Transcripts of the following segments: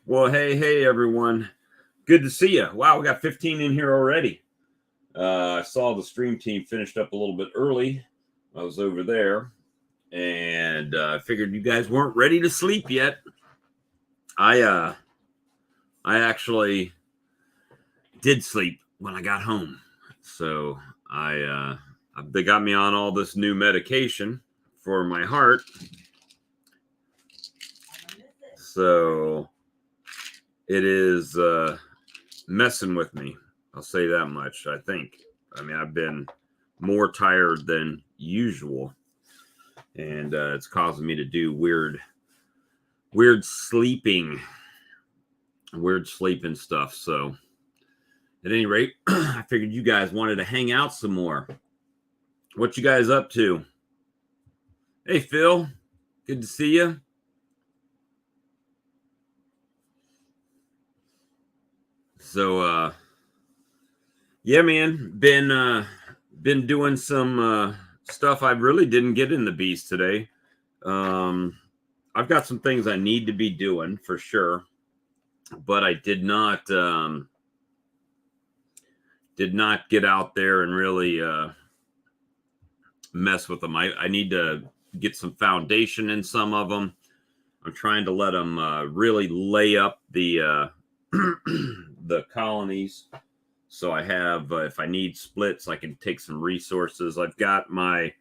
Well, hey, everyone. Good to see you. Wow, we got 15 in here already. I saw the stream team finished up a little bit early. I was over there, and I figured you guys weren't ready to sleep yet. I actually did sleep when I got home. So they got me on all this new medication for my heart. So it is messing with me. I'll say that much, I think. I mean, I've been more tired than usual. And it's causing me to do weird sleeping stuff. So at any rate, I figured you guys wanted to hang out some more. What you guys up to? Hey, Phil. Good to see you. So, yeah, man, been doing some stuff I really didn't get in the bees today. I've got some things I need to be doing for sure, but I did not get out there and really mess with them. I need to get some foundation in some of them. I'm trying to let them really lay up the the colonies. So I have, if I need splits, I can take some resources. I've got my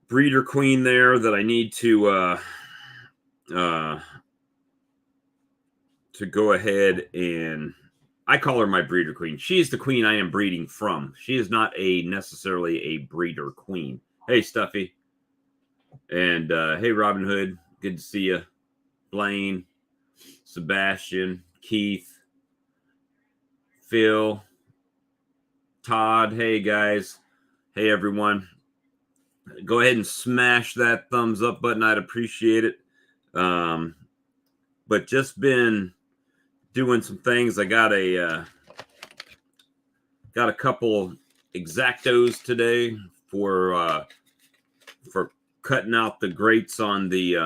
breeder queen there that I need to go ahead and, I call her my breeder queen. She's the queen I am breeding from. She is not necessarily a breeder queen. Hey, Stuffy. And hey, Robin Hood. Good to see you. Blaine, Sebastian, Keith, Phil, Todd. Hey, guys. Hey, everyone. Go ahead and smash that thumbs up button. I'd appreciate it. But just been doing some things. I got a couple exactos today for cutting out the grates on the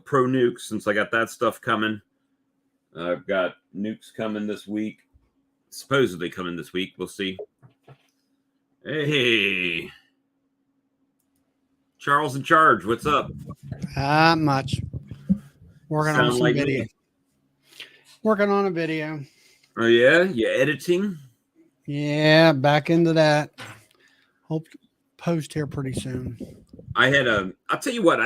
pro nukes, since I got that stuff coming. I've got nukes coming this week, supposedly coming this week. We'll see. Hey, Charles in charge. What's up? Not much. Working on some like video. Me. Working on a video. Oh yeah, you editing? Yeah, back into that. Hope to post here pretty soon. I'll tell you what,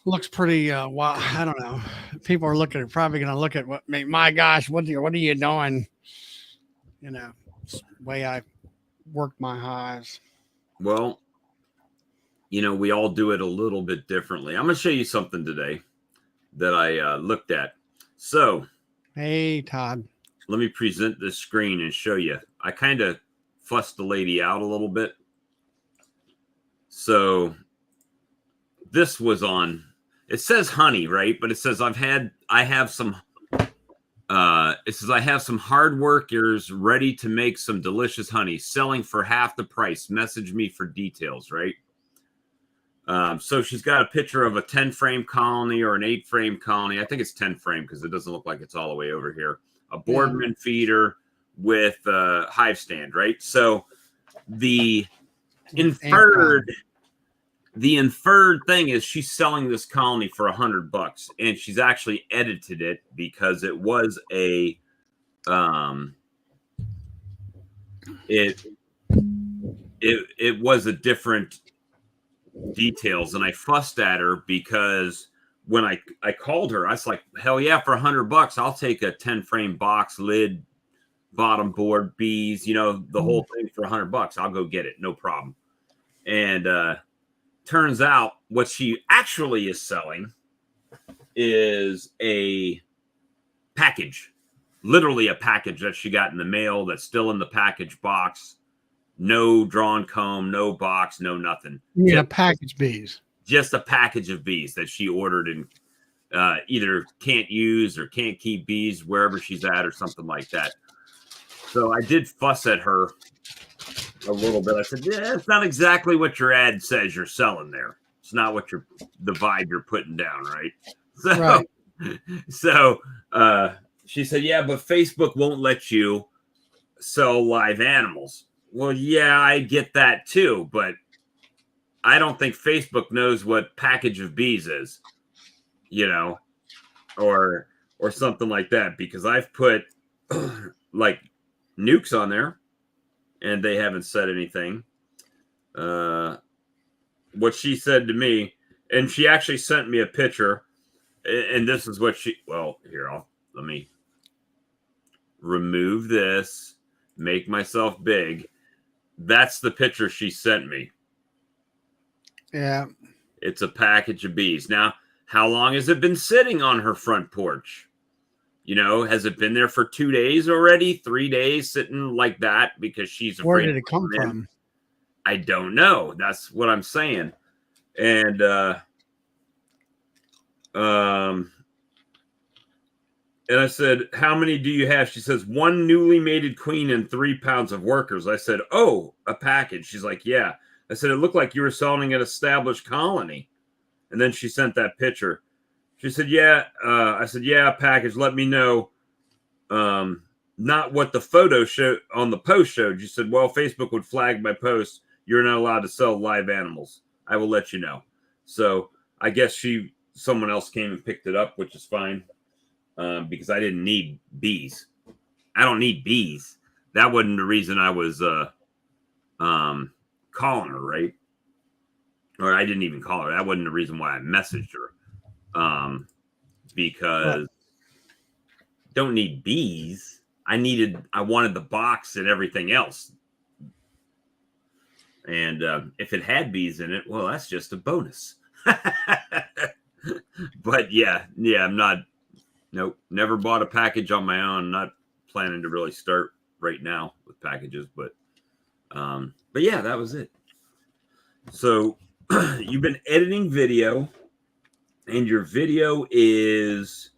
Looks pretty well, I don't know. People are probably gonna look at my gosh, what are you doing? way I work my hives. Well, we all do it a little bit differently. I'm going to show you something today that I looked at. So, Hey, Todd. let me present this screen and show you. I kind of fussed the lady out a little bit. So, this was on, it says honey, right? But it says I have some hard workers ready to make some delicious honey, selling for half the price. Message me for details, right? So she's got a picture of a 10 frame colony or an 8 frame colony. I think it's 10 frame because it doesn't look like it's all the way over here. A Boardman feeder with a hive stand, right? So the inferred thing is she's selling this colony for $100, and she's actually edited it because it was it was a different details, and I fussed at her because when I called her, I was like, hell yeah, for $100 I'll take a 10 frame box, lid, bottom board, bees, the whole thing for $100. I'll go get it, no problem. And turns out what she actually is selling is a package, literally a package that she got in the mail that's still in the package box. No drawn comb, no box, no nothing. Yeah, package bees. Just a package of bees that she ordered and either can't use or can't keep bees wherever she's at or something like that. So I did fuss at her a little bit. I said, yeah, it's not exactly what your ad says you're selling there. It's not what the vibe you're putting down, right? So, right. So she said, yeah, but Facebook won't let you sell live animals. Well, yeah, I get that too, but I don't think Facebook knows what package of bees is, or something like that, because I've put like nukes on there and they haven't said anything. What she said to me, and she actually sent me a picture, and this is what let me remove this, make myself big. That's the picture she sent me. Yeah. It's a package of bees. Now, how long has it been sitting on her front porch? Has it been there for 2 days already? 3 days sitting like that because she's afraid? Where did it come from? I don't know. That's what I'm saying. And and I said, how many do you have? She says, 1 newly mated queen and 3 pounds of workers. I said, oh, a package. She's like, yeah. I said, it looked like you were selling an established colony. And then she sent that picture. She said, yeah. I said, yeah, a package. Let me know. Not what the photo on the post showed. She said, well, Facebook would flag my post. You're not allowed to sell live animals. I will let you know. So I guess someone else came and picked it up, which is fine. Because I didn't need bees. I don't need bees. That wasn't the reason I was calling her, right? Or I didn't even call her. That wasn't the reason why I messaged her. Because don't need bees. I wanted the box and everything else. And if it had bees in it, well, that's just a bonus. But yeah, I'm not. Nope, never bought a package on my own. Not planning to really start right now with packages, but yeah, that was it. So you've been editing video, and your video is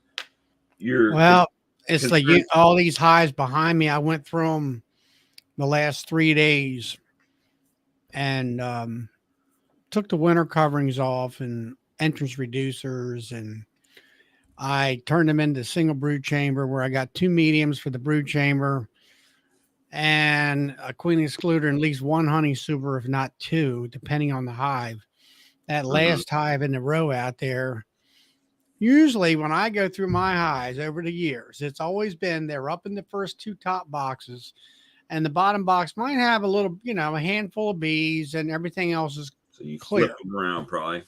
it's like all these hives behind me. I went through them the last 3 days and took the winter coverings off and entrance reducers, and I turned them into single brood chamber where I got 2 mediums for the brood chamber and a queen excluder and at least 1 honey super, if not 2, depending on the hive. That last hive in the row out there, usually when I go through my hives over the years, it's always been they're up in the first 2 top boxes, and the bottom box might have a little, a handful of bees, and everything else is clear. Flip them around probably.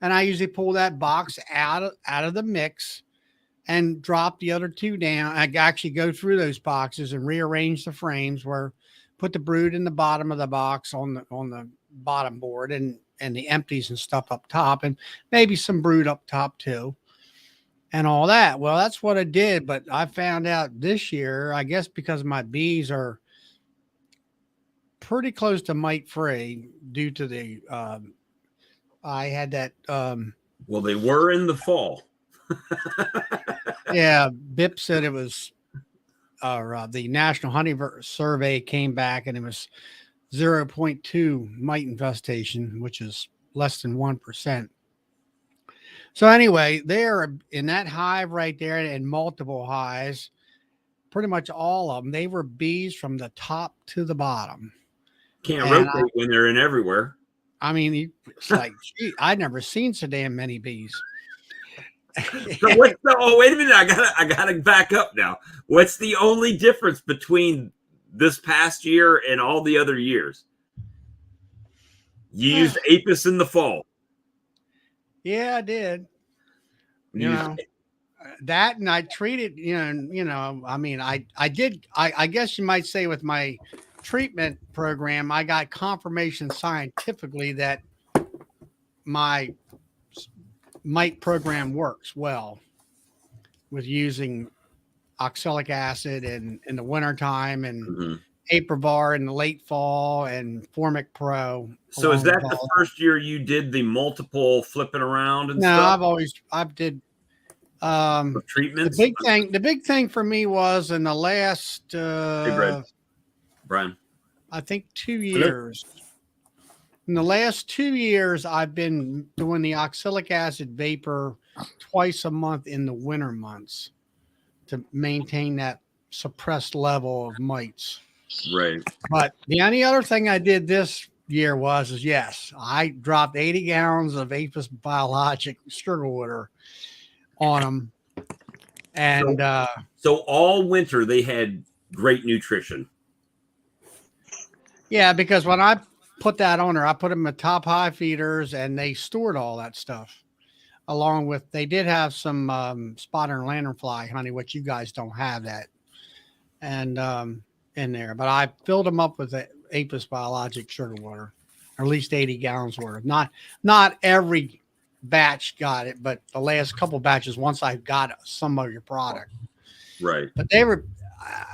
And I usually pull that box out of the mix and drop the other two down. I actually go through those boxes and rearrange the frames where put the brood in the bottom of the box on the bottom board and the empties and stuff up top and maybe some brood up top too and all that. Well, that's what I did. But I found out this year, I guess because my bees are pretty close to mite free due to the, I had that, well, they were in the fall. yeah, BIP said it was, the National Honey Survey came back and it was 0.2 mite infestation, which is less than 1%. So anyway, they're in that hive right there and multiple hives, pretty much all of them. They were bees from the top to the bottom. Can't rotate when they're in everywhere. I mean, it's like, gee, I'd never seen so damn many bees. So wait a minute. I gotta back up now. What's the only difference between this past year and all the other years? You used Apis in the fall. Yeah, I did. You know, that, and I treated, I mean, I did, I guess you might say with my treatment program, I got confirmation scientifically that my mite program works well with using oxalic acid in the wintertime and Aprivar in the late fall and Formic Pro. So is that the first year you did the multiple flipping around and stuff? No, I've did treatments. The big thing for me was in the last hey, Brian, I think 2 years. In the last 2 years, I've been doing the oxalic acid vapor twice a month in the winter months to maintain that suppressed level of mites. Right. But the only other thing I did this year is yes, I dropped 80 gallons of Apis biologic sugar water on them. And so all winter they had great nutrition. Yeah, because when I put that on her, I put them in top high feeders and they stored all that stuff along with, they did have some spotter and lanternfly honey, which you guys don't have that. And in there, but I filled them up with the Apis biologic sugar water, or at least 80 gallons worth. Not every batch got it, but the last couple batches, once I got some of your product. Right. But they were,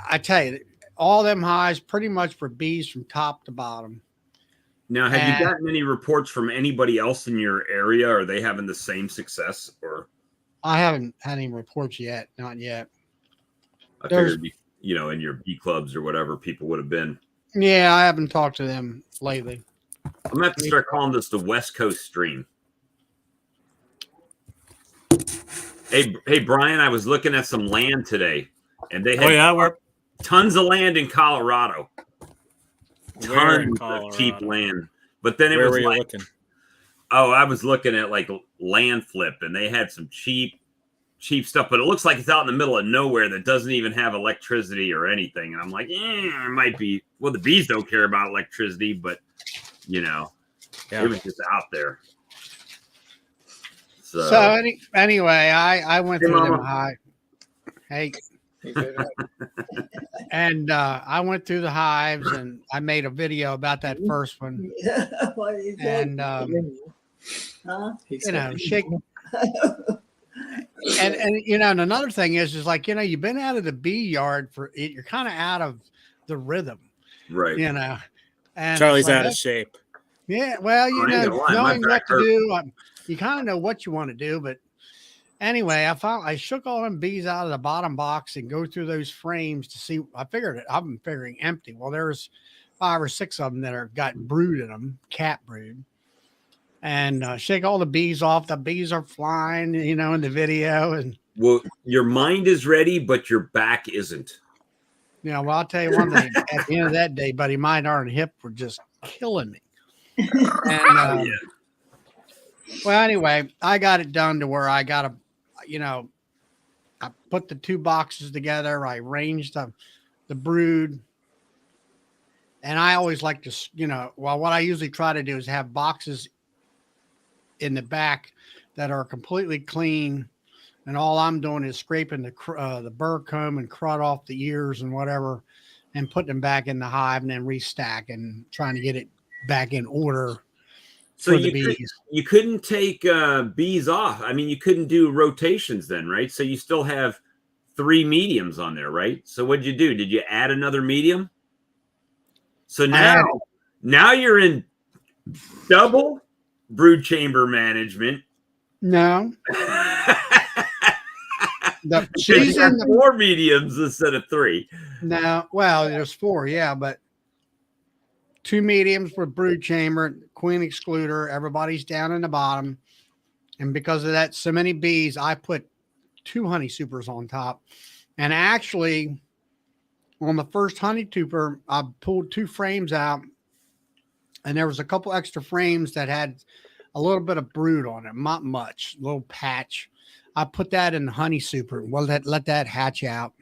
I tell you, all them highs pretty much for bees from top to bottom. Now, have you gotten any reports from anybody else in your area? Are they having the same success? Or I haven't had any reports yet. Not yet. I figured, in your bee clubs or whatever, people would have been. Yeah, I haven't talked to them lately. I'm going to have to start calling this the West Coast stream. Hey, Brian, I was looking at some land today, and they had tons of land in Colorado. Tons of cheap land. But then it was like, looking? Oh, I was looking at like Land Flip, and they had some cheap stuff, but it looks like it's out in the middle of nowhere that doesn't even have electricity or anything. And I'm like, it might be. Well, the bees don't care about electricity, but it was just out there. So anyway, I went through them high. Hey. And I went through the hives and I made a video about that first one. And shake. And another thing is like, you've been out of the bee yard you're kind of out of the rhythm. Right. And Charlie's out of shape. Yeah. Well, knowing what to do, you kind of know what you want to do, but anyway, I shook all them bees out of the bottom box and go through those frames to see. I've been figuring empty. Well, there's 5 or 6 of them that got brood in them, cat brood, and shake all the bees off. The bees are flying, in the video. And well, your mind is ready, but your back isn't. Yeah. Well, I'll tell you one thing. At the end of that day, buddy, my arm and hip were just killing me. And well, anyway, I got it done to where I got I put the 2 boxes together. I arranged the brood. And I always like to, what I usually try to do is have boxes in the back that are completely clean and all I'm doing is scraping the burr comb and crud off the ears and whatever, and putting them back in the hive, and then restack and trying to get it back in order So for the bees. you couldn't take bees off. I mean, you couldn't do rotations then, right? So you still have 3 mediums on there, right? So what did you do? Did you add another medium? So now you're in double brood chamber management. No. She's got 4 mediums instead of 3. No, well, there's 4, yeah, but 2 mediums for brood chamber, queen excluder. Everybody's down in the bottom, and because of that, so many bees, I put 2 honey supers on top. And actually, on the first honey super, I pulled 2 frames out, and there was a couple extra frames that had a little bit of brood on it, not much, little patch. I put that in the honey super. Well, let that hatch out,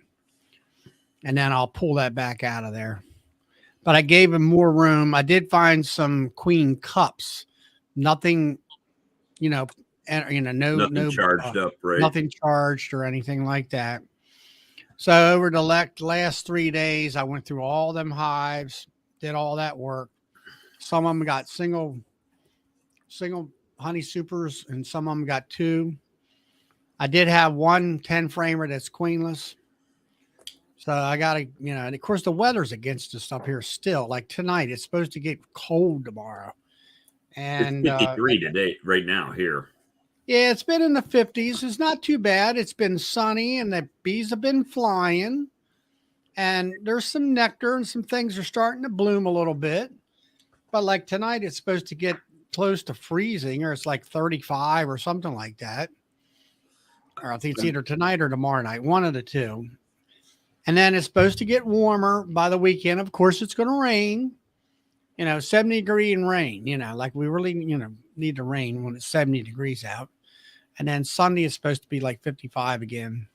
and then I'll pull that back out of there. But I gave him more room. I did find some queen cups. Nothing, no Nothing charged up, right? Nothing charged or anything like that. So over the last 3 days, I went through all them hives, did all that work. Some of them got single honey supers, and some of them got 2. I did have 1 10 framer that's queenless. So I got to, and of course the weather's against us up here still. Like tonight, it's supposed to get cold tomorrow. And it's 53 today, right now here. Yeah, it's been in the 50s. It's not too bad. It's been sunny, and the bees have been flying. And there's some nectar, and some things are starting to bloom a little bit. But like tonight, it's supposed to get close to freezing, or it's like 35 or something like that. Or I think it's either tonight or tomorrow night, one of the two. And then it's supposed to get warmer by the weekend. Of course, it's going to rain, 70 degree and rain, like we really, need to rain when it's 70 degrees out. And then Sunday is supposed to be like 55 again.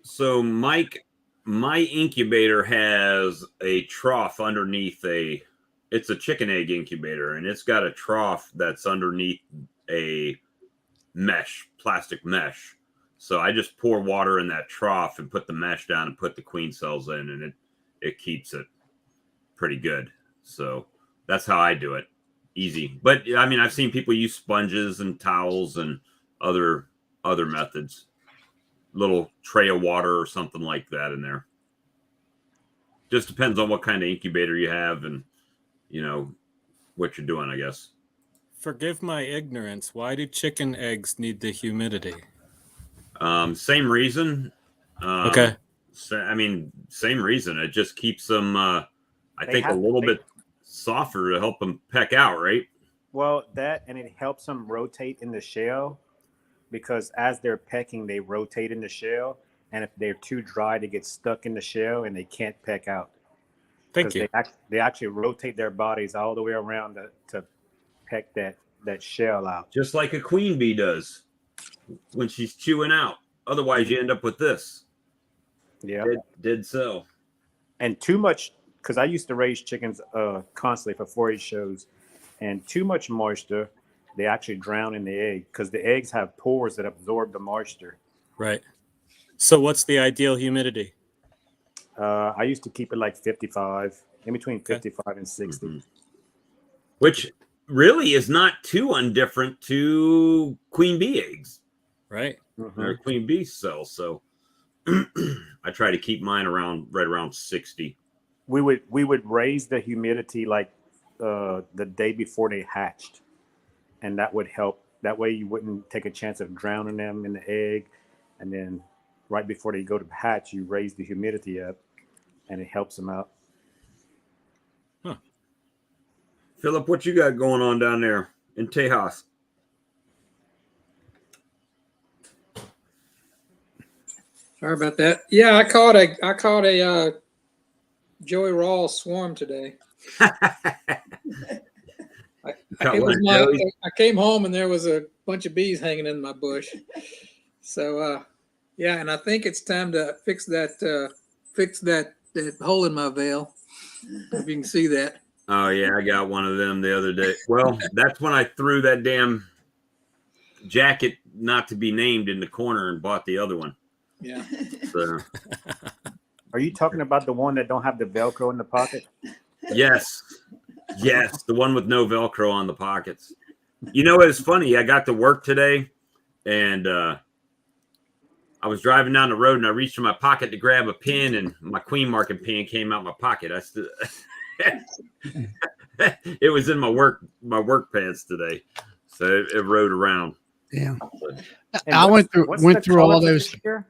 So Mike, my incubator has a trough underneath it's a chicken egg incubator, and it's got a trough that's underneath a plastic mesh. So I just pour water in that trough and put the mesh down and put the queen cells in, and it keeps it pretty good. So that's how I do it. Easy. But I mean, I've seen people use sponges and towels and other methods. Little tray of water or something like that in there. Just depends on what kind of incubator you have and, what you're doing, I guess. Forgive my ignorance. Why do chicken eggs need the humidity? Same reason. Okay. Same reason. It just keeps them, I think, a little bit softer to help them peck out, right? Well, and it helps them rotate in the shell, because as they're pecking, they rotate in the shell. And if they're too dry, they get stuck in the shell and they can't peck out. Thank you. They actually rotate their bodies all the way around to peck that shell out. Just like a queen bee does when she's chewing out. Otherwise, you end up with this. Yeah. Dead cell. And too much, because I used to raise chickens constantly for 4-H shows, and too much moisture, they actually drown in the egg, because the eggs have pores that absorb the moisture. Right. So what's the ideal humidity? I used to keep it like 55, in between 55 and 60. Mm-hmm. Which really is not too undifferent to queen bee eggs. Right. Mm-hmm. Or queen bee cells. So I try to keep mine right around 60. We would raise the humidity like the day before they hatched, and that would help. That way you wouldn't take a chance of drowning them in the egg, and then right before they go to hatch, you raise the humidity up, and it helps them out. Huh. Philip, what you got going on down there in Tejas? Sorry about that. Yeah, I caught a Joey Raw swarm today. I came home and there was a bunch of bees hanging in my bush. So yeah, and I think it's time to fix that hole in my veil. If you can see that. Oh yeah, I got one of them the other day. Well, that's when I threw that damn jacket not to be named in the corner and bought the other one. Yeah. So, Are you talking about the one that don't have the Velcro in the pocket? yes, the one with no Velcro on the pockets. You know, it's funny. I got to work today, and I was driving down the road, and I reached in my pocket to grab a pin, and my queen marking pin came out my pocket. It was in my work pants today, so it rode around. Yeah. And I went through the all color for those. this year?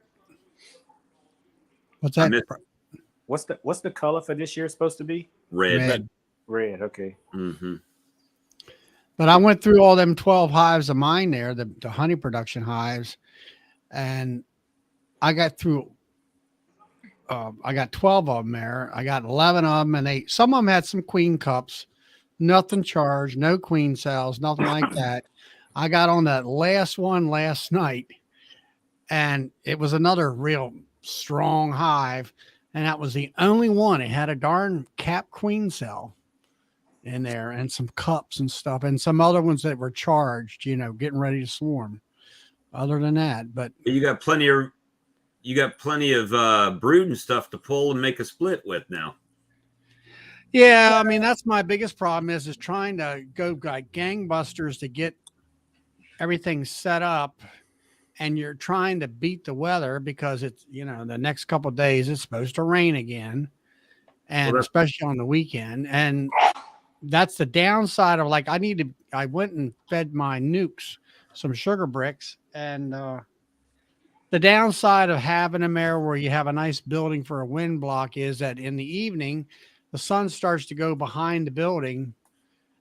What's I that? missed- What's the color for this year supposed to be? Red. Red. Okay. Mm-hmm. But I went through all them 12 hives of mine there, the honey production hives, and I got through. I got 12 of them there. I got 11 of them, and some of them had some queen cups, nothing charged, no queen cells, nothing like that. I got on that last one last night, and it was another real strong hive, and that was the only one. It had a darn cap queen cell in there, and some cups and stuff, and some other ones that were charged, getting ready to swarm. Other than that, but You got plenty of brood and stuff to pull and make a split with now. yeah, I mean, that's my biggest problem is trying to go like gangbusters to get everything set up, and you're trying to beat the weather because it's, the next couple of days it's supposed to rain again, and especially on the weekend. And that's the downside of like, I went and fed my nukes some sugar bricks, and the downside of having them there where you have a nice building for a wind block is that in the evening, the sun starts to go behind the building,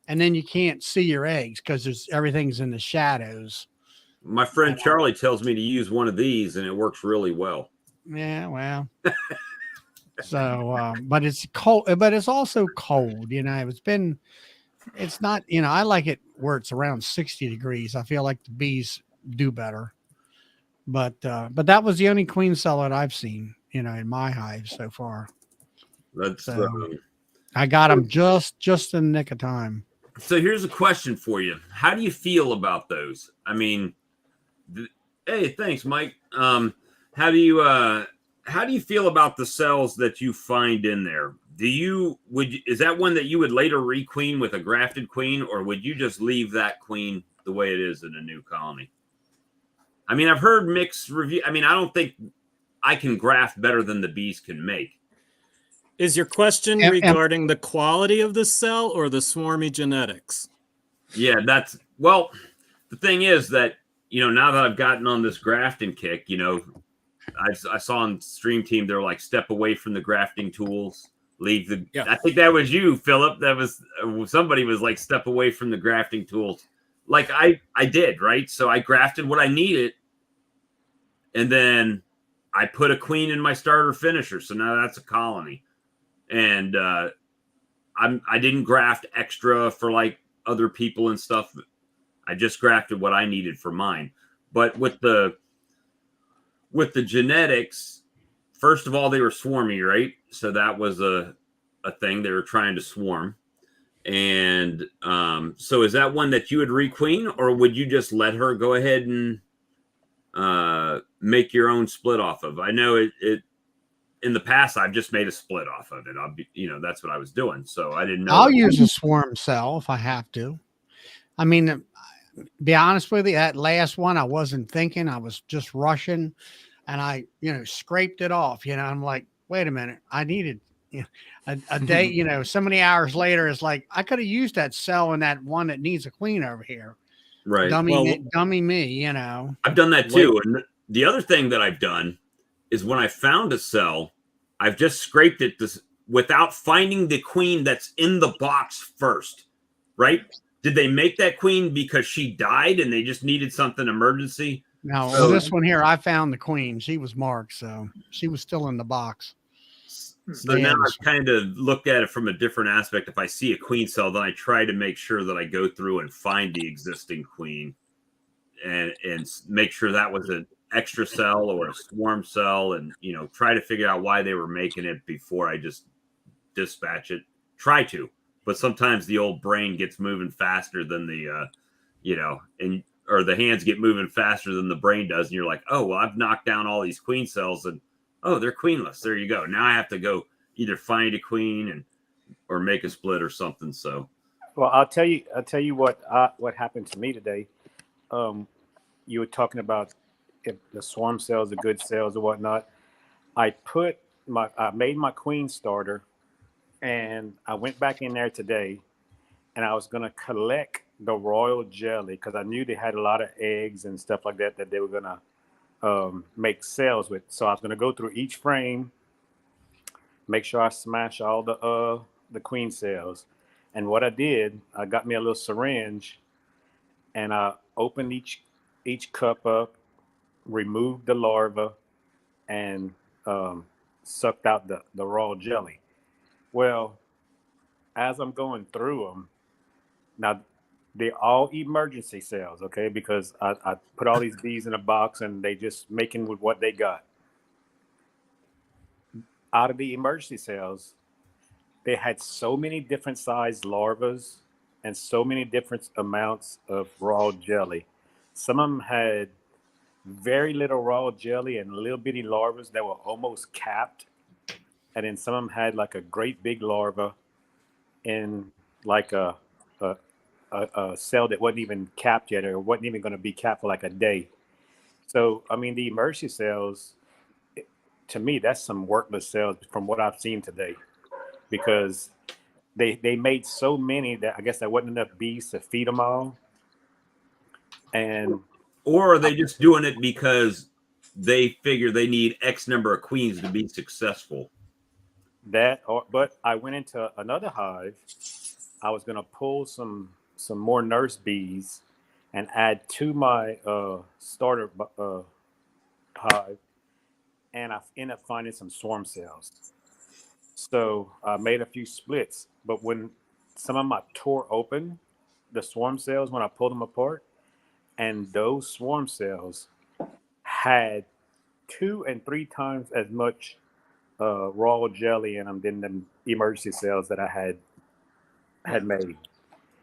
and then you can't see your eggs because everything's in the shadows. My friend Charlie tells me to use one of these, and it works really well. Yeah, well. So, but it's cold, but it's also cold. It's not, I like it where it's around 60 degrees. I feel like the bees do better. But that was the only queen cell that I've seen, in my hives so far. That's So I got them just in the nick of time. So here's a question for you. How do you feel about those? I mean, hey, thanks, Mike. How do you feel about the cells that you find in there? Is that one that you would later requeen with a grafted queen, or would you just leave that queen the way it is in a new colony? I mean, I've heard mixed review. I mean, I don't think I can graft better than the bees can make. Is your question regarding the quality of the cell or the swarmy genetics? Yeah, the thing is that, now that I've gotten on this grafting kick, I saw on Stream Team, they're like, step away from the grafting tools, I think that was you, Philip. Somebody was like, step away from the grafting tools. Like I did, right? So I grafted what I needed, and then I put a queen in my starter finisher. So now that's a colony. And I didn't graft extra for like other people and stuff. I just grafted what I needed for mine. But with the genetics, first of all, they were swarmy, right? So that was a thing. They were trying to swarm. And so is that one that you would requeen, or would you just let her go ahead and make your own split off of? I know it in the past, I've just made a split off of it. That's what I was doing. So I didn't know. I'll use a swarm cell if I have to. I mean, be honest with you, that last one, I wasn't thinking. I was just rushing, and I, scraped it off. I'm like, wait a minute, I needed a day. So many hours later, it's like I could have used that cell in that one that needs a queen over here. Right. Dummy me. I've done that too. And the other thing that I've done is when I found a cell, I've just scraped it without finding the queen that's in the box first, right? Did they make that queen because she died and they just needed something emergency? No, this one here, I found the queen. She was marked, so she was still in the box. So now I've kind of looked at it from a different aspect. If I see a queen cell, then I try to make sure that I go through and find the existing queen and make sure that was an extra cell or a swarm cell, and try to figure out why they were making it before I just dispatch it. Try to, but sometimes the old brain gets moving faster than and or the hands get moving faster than the brain does, and you're like, oh well, I've knocked down all these queen cells, and oh, they're queenless. There you go. Now I have to go either find a queen and or make a split or something. So, well, I'll tell you what happened to me today. You were talking about if the swarm cells are good cells or whatnot. I made my queen starter, and I went back in there today, and I was going to collect the royal jelly because I knew they had a lot of eggs and stuff like that they were going to make cells with. So I was going to go through each frame, make sure I smash all the queen cells. And what I did, I got me a little syringe, and I opened each cup up, removed the larva, and sucked out the raw jelly. Well, as I'm going through them, now they're all emergency cells, okay? Because I put all these bees in a box and they just making with what they got. Out of the emergency cells, they had so many different sized larvas and so many different amounts of raw jelly. Some of them had very little raw jelly and little bitty larvas that were almost capped. And then some of them had like a great big larva in like a cell that wasn't even capped yet or wasn't even going to be capped for like a day. So, I mean, the emergency cells, to me, that's some worthless cells from what I've seen today, because they made so many that I guess there wasn't enough bees to feed them all. And or are they just doing it because they figure they need X number of queens to be successful? But I went into another hive. I was going to pull some more nurse bees and add to my starter hive, and I ended up finding some swarm cells. So I made a few splits, but when some of them I tore open, the swarm cells, when I pulled them apart, and those swarm cells had 2 and 3 times as much raw jelly in them than the emergency cells that I had made.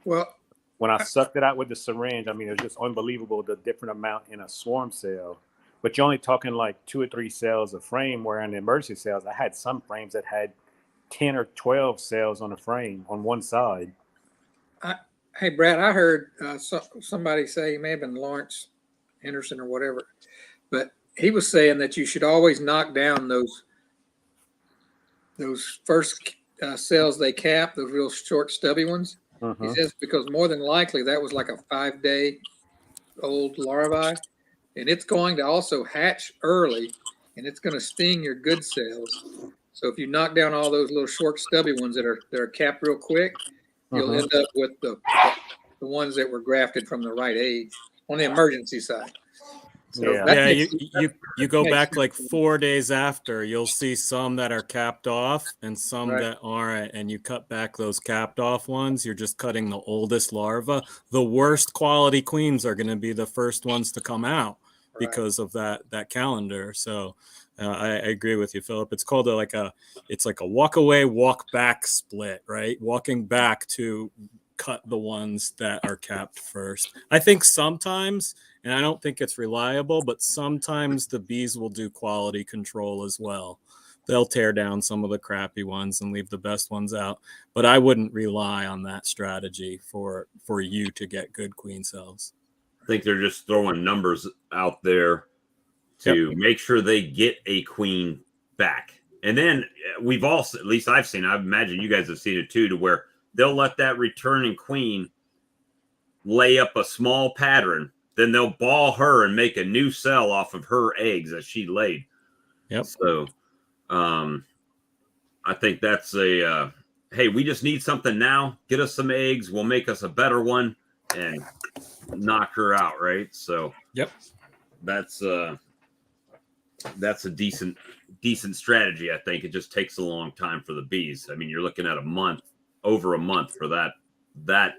Well, when I sucked it out with the syringe, I mean, it was just unbelievable, the different amount in a swarm cell. But you're only talking like 2 or 3 cells a frame, where in the emergency cells, I had some frames that had 10 or 12 cells on a frame on one side. Hey, Brad, I heard somebody say, it may have been Lawrence Henderson or whatever, but he was saying that you should always knock down those first cells they cap, those real short, stubby ones. Mm-hmm. He says because more than likely that was like a 5-day-old larvae, and it's going to also hatch early, and it's going to sting your good cells. So if you knock down all those little short, stubby ones that are capped real quick, you'll end up with the ones that were grafted from the right age on the emergency side. So yeah, you go back like 4 days after, you'll see some that are capped off and some that aren't, and you cut back those capped off ones. You're just cutting the oldest larva. The worst quality queens are going to be the first ones to come out because of that calendar. So I agree with you, Philip. It's called it's like a walk away, walk back split, right? Walking back to cut the ones that are capped first. I think sometimes, and I don't think it's reliable, but sometimes the bees will do quality control as well. They'll tear down some of the crappy ones and leave the best ones out. But I wouldn't rely on that strategy for you to get good queen cells. I think they're just throwing numbers out there to make sure they get a queen back. And then we've all, at least I've seen, I imagine you guys have seen it too, to where they'll let that returning queen lay up a small pattern. Then they'll ball her and make a new cell off of her eggs that she laid. Yep. So I think that's hey, we just need something now. Get us some eggs. We'll make us a better one and knock her out, right? So that's a decent strategy. I think it just takes a long time for the bees. I mean, you're looking at over a month for that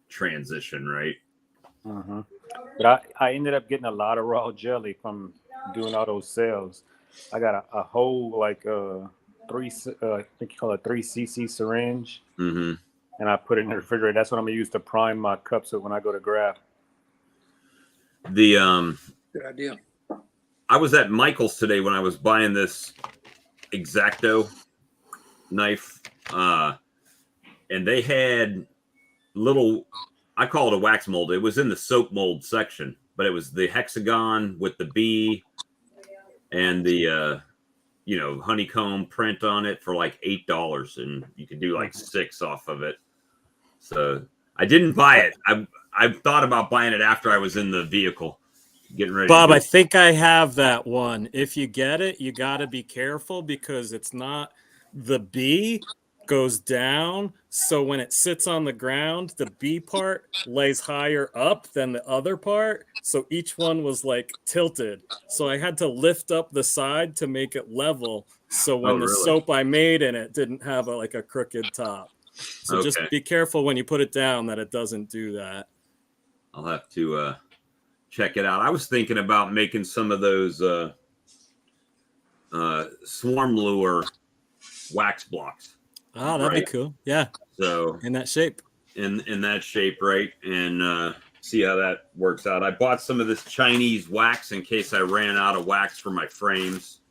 transition, right? Mm-hmm. But I ended up getting a lot of raw jelly from doing all those cells. I got a whole like I think you call it 3cc syringe, and I put it in the refrigerator. That's what I'm gonna use to prime my cups with when I go to graft. The Good idea. I was at Michael's today when I was buying this X-Acto knife, and they had little, I call it a wax mold. It was in the soap mold section, but it was the hexagon with the bee and the honeycomb print on it for like $8, and you could do like 6 off of it. So I didn't buy it. I thought about buying it after I was in the vehicle getting ready. Bob, I think I have that one. If you get it, you got to be careful because it's not, the bee goes down. So when it sits on the ground, the bee part lays higher up than the other part. So each one was like tilted. So I had to lift up the side to make it level. So when the soap I made in it didn't have a crooked top. So just be careful when you put it down that it doesn't do that. I'll have to check it out. I was thinking about making some of those swarm lure wax blocks. Oh, that'd be cool. Yeah. So in that shape. In that shape, right? And see how that works out. I bought some of this Chinese wax in case I ran out of wax for my frames.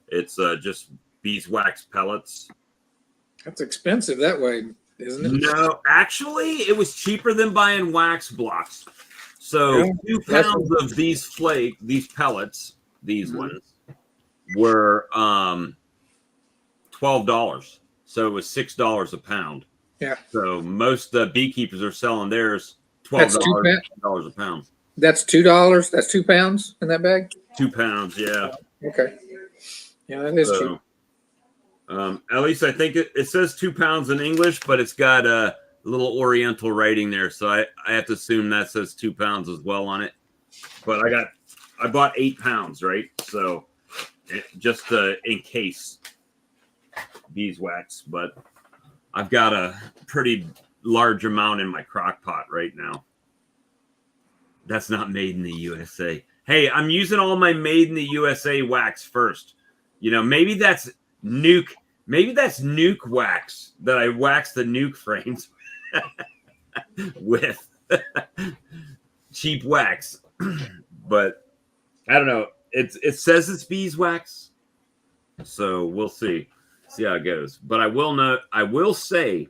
It's just beeswax pellets. That's expensive that way, isn't it? No, actually, it was cheaper than buying wax blocks. So 2 pounds of these pellets, these ones, were $12. So it was $6 a pound. Yeah. So most beekeepers are selling theirs $12 a pound. That's $2. That's 2 pounds in that bag. 2 pounds, yeah. Okay. Yeah, that is cheap. At least I think it says 2 pounds in English, but it's got a little Oriental writing there, so I have to assume that says 2 pounds as well on it. But I bought 8 pounds, right? So just in case beeswax, but I've got a pretty large amount in my crock pot right now. That's not made in the USA. Hey, I'm using all my made in the USA wax first. Maybe that's nuke. Maybe that's nuke wax that I wax the nuke frames with cheap wax. But I don't know. It says it's beeswax, so we'll see how it goes. But I will say,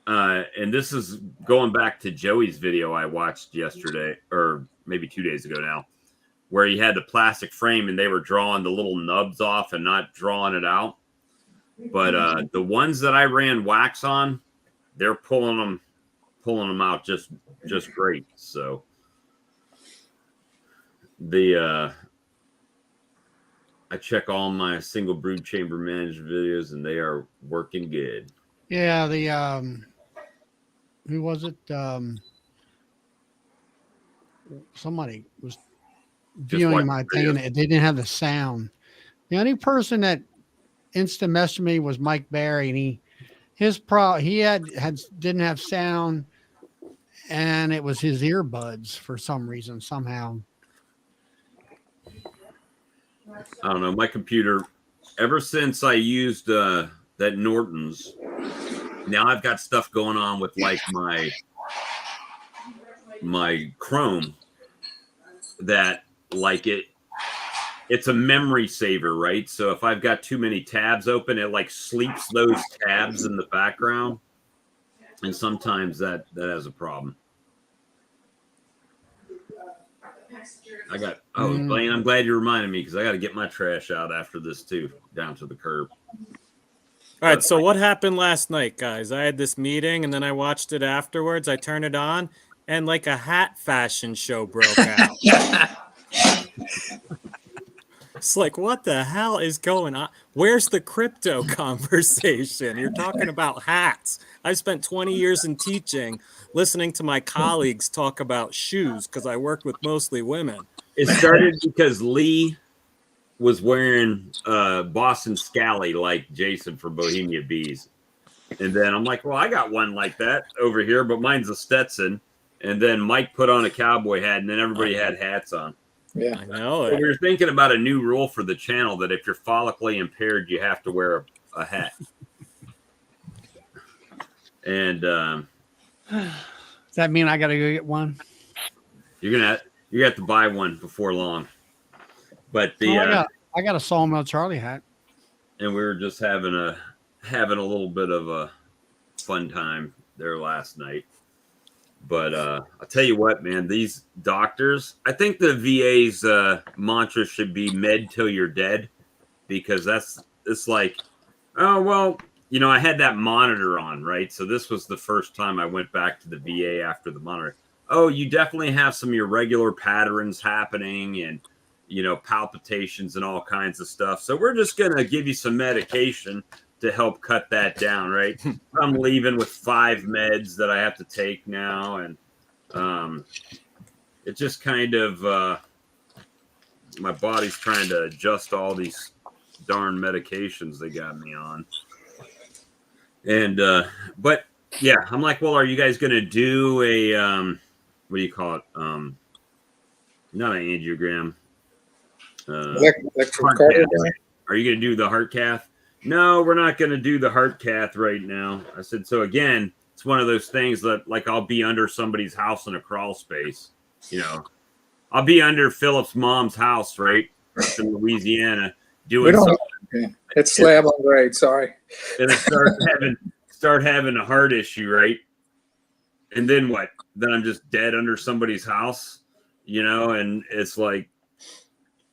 and this is going back to Joey's video I watched yesterday, or maybe 2 days ago now, where he had the plastic frame and they were drawing the little nubs off and not drawing it out. But the ones that I ran wax on, they're pulling them out just great. So I check all my single brood chamber managed videos and they are working good. Yeah, who was it? Somebody was viewing my thing and they didn't have the sound. The only person that instant messaged me was Mike Barry, and he didn't have sound, and it was his earbuds for some reason somehow. I don't know. My computer, ever since I used that Norton's, now I've got stuff going on with like my Chrome that like it's a memory saver, right? So if I've got too many tabs open, it like sleeps those tabs in the background. And sometimes that has a problem. Blaine, I'm glad you reminded me because I got to get my trash out after this too, down to the curb. All right, so what happened last night, guys? I had this meeting and then I watched it afterwards. I turned it on and like a hat fashion show broke out. It's like, what the hell is going on? Where's the crypto conversation? You're talking about hats. I spent 20 years in teaching, listening to my colleagues talk about shoes because I worked with mostly women. It started because Lee was wearing Boston Scally like Jason for Bohemia Bees. And then I'm like, well, I got one like that over here, but mine's a Stetson. And then Mike put on a cowboy hat, and then everybody had hats on. Yeah, I know. So we were thinking about a new rule for the channel that if you're follically impaired, you have to wear a hat. And does that mean I got to go get one? you're gonna. You have to buy one before long. But the I got a Sawmill Charlie hat. and we were just having a little bit of a fun time there last night. But I'll tell you what, man, these doctors, I think the VA's mantra should be med till you're dead, because it's like, oh, well, you know, I had that monitor on, right? So this was the first time I went back to the VA after the monitor. Oh, you definitely have some irregular patterns happening and, you know, palpitations and all kinds of stuff. So we're just going to give you some medication to help cut that down, right? I'm leaving with 5 meds that I have to take now. And it just kind of, my body's trying to adjust all these darn medications they got me on. And, but yeah, I'm like, well, are you guys going to do a, what do you call it? Not an angiogram. Electrocardiogram. Are you going to do the heart cath? No, we're not going to do the heart cath right now. I said, so again, it's one of those things that, like, I'll be under somebody's house in a crawl space. You know, I'll be under Philip's mom's house, right? In Louisiana, doing something. Okay. It's slab on grade. Sorry. And start having a heart issue, right? And then what? Then I'm just dead under somebody's house, you know? And it's like,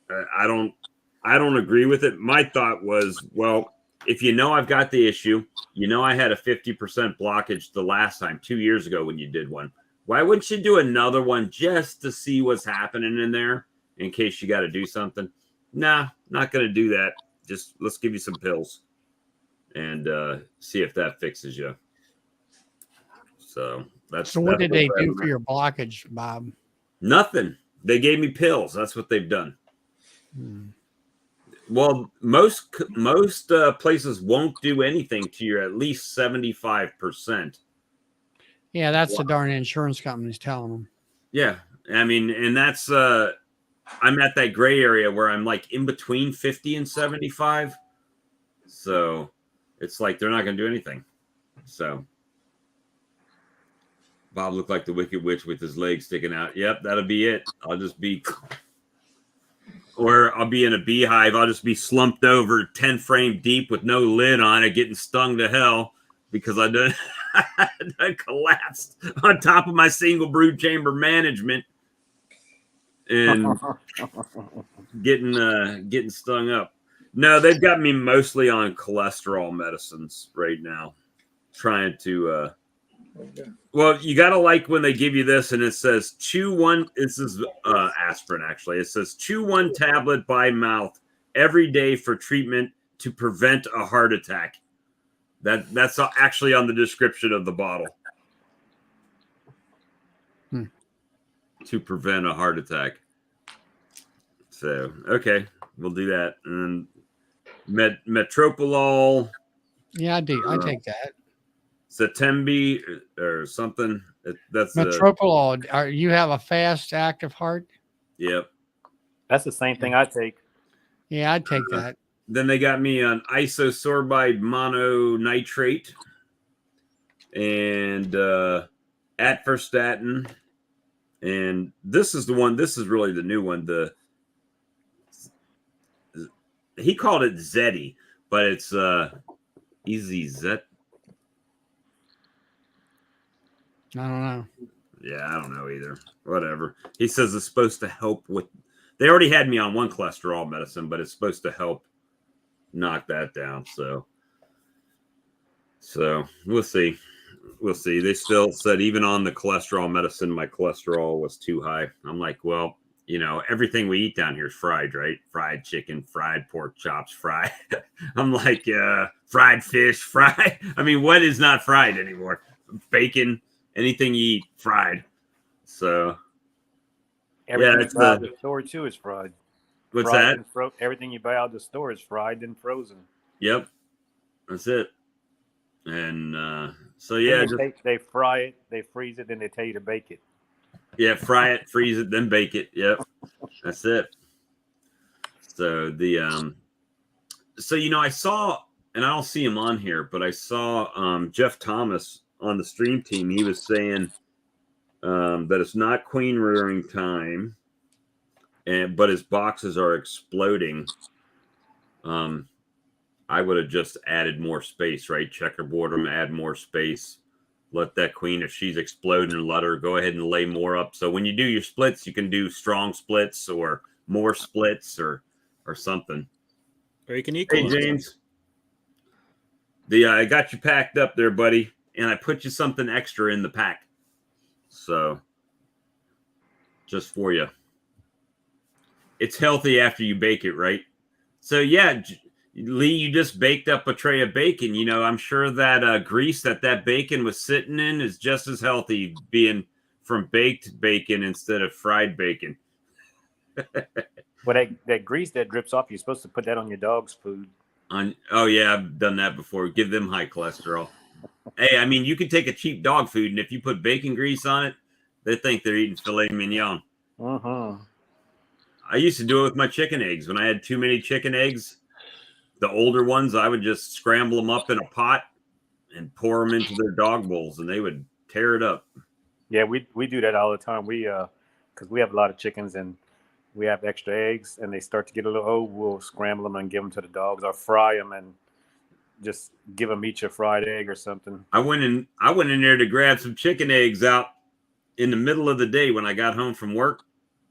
I don't agree with it. My thought was, well, if you know I've got the issue, you know I had a 50% blockage the last time 2 years ago when you did one. Why wouldn't you do another one just to see what's happening in there in case you got to do something? Nah, not going to do that. Just let's give you some pills and see if that fixes you. So What did they do for your blockage, Bob? Nothing. They gave me pills. That's what they've done. Well, most places won't do anything to you at least 75%. Yeah, that's the darn insurance companies telling them. Yeah, I mean, and that's I'm at that gray area where I'm like in between 50 and 75. So it's like they're not going to do anything. So Bob looked like the Wicked Witch with his legs sticking out. Yep, that'll be it. I'll just be, or I'll be in a beehive. I'll just be slumped over 10 frame deep with no lid on it, getting stung to hell because I done collapsed on top of my single brood chamber management and getting stung up. No, they've got me mostly on cholesterol medicines right now, trying to. Well, you got to like when they give you this and it says chew one. This is aspirin, actually. It says chew 1 tablet by mouth every day for treatment to prevent a heart attack. That's actually on the description of the bottle. To prevent a heart attack. So, okay, we'll do that. And metropolol. Yeah, I do. I take that. Satembi or something. That's metropolol. You have a fast active heart? Yep. That's the same thing I take. Yeah, I'd take that. Then they got me on isosorbide mononitrate and atferstatin. And this is the one, this is really the new one. He called it Zeti, but it's Easy Zet. I don't know. Yeah, I don't know either. Whatever. He says it's supposed to help with, they already had me on one cholesterol medicine, but it's supposed to help knock that down. So we'll see. We'll see. They still said even on the cholesterol medicine, my cholesterol was too high. I'm like, well, you know, everything we eat down here is fried, right? Fried chicken, fried pork chops, fried. I'm like, fried fish, fried. I mean, what is not fried anymore? Bacon, anything you eat, fried. So, Everything you buy out the store too is fried. What's fried that? Everything you buy out the store is fried and frozen. Yep, that's it. And so yeah, they fry it, they freeze it, then they tell you to bake it. Yeah, fry it, freeze it, then bake it. Yep, that's it. So so you know, I saw, and I don't see him on here, but I saw Jeff Thomas on the stream team. He was saying that it's not queen rearing time, but his boxes are exploding. I would have just added more space, right? Checkerboard them, add more space. Let that queen, if she's exploding, let her go ahead and lay more up. So when you do your splits, you can do strong splits or more splits or something. Or you can Hey, equalize. James. I got you packed up there, buddy, and I put you something extra in the pack. So just for you. It's healthy after you bake it, right? So yeah, Lee, you just baked up a tray of bacon. You know, I'm sure that grease that bacon was sitting in is just as healthy being from baked bacon instead of fried bacon. Well, that grease that drips off, you're supposed to put that on your dog's food. Oh yeah, I've done that before. Give them high cholesterol. Hey, I mean, you can take a cheap dog food, and if you put bacon grease on it, they think they're eating filet mignon. Mm-hmm. I used to do it with my chicken eggs. When I had too many chicken eggs, the older ones, I would just scramble them up in a pot and pour them into their dog bowls, and they would tear it up. Yeah, we do that all the time. Because we have a lot of chickens and we have extra eggs, and they start to get a little old. We'll scramble them and give them to the dogs, or fry them and just give them each a fried egg or something. I went in there to grab some chicken eggs out in the middle of the day when I got home from work,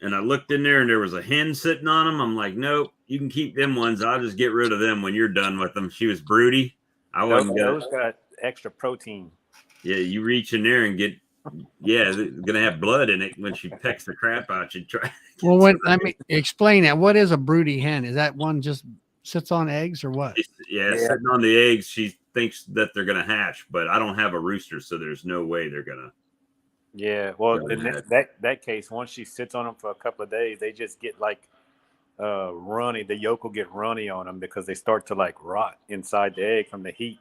and I looked in there and there was a hen sitting on them. I'm like, nope, you can keep them ones. I'll just get rid of them when you're done with them. She was broody. Those got extra protein. Yeah, you reach in there and get. Yeah, they're gonna have blood in it when she pecks the crap out you. Try. Well, let me explain that. What is a broody hen? Is that one just sits on eggs or what? Yeah, sitting on the eggs. She thinks that they're gonna hatch, but I don't have a rooster, so there's no way they're gonna. Yeah, well, in that case, once she sits on them for a couple of days, they just get like runny. The yolk will get runny on them because they start to like rot inside the egg from the heat.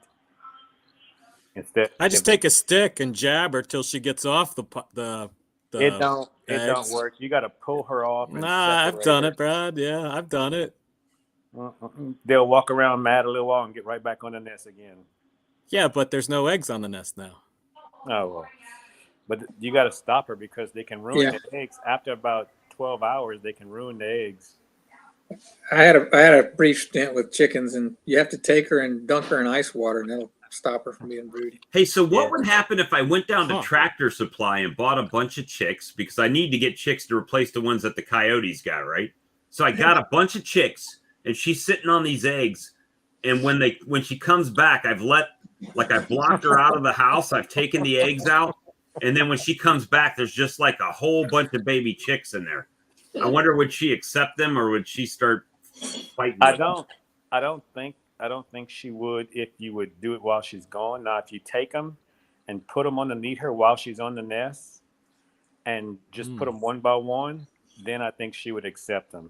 I just take a stick and jab her till she gets off the it don't work. You got to pull her off. Nah, I've done it, Brad. Yeah, I've done it. They'll walk around mad a little while and get right back on the nest again. Yeah, but there's no eggs on the nest now. Oh, well. But you got to stop her because they can ruin the eggs. After about 12 hours, they can ruin the eggs. I had a brief stint with chickens, and you have to take her and dunk her in ice water, and that'll stop her from being broody. Hey, so what would happen if I went down to Tractor Supply and bought a bunch of chicks, because I need to get chicks to replace the ones that the coyotes got, right? So I got a bunch of chicks, and she's sitting on these eggs, and when she comes back, I blocked her out of the house. I've taken the eggs out, and then when she comes back, there's just like a whole bunch of baby chicks in there. I wonder, would she accept them, or would she start fighting? I don't think she would if you would do it while she's gone. Now, if you take them and put them underneath her while she's on the nest and just put them one by one, then I think she would accept them.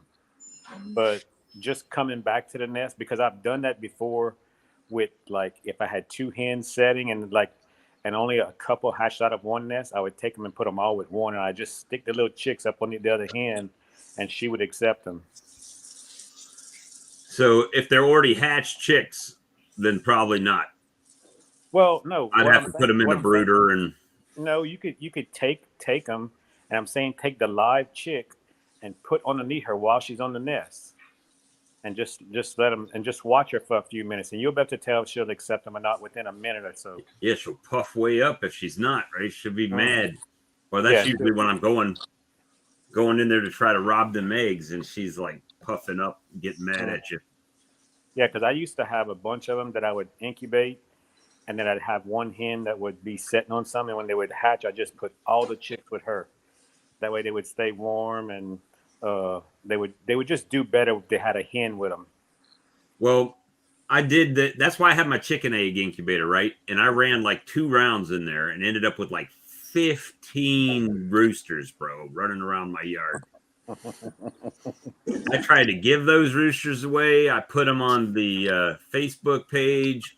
But just coming back to the nest, because I've done that before with, like, if I had two hens setting and only a couple hatched out of one nest, I would take them and put them all with one, and I just stick the little chicks up on the other hen, and she would accept them. So if they're already hatched chicks, then probably not. Well, no. I'd have to put them in the brooder and. No, you could take them, and I'm saying take the live chick and put underneath her while she's on the nest, and just let them and just watch her for a few minutes, and you'll be able to tell if she'll accept them or not within a minute or so. Yeah, she'll puff way up if she's not, right? She'll be mad. Well, that's usually when I'm going in there to try to rob them eggs, and she's like puffing up, getting mad at you. Yeah, because I used to have a bunch of them that I would incubate, and then I'd have one hen that would be sitting on some, and when they would hatch, I just put all the chicks with her. That way they would stay warm, and they would just do better if they had a hen with them. Well, I did that. That's why I have my chicken egg incubator, right? And I ran like 2 rounds in there and ended up with like 15 roosters, bro, running around my yard. I tried to give those roosters away. I put them on the Facebook page.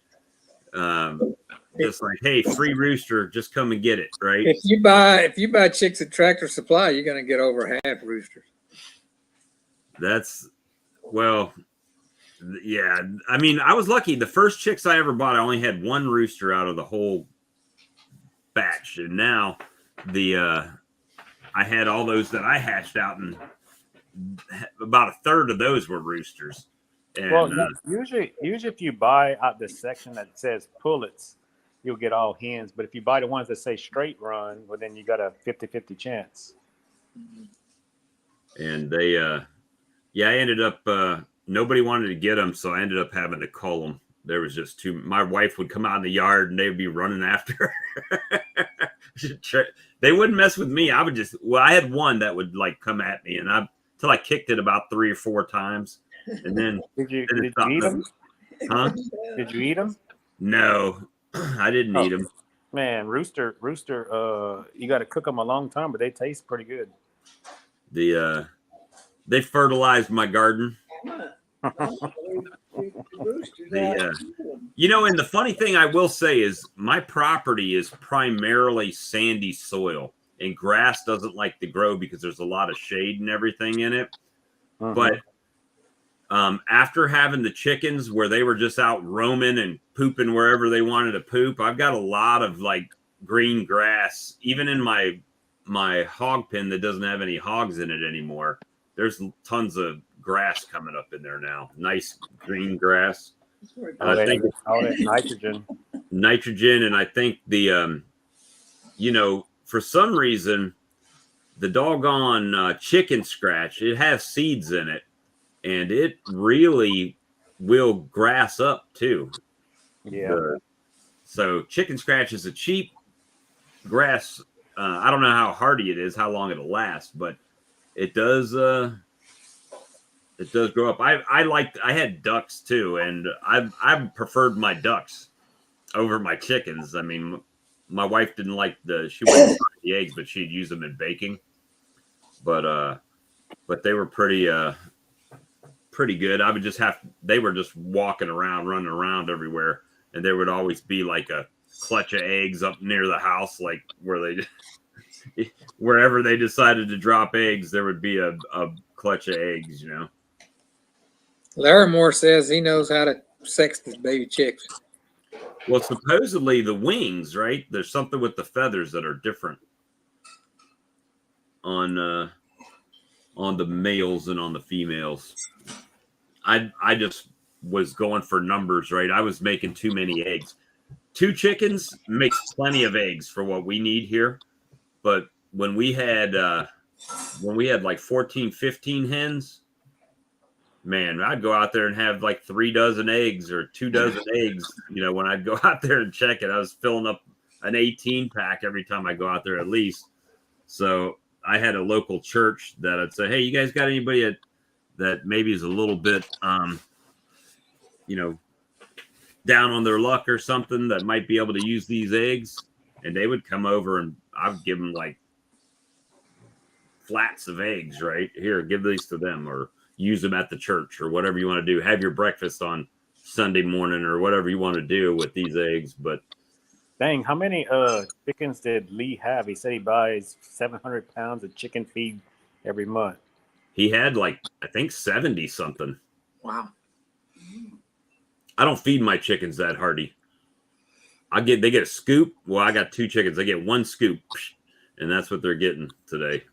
Just like, hey, free rooster, just come and get it, right? If you buy chicks at Tractor Supply, you're going to get over half roosters. Yeah. I mean, I was lucky. The first chicks I ever bought, I only had 1 rooster out of the whole batch, and now I had all those that I hatched out and about a third of those were roosters. And Well, usually if you buy out the section that says pullets, you'll get all hens. But if you buy the ones that say straight run, well, then you got a 50-50 chance. and they, I ended up, nobody wanted to get them, so I ended up having to cull them. There was just too. My wife would come out in the yard and they would be running after her. They wouldn't mess with me. I would just. Well, I had one that would like come at me, and until I kicked it about 3 or 4 times, and then Did you eat them? Huh? Did you eat them? No, I didn't eat them. Man, rooster. You got to cook them a long time, but they taste pretty good. They fertilized my garden. You know, and the funny thing I will say is my property is primarily sandy soil, and grass doesn't like to grow because there's a lot of shade and everything in it. But after having the chickens where they were just out roaming and pooping wherever they wanted to poop, I've got a lot of like green grass, even in my hog pen that doesn't have any hogs in it anymore. There's tons of grass coming up in there now. Nice green grass. And I think all that nitrogen. And I think the, you know, for some reason, the doggone chicken scratch, it has seeds in it, and it really will grass up too. Yeah. So chicken scratch is a cheap grass. I don't know how hardy it is, how long it'll last, but it does grow up. I had ducks too, and I preferred my ducks over my chickens. I mean, my wife didn't like she wouldn't like the eggs, but she'd use them in baking. But they were pretty good. I would just they were just walking around, running around everywhere, and there would always be like a clutch of eggs up near the house, like wherever they decided to drop eggs, there would be a clutch of eggs, you know. Larimore says he knows how to sex his baby chicks. Well, supposedly the wings, right? There's something with the feathers that are different on the males and on the females. I just was going for numbers, right? I was making too many eggs. 2 chickens makes plenty of eggs for what we need here. But when we had like 14, 15 hens, man, I'd go out there and have like 3 dozen eggs or 2 dozen eggs. You know, when I'd go out there and check it, I was filling up an 18 pack every time I go out there at least. So I had a local church that I'd say, hey, you guys got anybody that maybe is a little bit, you know, down on their luck or something that might be able to use these eggs? And they would come over and I would give them like flats of eggs, right? Here, give these to them, or use them at the church, or whatever you want to do. Have your breakfast on Sunday morning, or whatever you want to do with these eggs. But dang, how many chickens did Lee have? He said he buys 700 pounds of chicken feed every month. He had like, I think 70 something. Wow. I don't feed my chickens that hardy. They get a scoop. Well, I got 2 chickens. I get 1 scoop, and that's what they're getting today.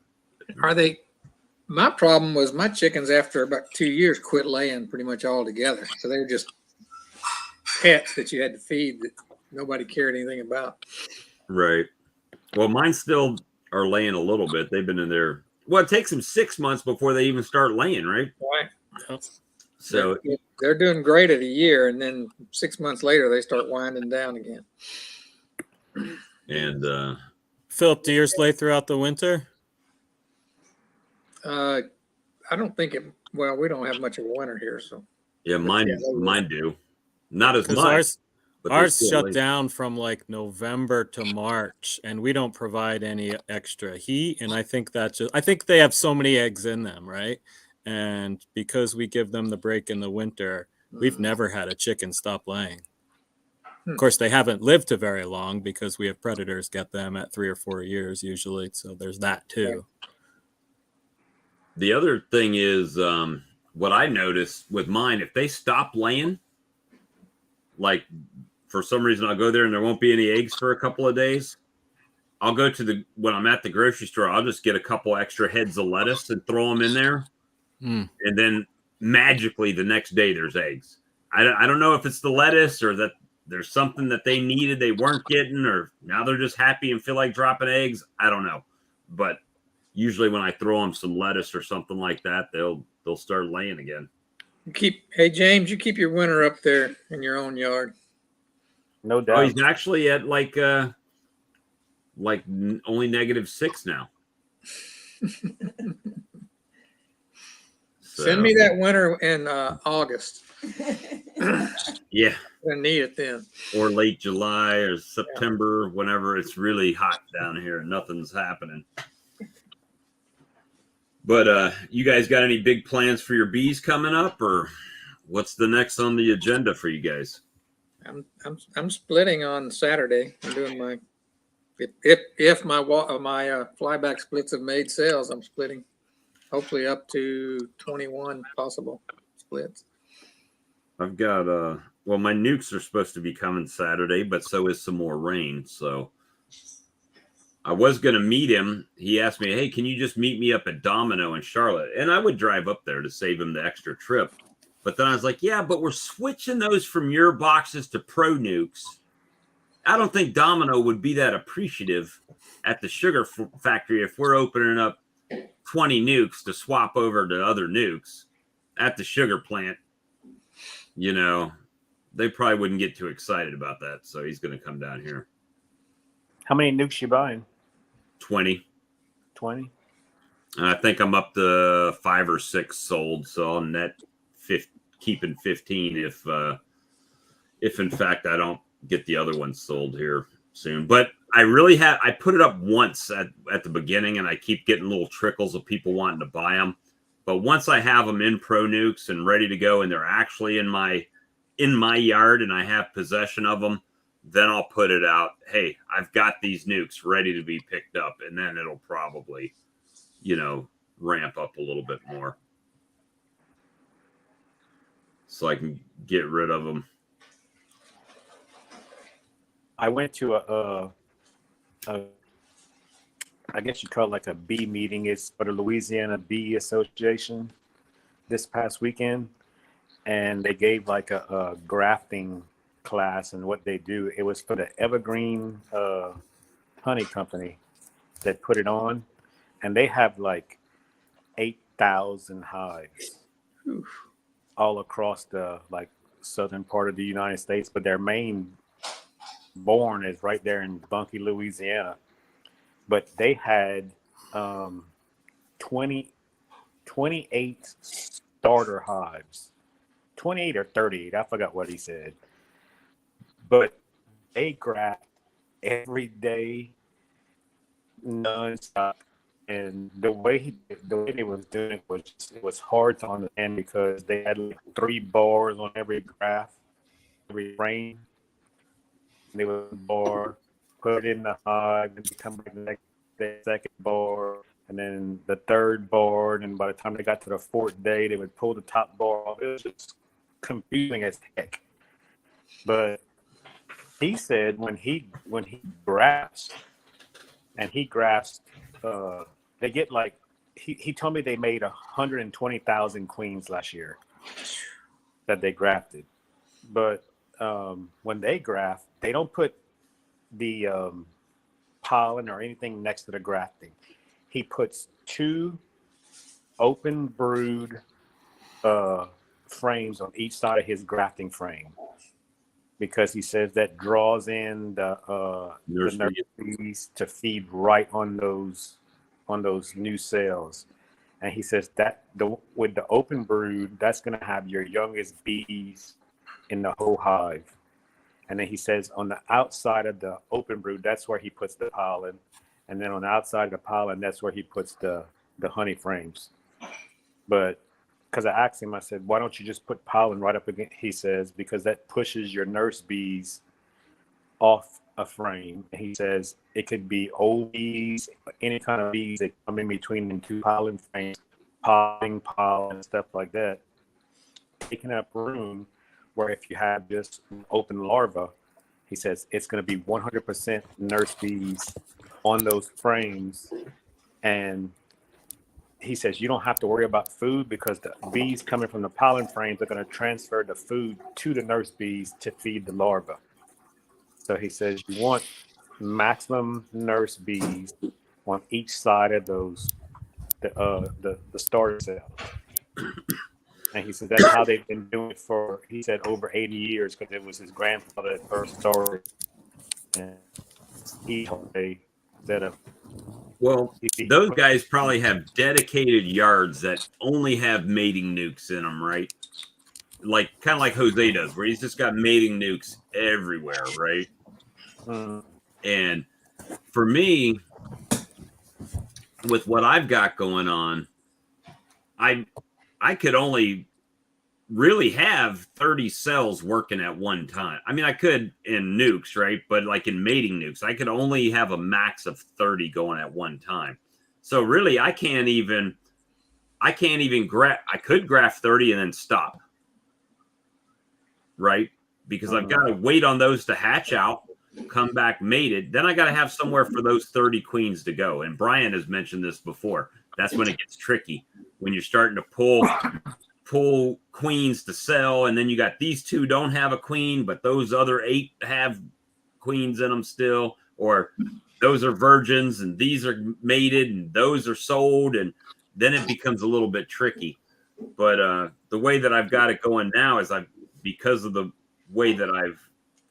My problem was my chickens after about 2 years quit laying pretty much all together. So they were just pets that you had to feed that nobody cared anything about. Right. Well, mine still are laying a little bit. They've been in there. Well, it takes them 6 months before they even start laying, right? Right. So they're doing great at a year, and then 6 months later they start winding down again. And Philip, do yours lay throughout the winter? I don't think it. Well, we don't have much of a winter here, so yeah, mine do. Not as much. Ours shut down from like November to March, and we don't provide any extra heat. And I think I think they have so many eggs in them, right? And because we give them the break in the winter, we've never had a chicken stop laying. Of course, they haven't lived to very long because we have predators get them at 3 or 4 years usually. So there's that too. The other thing is what I noticed with mine, if they stop laying, like for some reason I'll go there and there won't be any eggs for a couple of days, I'll go to when I'm at the grocery store, I'll just get a couple extra heads of lettuce and throw them in there. Mm. And then magically the next day there's eggs. I don't know if it's the lettuce or that there's something that they needed they weren't getting, or now they're just happy and feel like dropping eggs. I don't know. But usually when I throw them some lettuce or something like that, they'll start laying again. Hey James, you keep your winter up there in your own yard. No Oh, doubt. he's actually at like only -6 now. Send me that winter in August. Yeah. I need it then. Or late July or September, whenever it's really hot down here and nothing's happening. But you guys got any big plans for your bees coming up, or what's the next on the agenda for you guys? I'm splitting on Saturday. I'm doing my if my flyback splits have made sales, I'm splitting. Hopefully up to 21 possible splits. I've got well, my nukes are supposed to be coming Saturday, but so is some more rain. So I was going to meet him. He asked me, hey, can you just meet me up at Domino in Charlotte? And I would drive up there to save him the extra trip. But then I was like, yeah, but we're switching those from your boxes to Pro Nukes. I don't think Domino would be that appreciative at the sugar factory if we're opening up 20 nukes to swap over to other nukes at the sugar plant. You know, they probably wouldn't get too excited about that. So he's going to come down here. How many nukes you buying? 20. 20? And I think I'm up to 5 or 6 sold. So I'll net keeping 15 if in fact I don't get the other ones sold here soon. But I put it up once at the beginning, and I keep getting little trickles of people wanting to buy them. But once I have them in Pro Nukes and ready to go, and they're actually in my yard and I have possession of them, then I'll put it out. Hey, I've got these nukes ready to be picked up, and then it'll probably, ramp up a little bit more, so I can get rid of them. I went to I guess you call it like a bee meeting. It's for the Louisiana Bee Association this past weekend. And they gave like a grafting class, and what they do, it was for the Evergreen Honey Company that put it on. And they have like 8,000 hives all across the like southern part of the United States, but their main born is right there in Bunkie, Louisiana. But they had 28 starter hives, 28 or 38, I forgot what he said. But they graft every day, nonstop. And the way they was doing it was hard to understand, because they had like 3 bars on every graft, every frame. They would bar, put it in the hive, and come back the next day, second bar, and then the third bar. And by the time they got to the 4th day, they would pull the top bar off. It was just confusing as heck. But he said when he grafts, and he grafts, they get like, he told me they made 120,000 queens last year that they grafted. But when they graft, they don't put the pollen or anything next to the grafting. He puts 2 open brood frames on each side of his grafting frame, because he says that draws in the nurse bees to feed right on those new cells. And he says that with the open brood, that's going to have your youngest bees in the whole hive. And then he says on the outside of the open brood, that's where he puts the pollen. And then on the outside of the pollen, that's where he puts the honey frames. But because I asked him, I said, why don't you just put pollen right up against? He says, because that pushes your nurse bees off a frame. And he says it could be old bees, any kind of bees that come in between the 2 pollen frames, popping pollen, stuff like that, taking up room. Where if you have just an open larva, he says it's going to be 100% nurse bees on those frames. And he says you don't have to worry about food because the bees coming from the pollen frames are going to transfer the food to the nurse bees to feed the larva. So he says you want maximum nurse bees on each side of those the starter cells. And he says that's how they've been doing it for, he said, over 80 years, because it was his grandfather that first started. And he told me that Well, those guys probably have dedicated yards that only have mating nukes in them, right? Like kind of like Jose does, where he's just got mating nukes everywhere, right? And for me, with what I've got going on, I could only really have 30 cells working at one time. I mean, I could in nukes, right? But like in mating nukes, I could only have a max of 30 going at one time. So really, I can't even graft. I could graft 30 and then stop, right? Because I've got to wait on those to hatch out, come back mated. Then I got to have somewhere for those 30 queens to go. And Brian has mentioned this before. That's when it gets tricky, when you're starting to pull queens to sell, and then you got these 2 don't have a queen, but those other 8 have queens in them still, or those are virgins and these are mated and those are sold, and then it becomes a little bit tricky. But the way that I've got it going now is because of the way that I've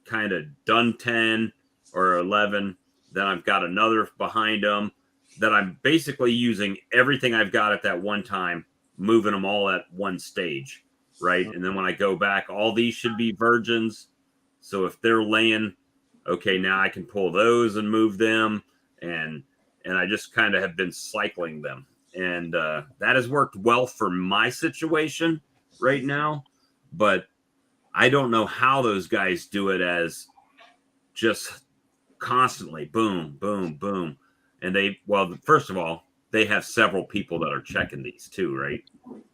kind of done 10 or 11, then I've got another behind them that I'm basically using everything I've got at that one time, moving them all at one stage, right? And then when I go back, all these should be virgins. So if they're laying, okay, now I can pull those and move them. And I just kind of have been cycling them. And that has worked well for my situation right now. But I don't know how those guys do it as just constantly boom, boom, boom. And first of all, they have several people that are checking these too, right?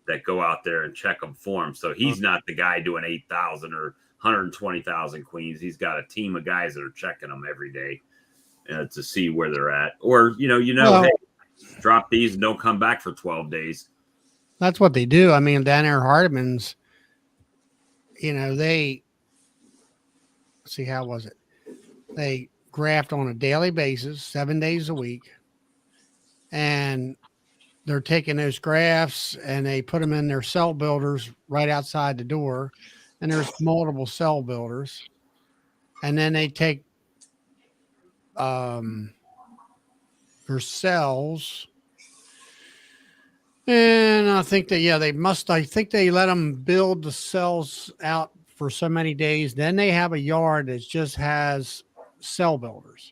That go out there and check them for them. So he's not the guy doing 8,000 or 120,000 queens. He's got a team of guys that are checking them every day to see where they're at. Or, hey, drop these and don't come back for 12 days. That's what they do. I mean, down there, Hardeman's, they see, how was it? They graft on a daily basis, 7 days a week. And they're taking those grafts and they put them in their cell builders right outside the door. And there's multiple cell builders. And then they take their cells. And I think they let them build the cells out for so many days. Then they have a yard that just has cell builders.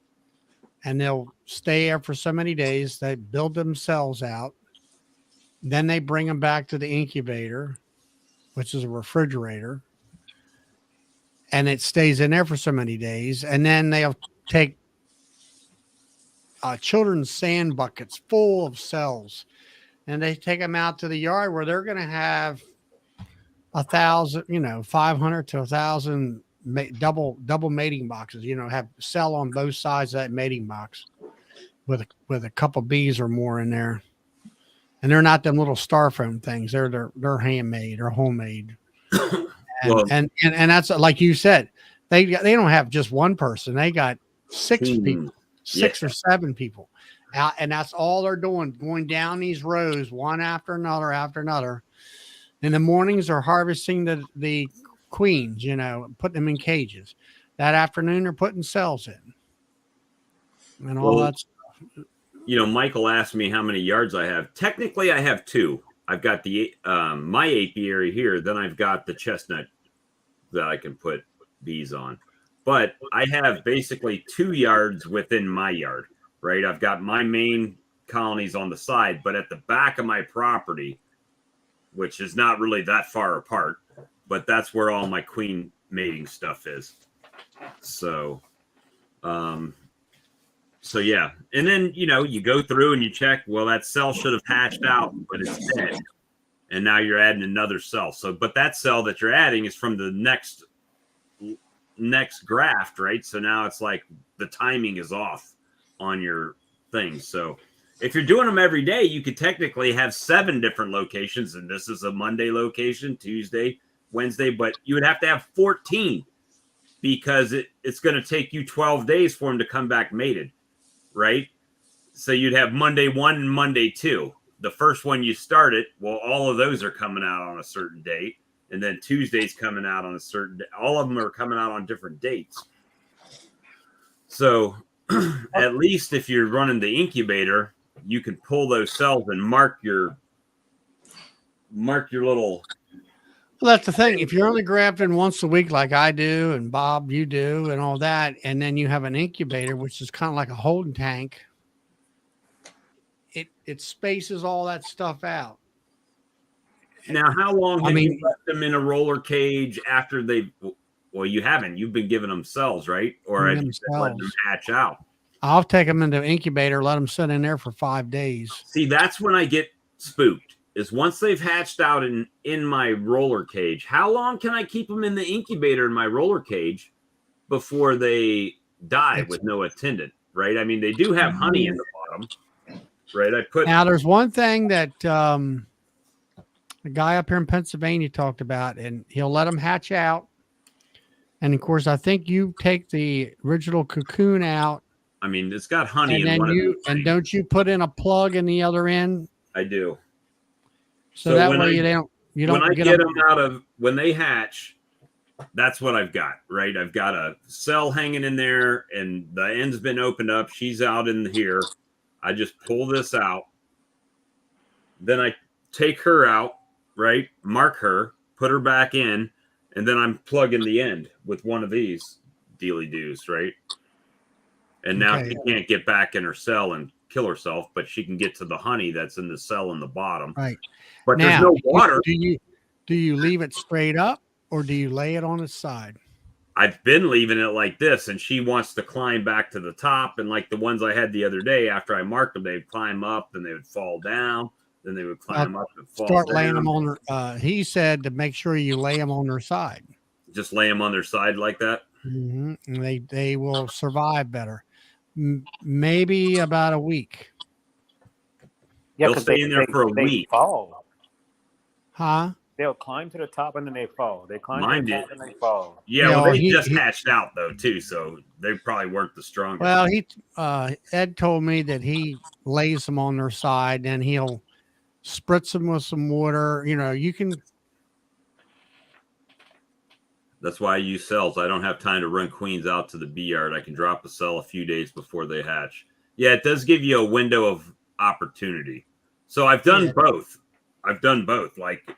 And they'll stay there for so many days. They build themselves out. Then they bring them back to the incubator, which is a refrigerator. And it stays in there for so many days. And then they'll take children's sand buckets full of cells. And they take them out to the yard where they're going to have 1,000, 500 to 1,000 double mating boxes, have cell on both sides of that mating box with a couple bees or more in there. And they're not them little styrofoam things. They're handmade or homemade. And that's like you said, they don't have just one person. They got 6 people, 6 or 7 people out, and that's all they're doing, going down these rows one after another. In the mornings, they're harvesting the queens, putting them in cages. That afternoon, they're putting cells in and all that stuff. Michael asked me how many yards I have. Technically, I have 2. I've got the my apiary here. Then I've got the chestnut that I can put bees on. But I have basically 2 yards within my yard, right? I've got my main colonies on the side, but at the back of my property, which is not really that far apart, but that's where all my queen mating stuff is. So yeah. And then, you go through and you check, well, that cell should have hatched out, but it's dead. And now you're adding another cell. So, but that cell that you're adding is from the next graft, right? So now it's like the timing is off on your thing. So If you're doing them every day, you could technically have 7 different locations, and this is a Monday location, Tuesday, Wednesday, but you would have to have 14 because it's going to take you 12 days for them to come back mated, right? So you'd have Monday 1 and Monday 2. The first one you start it, well, all of those are coming out on a certain date, and then Tuesday's coming out on a certain day. All of them are coming out on different dates. So at least if you're running the incubator, you can pull those cells and mark your little. Well, that's the thing. If you're only grafting once a week, like I do, and Bob, you do, and all that, and then you have an incubator, which is kind of like a holding tank, it spaces all that stuff out. Now, how long have you left them in a roller cage after they've? Well, you haven't. You've been giving them cells, right? Or have you been letting them hatch out? I'll take them into incubator, let them sit in there for 5 days. See, that's when I get spooked. Is once they've hatched out in my roller cage, how long can I keep them in the incubator in my roller cage before they die with no attendant? Right? I mean, they do have honey in the bottom, right? Now, there's one thing that the guy up here in Pennsylvania talked about, and he'll let them hatch out. And of course, I think you take the original cocoon out. I mean, it's got honey and in one of these and don't you put in a plug in the other end? I do. So that way you don't when I get them out of when they hatch, that's what I've got, right? I've got a cell hanging in there and the end's been opened up. She's out in here. I just pull this out. Then I take her out, right? Mark her, put her back in, and then I'm plugging the end with one of these dealy-doos, right? And now she can't get back in her cell and kill herself, but she can get to the honey that's in the cell in the bottom. Right. But now, there's no water. Do you leave it straight up or do you lay it on its side? I've been leaving it like this, and she wants to climb back to the top. And like the ones I had the other day, after I marked them, they'd climb up, then they would fall down, then they would climb up and fall Start down. laying them on their, he said to make sure you lay them on their side. Just lay them on their side like that? Mm-hmm. And they will survive better. Maybe about a week. Yeah, they'll stay in there for a week. Fall. Huh? They'll climb to the top and then they fall. They climb Mine to the top and they fall. Yeah, well, they just hatched out though too, so they probably weren't the strongest. Well, Ed told me that he lays them on their side and he'll spritz them with some water. You know, you can. That's why I use cells. I don't have time to run queens out to the bee yard. I can drop a cell a few days before they hatch. Yeah, it does give you a window of opportunity. So I've done both. Like,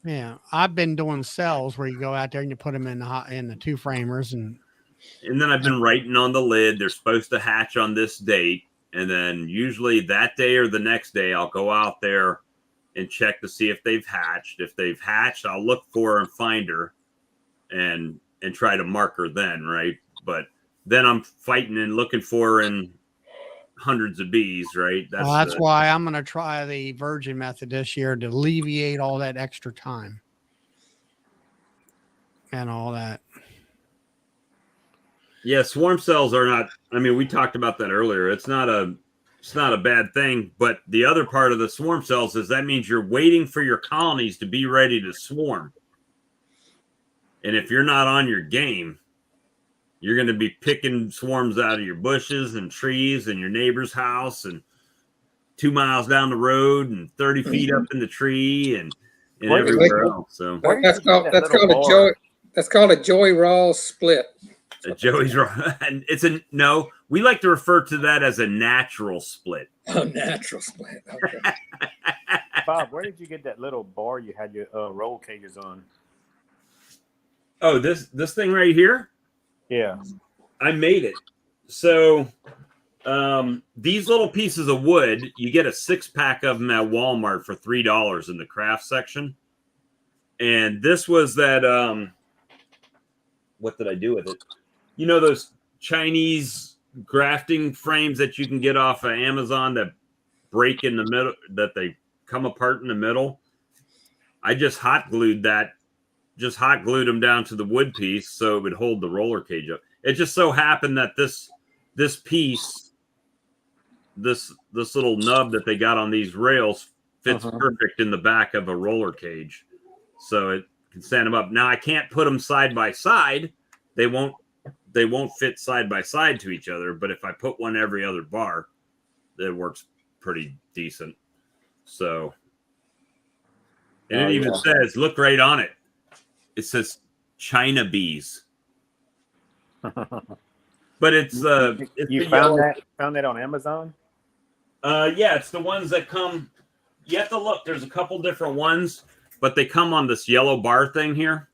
yeah, I've been doing cells where you go out there and you put them in the 2 framers, and then I've been writing on the lid. They're supposed to hatch on this date, and then usually that day or the next day, I'll go out there and check to see if they've hatched. If they've hatched, I'll look for her and find her. And try to mark her then, right? But then I'm fighting and looking for her in hundreds of bees, right? That's why I'm going to try the virgin method this year to alleviate all that extra time and all that. Yeah, swarm cells are not. I mean, we talked about that earlier. It's not a bad thing, but the other part of the swarm cells is that means you're waiting for your colonies to be ready to swarm. And if you're not on your game, you're going to be picking swarms out of your bushes and trees and your neighbor's house and 2 miles down the road and 30 feet up in the tree and everywhere else. So that's called a Joey Rawls split. A Joey's and no. We like to refer to that as a natural split. Oh, natural split. Okay. Bob, where did you get that little bar you had your roll cages on? Oh, this thing right here? Yeah. I made it. So these little pieces of wood, you get a 6-pack of them at Walmart for $3 in the craft section. And this was that, what did I do with it? You know those Chinese grafting frames that you can get off of Amazon that break in the middle, that they come apart in the middle? I just hot glued them down to the wood piece so it would hold the roller cage up. It just so happened that this piece this little nub that they got on these rails fits perfect in the back of a roller cage, so it can stand them up. Now I can't put them side by side; they won't fit side by side to each other. But if I put one every other bar, it works pretty decent. So, and it even says, look right on it. It says China bees. But it's you found that on Amazon? Yeah, it's the ones that come. You have to look. There's a couple different ones, but they come on this yellow bar thing here.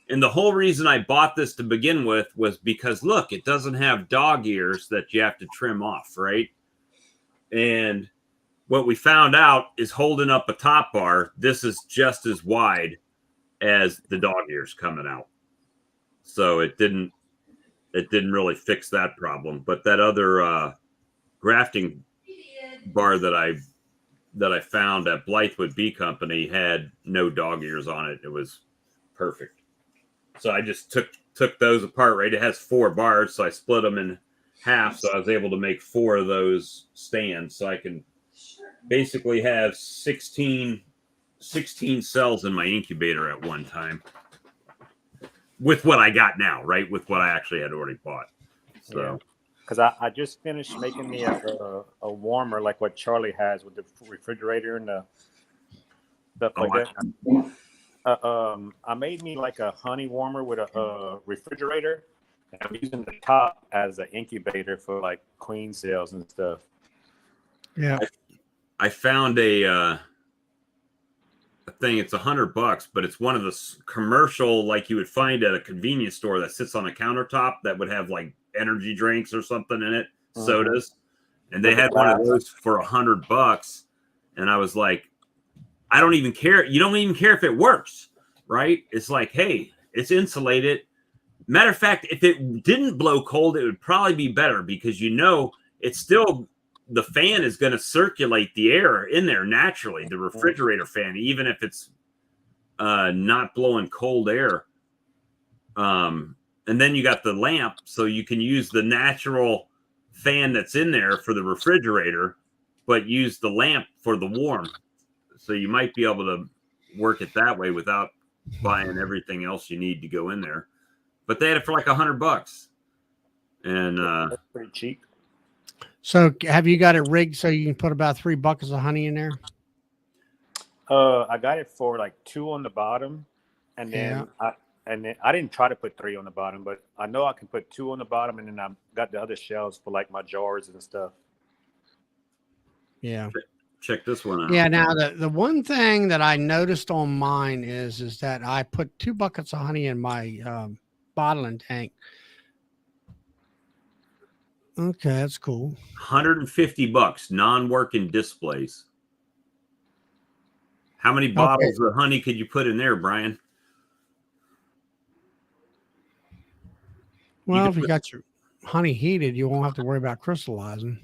And the whole reason I bought this to begin with was because, look, it doesn't have dog ears that you have to trim off, right? And what we found out is holding up a top bar, this is just as wide as the dog ears coming out. So it didn't really fix that problem. But that other grafting bar that I found at Blythewood Bee Company had no dog ears on it. It was perfect. So I just took those apart, right? It has 4 bars, so I split them in half, so I was able to make 4 of those stands, so I can basically have 16 cells in my incubator at one time with what I got now, right? With what I actually had already bought. So, because I just finished making me a warmer like what Charlie has with the refrigerator and the stuff like that. I made me like a honey warmer with a refrigerator. I'm using the top as an incubator for like queen cells and stuff. Yeah. I found a thing. It's $100, but it's one of the commercial, like you would find at a convenience store that sits on a countertop that would have like energy drinks or something in it, sodas. And they had one of those for $100. And I was like, I don't even care. You don't even care if it works, right? It's like, hey, it's insulated. Matter of fact, if it didn't blow cold, it would probably be better because it's still, the fan is going to circulate the air in there naturally, the refrigerator fan, even if it's not blowing cold air. And then you got the lamp, so you can use the natural fan that's in there for the refrigerator, but use the lamp for the warm. So you might be able to work it that way without buying everything else you need to go in there. But they had it for like $100, and that's pretty cheap. So have you got it rigged so you can put about 3 buckets of honey in there? I got it for like 2 on the bottom, and then I didn't try to put 3 on the bottom, but I know I can put 2 on the bottom, and then I got the other shelves for like my jars and stuff. Yeah. check this one out. Yeah. Now the one thing that I noticed on mine is that I put 2 buckets of honey in my bottling tank. Okay, that's cool. $150, non-working displays. How many bottles of honey could you put in there, Brian? Well, if you got your honey heated, you won't have to worry about crystallizing.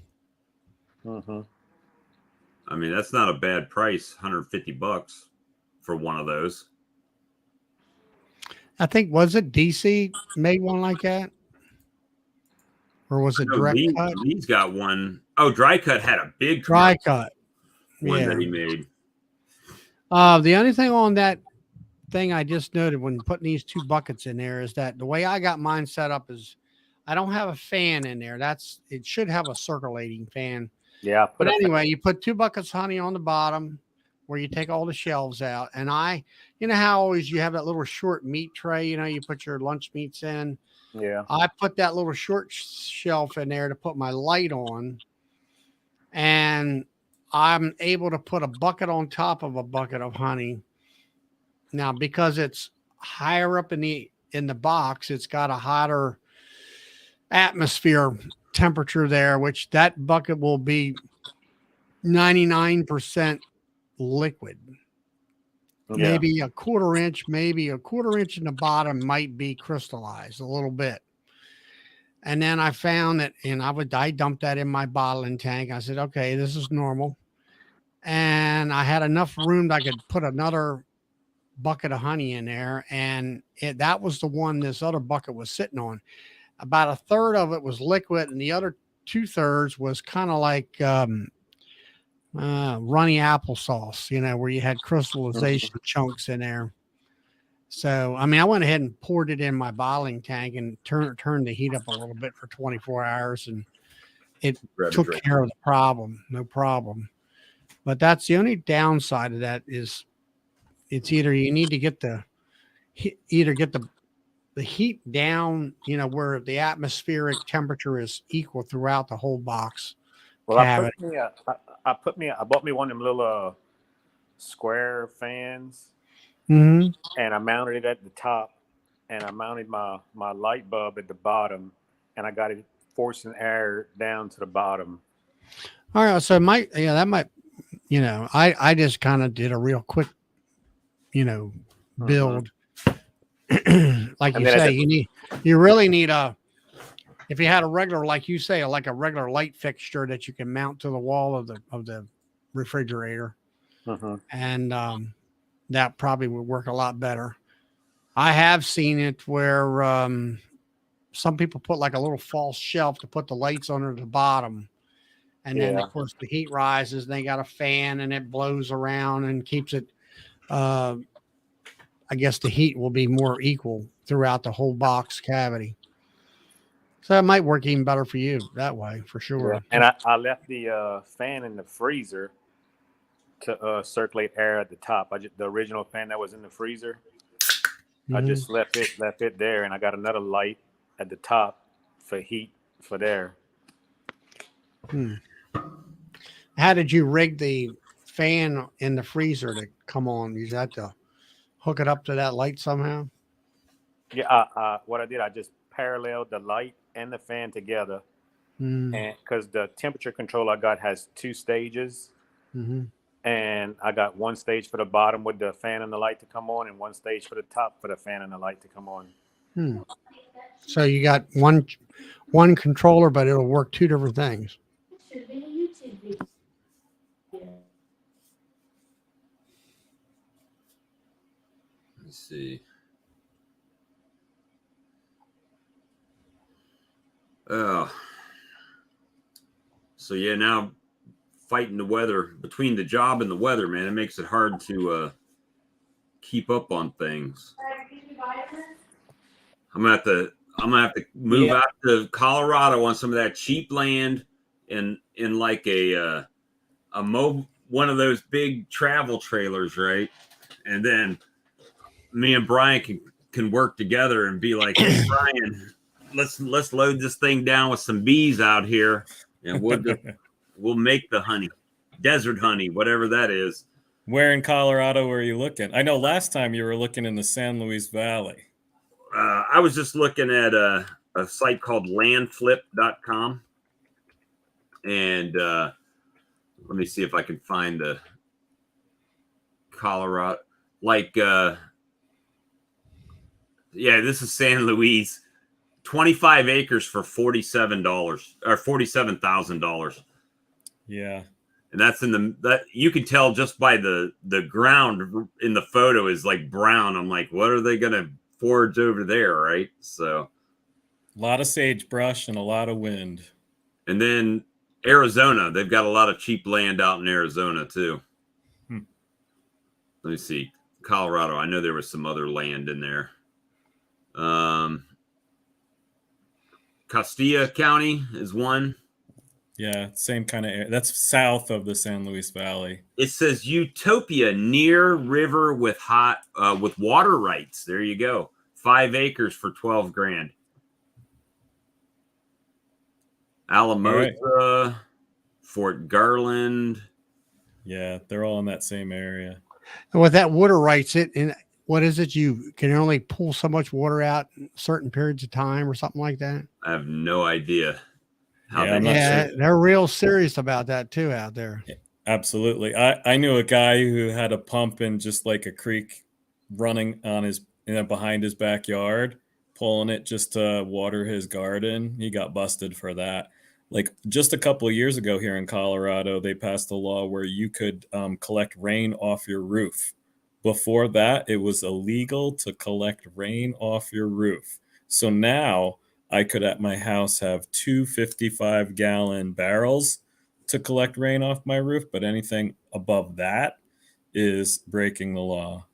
I mean, that's not a bad price, $150 for one of those. I think, was it DC made one like that? Or was it Direct Cut? He's got one. Oh, Dry Cut had a big Dry Cut one that he made. The only thing on that thing I just noted when putting these 2 buckets in there is that the way I got mine set up is I don't have a fan in there. It should have a circulating fan. Yeah. But anyway, you put 2 buckets of honey on the bottom where you take all the shelves out. And you know how always you have that little short meat tray, you put your lunch meats in. Yeah. I put that little short shelf in there to put my light on. And I'm able to put a bucket on top of a bucket of honey. Now, because it's higher up in the box, it's got a hotter atmosphere temperature there, which that bucket will be 99% liquid. Yeah. Maybe a quarter inch in the bottom might be crystallized a little bit. And then I found that, and I dumped that in my bottling tank. I said, okay, this is normal. And I had enough room that I could put another bucket of honey in there. And that was the one this other bucket was sitting on. About a third of it was liquid, and the other 2/3 was kind of like runny applesauce, where you had crystallization chunks in there. So, I mean, I went ahead and poured it in my bottling tank and turned the heat up a little bit for 24 hours, and it Grab a took drink. care of the problem. No problem. But that's the only downside of that is it's either you need to get the heat down, where the atmospheric temperature is equal throughout the whole box Well, cavity. I bought me one of them little square fans, Mm-hmm. and I mounted it at the top, and I mounted my light bulb at the bottom, and I got it forcing air down to the bottom. All right. So that might, I just kind of did a real quick, build. Like And you then say, you really need if you had a regular, like you say, like a regular light fixture that you can mount to the wall of the refrigerator, and that probably would work a lot better. I have seen it where some people put like a little false shelf to put the lights under the bottom. And then, of course, the heat rises and they got a fan and it blows around and keeps it. I guess the heat will be more equal throughout the whole box cavity. So it might work even better for you that way, for sure. Yeah. And I left the fan in the freezer to circulate air at the top. The original fan that was in the freezer, I just left it there, and I got another light at the top for heat for there. How did you rig the fan in the freezer to come on? You had to hook it up to that light somehow? Yeah, what I did, I just paralleled the light and the fan together, and because the temperature control I got has 2 stages, and I got 1 stage for the bottom with the fan and the light to come on, and 1 stage for the top for the fan and the light to come on. So you got one controller, but it'll work 2 different things. Let's see. So yeah, now fighting the weather, between the job and the weather, man, it makes it hard to keep up on things. I'm gonna have to move out to Colorado on some of that cheap land in like one of those big travel trailers, right? And then me and Brian can work together and be like, hey, Brian, let's load this thing down with some bees out here, and we'll make the honey, desert honey, whatever that is. Where in Colorado were you looking? I know last time you were looking in the San Luis Valley. I was just looking at a site called landflip.com, and let me see if I can find the Colorado, this is San Luis. 25 acres for $47 or $47,000. Yeah. And that's that you can tell just by the ground in the photo is like brown. I'm like, what are they going to forage over there? Right. So a lot of sagebrush and a lot of wind. And then Arizona, they've got a lot of cheap land out in Arizona too. Let me see. Colorado. I know there was some other land in there. Castilla County is one. Yeah, same kind of area. That's south of the San Luis Valley. It says Utopia near river with with water rights. There you go. 5 acres for $12,000. Alamosa, right. Fort Garland. Yeah, they're all in that same area. And with that water rights, what is it? You can only pull so much water out in certain periods of time or something like that? I have no idea. They're real serious about that too out there. Yeah, absolutely. I knew a guy who had a pump in just like a creek running on behind his backyard, pulling it just to water his garden. He got busted for that. Like just a couple of years ago here in Colorado, they passed a law where you could collect rain off your roof. Before that, it was illegal to collect rain off your roof. So now I could at my house have 2 55-gallon barrels to collect rain off my roof, but anything above that is breaking the law.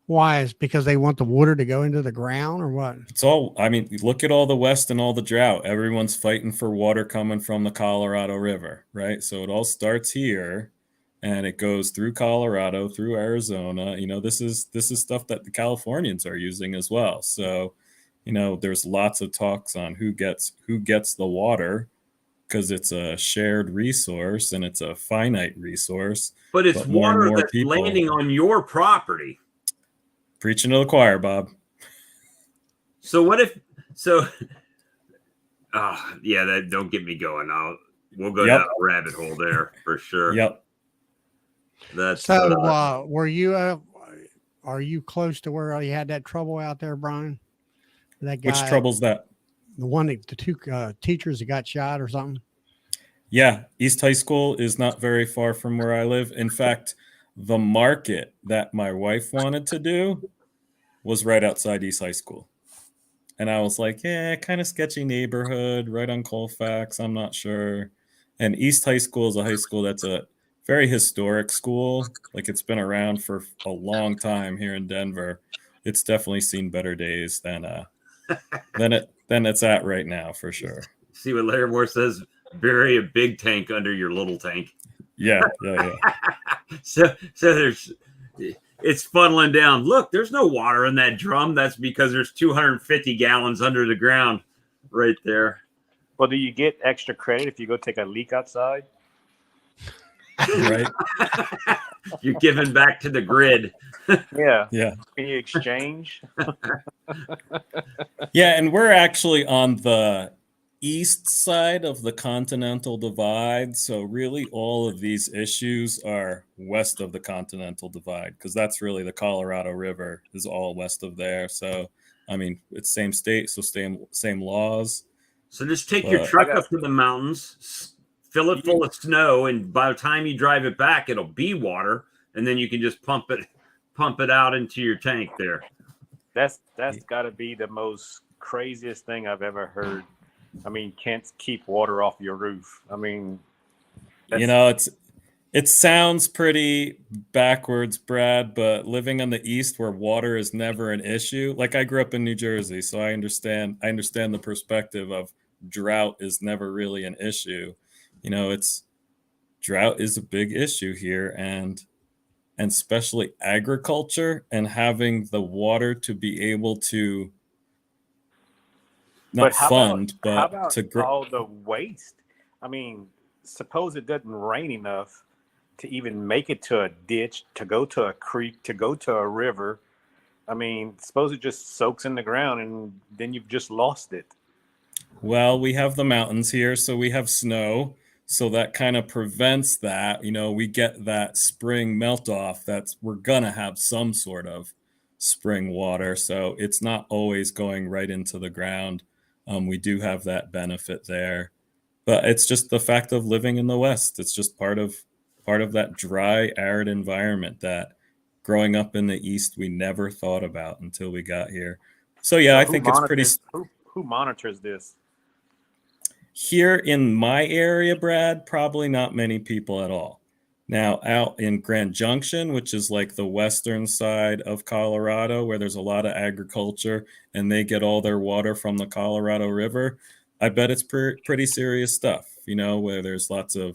Why? Is because they want the water to go into the ground, or what? It's all, I mean, look at all the West and all the drought. Everyone's fighting for water coming from the Colorado River, right? So it all starts here and it goes through Colorado, through Arizona. You know, this is stuff that the Californians are using as well. So, you know, there's lots of talks on who gets the water, because it's a shared resource and it's a finite resource. But it's more and water more that's people landing on your property. preaching to the choir, Bob. So what if? So, yeah, that don't get me going. We'll go down a rabbit hole there for sure. Yep. That's so. Were you? Are you close to where you had that trouble out there, Brian? That guy. Which trouble's that? The one that the two teachers that got shot or something. Yeah, East High School is not very far from where I live. In fact, the market that my wife wanted to do was right outside East High School. And I was like, yeah, kind of sketchy neighborhood, right on Colfax. I'm not sure. And East High School is a high school that's a very historic school. Like, it's been around for a long time here in Denver. It's definitely seen better days than it's at right now, for sure. See what Larry Moore says? Bury a big tank under your little tank. Yeah. So there's, it's funneling down. Look, there's no water in that drum. That's because there's 250 gallons under the ground right there. Well, do you get extra credit if you go take a leak outside? Right. You're giving back to the grid. Yeah. Can you exchange? Yeah, and we're actually on the east side of the Continental Divide. So really all of these issues are west of the Continental Divide, because that's really the Colorado River is all west of there. So, I mean, it's same state, so same laws. So just take your truck up to the mountains, fill it full of snow, and by the time you drive it back, it'll be water, and then you can just pump it out into your tank there. That's got to be the most craziest thing I've ever heard. I mean, can't keep water off your roof. I mean, you know, it sounds pretty backwards, Brad, but living on the east where water is never an issue. Like, I grew up in New Jersey, so I understand the perspective of drought is never really an issue. You know, drought is a big issue here, and especially agriculture, and having the water to be able to how about to grow all the waste? I mean, suppose it doesn't rain enough to even make it to a ditch, to go to a creek, to go to a river. I mean, suppose it just soaks in the ground and then you've just lost it. Well, we have the mountains here, so we have snow. So that kind of prevents that. You know, we get that spring melt off. We're going to have some sort of spring water. So it's not always going right into the ground. We do have that benefit there. But it's just the fact of living in the West. It's just part of that dry, arid environment that growing up in the East, we never thought about until we got here. So yeah, I think it's pretty... Who monitors this? Here in my area, Brad, probably not many people at all. Now, out in Grand Junction, which is like the western side of Colorado, where there's a lot of agriculture and they get all their water from the Colorado River, I bet it's pretty serious stuff, you know, where there's the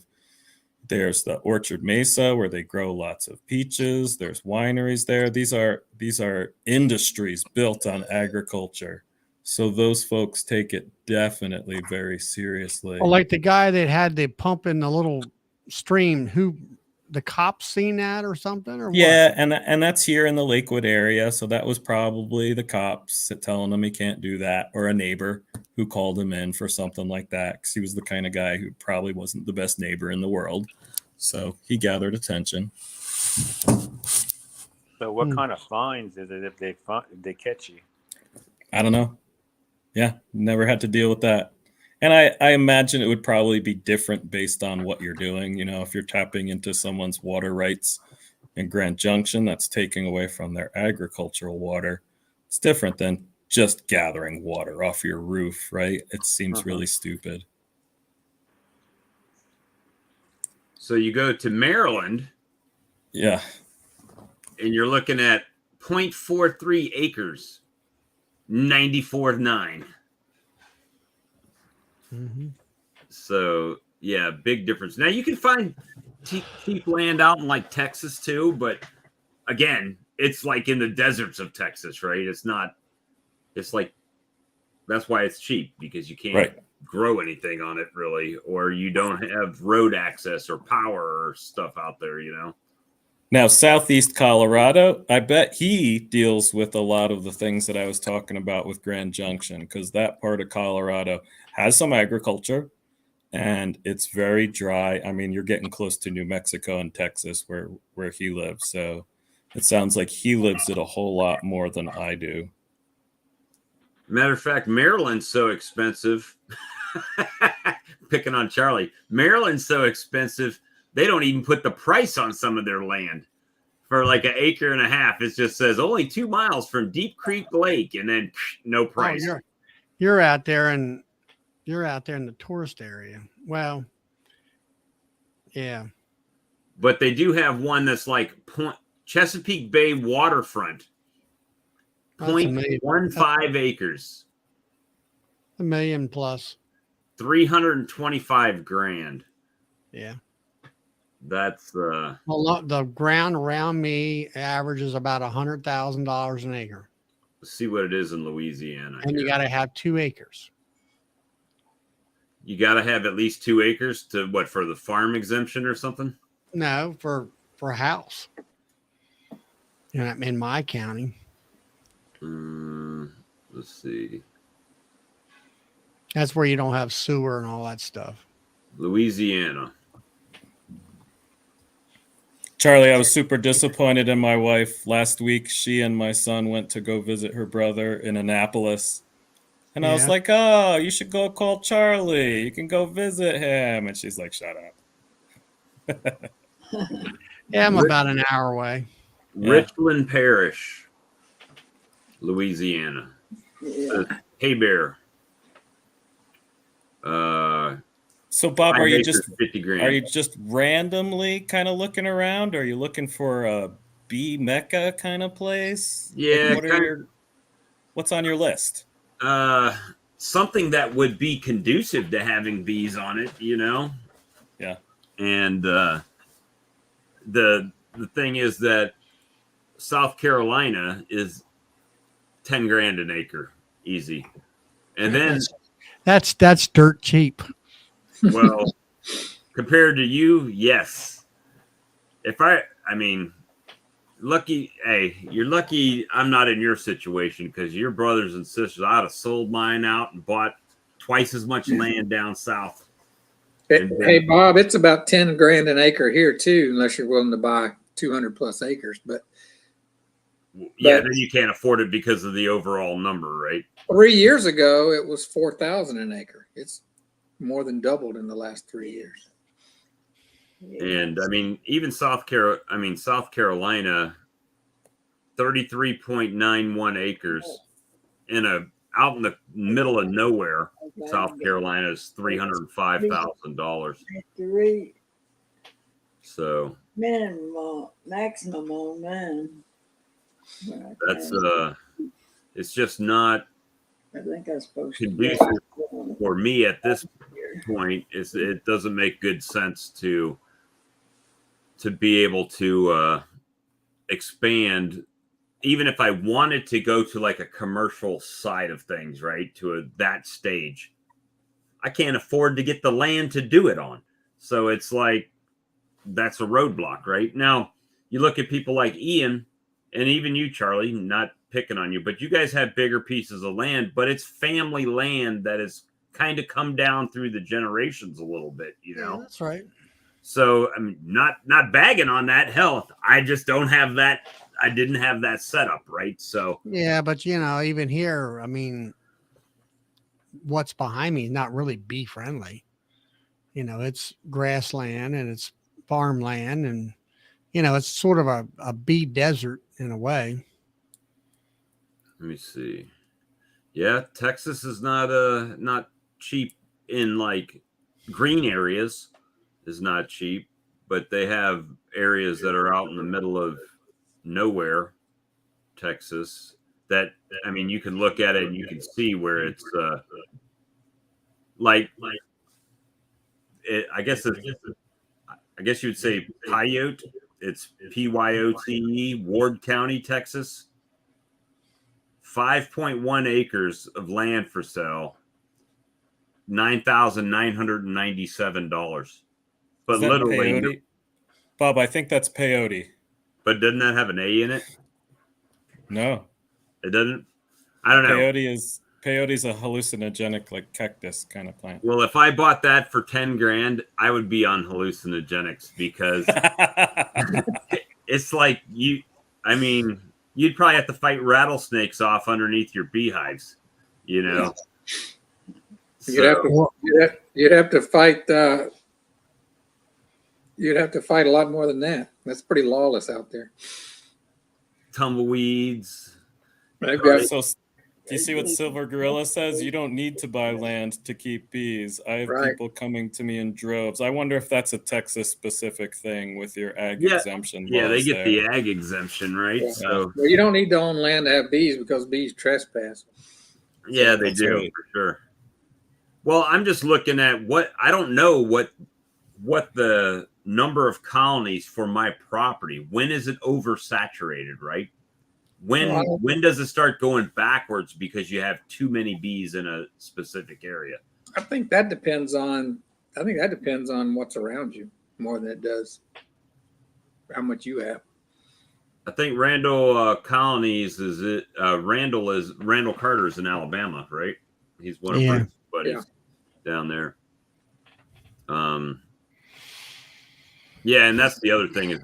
Orchard Mesa, where they grow lots of peaches. There's wineries there. These are industries built on agriculture. So those folks take it definitely very seriously. Well, like the guy that had the pump in the little stream, the cops seen that or something? Or yeah, what? and that's here in the Lakewood area. So that was probably the cops telling him he can't do that, or a neighbor who called him in for something like that, because he was the kind of guy who probably wasn't the best neighbor in the world. So he gathered attention. So what kind of fines is it if they catch you? I don't know. Yeah, never had to deal with that. And I imagine it would probably be different based on what you're doing. You know, if you're tapping into someone's water rights in Grand Junction, that's taking away from their agricultural water. It's different than just gathering water off your roof, right? It seems Uh-huh. really stupid. So you go to Maryland Yeah. and you're looking at 0.43 acres, 94.9. Mhm. So yeah, big difference. Now you can find cheap land out in like Texas too, but again, it's like in the deserts of Texas, right? It's not. It's like that's why it's cheap, because you can't Right. grow anything on it really, or you don't have road access or power or stuff out there, you know. Now, Southeast Colorado, I bet he deals with a lot of the things that I was talking about with Grand Junction, because that part of Colorado has some agriculture and it's very dry. I mean, you're getting close to New Mexico and Texas where he lives. So it sounds like he lives it a whole lot more than I do. Matter of fact, Maryland's so expensive. Picking on Charlie, Maryland's so expensive, they don't even put the price on some of their land. For like 1.5 acres, it just says only 2 miles from Deep Creek Lake, and then no price. Oh, you're out there in the tourist area. Well, yeah. But they do have one that's like Chesapeake Bay waterfront, That's a million. 0.15 acres, A million plus. 325 grand. Yeah. That's Well, the ground around me averages about $100,000 an acre, let's see what it is in Louisiana. and you got to have 2 acres. You got to have at least 2 acres to what, for the farm exemption or something? No, for a house. You know, in my county. Let's see. That's where you don't have sewer and all that stuff. Louisiana. Charlie, I was super disappointed in my wife. Last week, she and my son went to go visit her brother in Annapolis. And I was Yeah. like, oh, you should go call Charlie. You can go visit him. And she's like, shut up. Yeah, I'm about an hour away. Richland Parish, Louisiana. Hey Bear. So Bob, are you 50 grand. just randomly kind of looking around? Are you looking for a bee mecca kind of place? Yeah. Like, what's on your list? Something that would be conducive to having bees on it, you know? Yeah. And the thing is that South Carolina is 10 grand an acre, easy. And then That's dirt cheap. well, compared to you, yes. I mean, lucky, hey, you're lucky I'm not in your situation, because your brothers and sisters, I'd have sold mine out and bought twice as much land down south. Hey, Bob, it's about 10 grand an acre here too, unless you're willing to buy 200 plus acres. But yeah, then you can't afford it because of the overall number, right? 3 years ago, it was 4,000 an acre. It's more than doubled in the last 3 years. And I mean, even South Carolina, 33.91 acres out in the middle of nowhere. South Carolina is $305,000. So maximum on mine. that's it's just not I think I'm supposed conducive to for me at this point. It doesn't make good sense to be able to expand, even if I wanted to go to like a commercial side of things, right? To that stage, I can't afford to get the land to do it on. So it's like, that's a roadblock, right? Now, you look at people like Ian, and even you, Charlie, not picking on you, but you guys have bigger pieces of land, but it's family land that has kind of come down through the generations a little bit, you know? Yeah, that's right. So I'm not bagging on that. Hell, I just don't have that. I didn't have that setup, right? So Yeah, but you know, even here, I mean, what's behind me is not really bee friendly. You know, it's grassland and it's farmland, and you know, it's sort of a bee desert in a way. let me see. Yeah, Texas is not cheap in like green areas is not cheap, but they have areas that are out in the middle of nowhere, Texas, that I mean you can look at it and you can see where it's like I guess you would say Pyote. It's Pyote, Ward County, Texas. 5.1 acres of land for sale. $9,997. But Is that literally, peyote? Bob, I think that's peyote. but doesn't that have an A in it? No, It doesn't. I don't know. peyote's a hallucinogenic, like cactus kind of plant. Well, if I bought that for 10 grand, I would be on hallucinogenics because it's like I mean, you'd probably have to fight rattlesnakes off underneath your beehives, you know. You'd have to fight. You'd have to fight a lot more than that. That's pretty lawless out there. Tumbleweeds. They've got So, do you see what Silver Gorilla says? You don't need to buy land to keep bees. I have people coming to me in droves. I wonder if that's a Texas specific thing with your ag exemption. Yeah, they get there. the ag exemption, right? Yeah. So well, you don't need to own land to have bees because bees trespass. yeah, they That's do right. for sure. Well, I'm just looking at I don't know what the number of colonies for my property. When is it oversaturated, right? When does it start going backwards because you have too many bees in a specific area? I think that depends on what's around you more than it does how much you have. I think Randall colonies Randall Carter's in Alabama, right? He's one of Bruce's buddies down there. Yeah, and that's the other thing is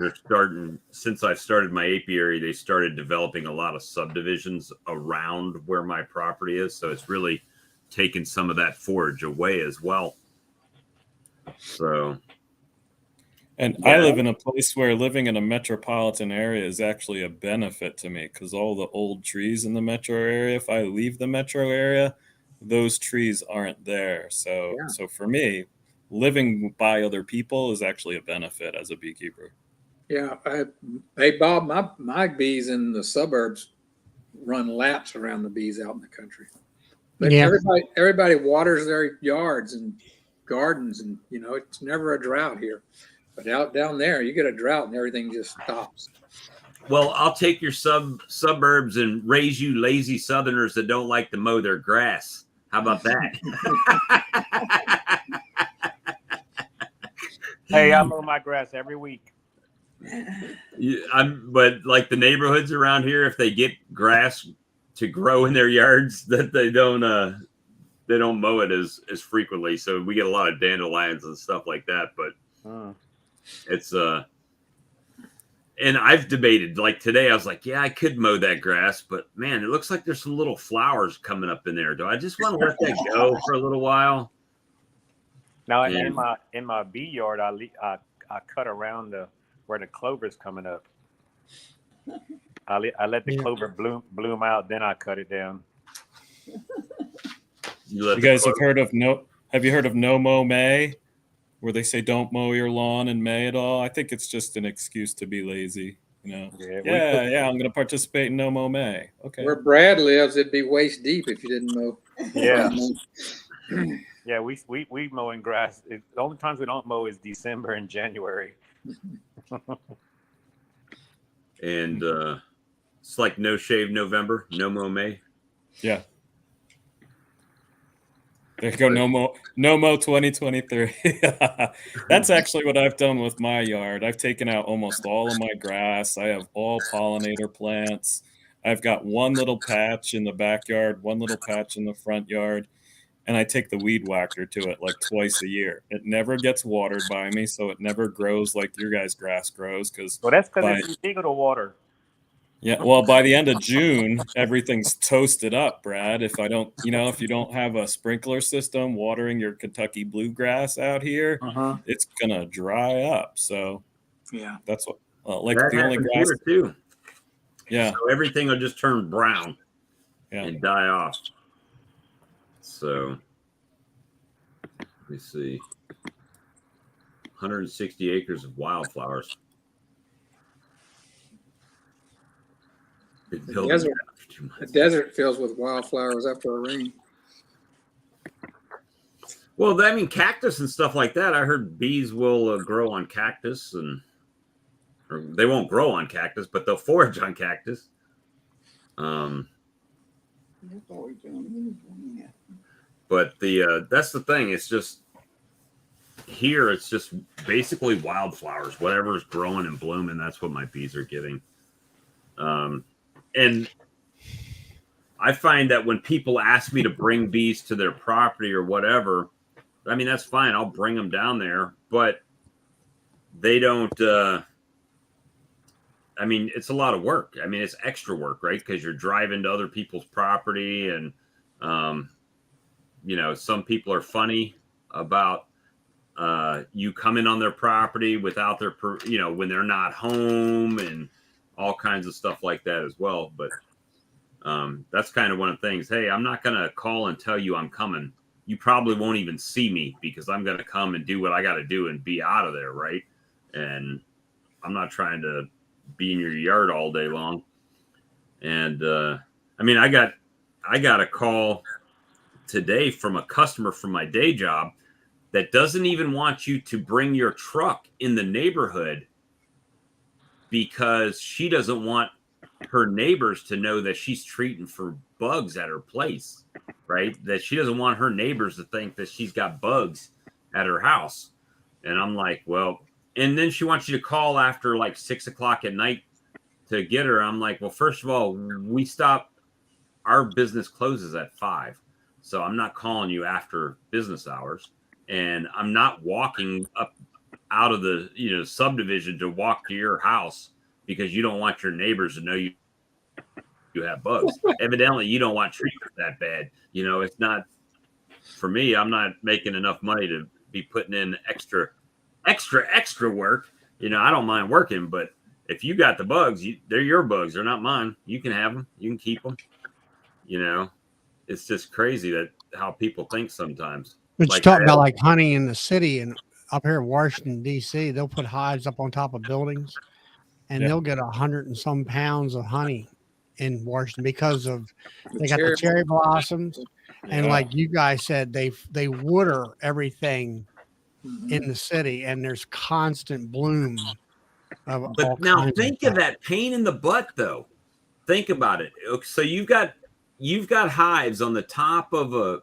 since I've started my apiary, they started developing a lot of subdivisions around where my property is. So it's really taken some of that forage away as well. So. And I live in a place where living in a metropolitan area is actually a benefit to me because all the old trees in the metro area, if I leave the metro area, those trees aren't there. So for me, living by other people is actually a benefit as a beekeeper. Yeah. Hey, Bob, my bees in the suburbs run laps around the bees out in the country. Everybody waters their yards and gardens, and it's never a drought here. But out down there, you get a drought and everything just stops. Well, I'll take your suburbs and raise you lazy Southerners that don't like to mow their grass. How about that? Hey, I mow my grass every week. But like the neighborhoods around here, if they get grass to grow in their yards, that they don't mow it as frequently. So we get a lot of dandelions and stuff like that. But it's and I've debated, like today, I was like, yeah, I could mow that grass, but man, it looks like there's some little flowers coming up in there. Do I just want to let that go for a little while? Now in my bee yard, I cut around where the clover's coming up. I let the clover bloom out, then I cut it down. You guys have heard of no mow May, where they say don't mow your lawn in May at all? I think it's just an excuse to be lazy. I'm going to participate in no mow May. Okay. Where Brad lives, it'd be waist deep if you didn't mow. Yeah. Yeah, we mowing grass. The only times we don't mow is December and January. And it's like no shave November, no mow May. Yeah. There you go. No mow 2023. That's actually what I've done with my yard. I've taken out almost all of my grass. I have all pollinator plants. I've got one little patch in the backyard, one little patch in the front yard. And I take the weed whacker to it like twice a year. It never gets watered by me, so it never grows like your guys' grass grows. Well, that's because it's illegal to water. Yeah, well, by the end of June, everything's toasted up, Brad. If you don't have a sprinkler system watering your Kentucky bluegrass out here, it's gonna dry up. So yeah, that's what that the only grass here too. Yeah, so everything will just turn brown and die off. So let me see. 160 acres of wildflowers. Been The building desert, that for 2 the months. desert fills with wildflowers after a rain. Well, I mean, cactus and stuff like that. I heard bees will grow on cactus, or they won't grow on cactus, but they'll forage on cactus. That's what we're doing. Yeah. But that's the thing. It's just here. It's just basically wildflowers. Whatever's growing and blooming, that's what my bees are getting. And I find that when people ask me to bring bees to their property or whatever, I mean, that's fine. I'll bring them down there, but they don't. I mean, it's a lot of work. I mean, it's extra work, right? Because you're driving to other people's property, and some people are funny about you coming on their property without their, when they're not home, and all kinds of stuff like that as well. But that's kind of one of the things. Hey, I'm not gonna call and tell you I'm coming. You probably won't even see me because I'm gonna come and do what I got to do and be out of there, right? And I'm not trying to be in your yard all day long. And I mean, I got a call today from a customer from my day job that doesn't even want you to bring your truck in the neighborhood because she doesn't want her neighbors to know that she's treating for bugs at her place, right? That she doesn't want her neighbors to think that she's got bugs at her house. And I'm like, well, and then she wants you to call after like 6 o'clock at night to get her. I'm like, well, first of all, our business closes at 5. So I'm not calling you after business hours, and I'm not walking up out of the, subdivision to walk to your house because you don't want your neighbors to know you have bugs. Evidently, you don't want treatment that bad. It's not for me. I'm not making enough money to be putting in extra work. I don't mind working, but if you got the bugs, they're your bugs. They're not mine. You can have them. You can keep them. It's just crazy that how people think sometimes. But Like, you talk about like honey in the city and up here in Washington, D.C., they'll put hives up on top of buildings and they'll get 100 and some pounds of honey in Washington because of they got the cherry blossoms. And like you guys said, they water everything in the city, and there's constant bloom of all But now kinds think of of that pain in the butt, though. Think about it. So you've got hives on the top of a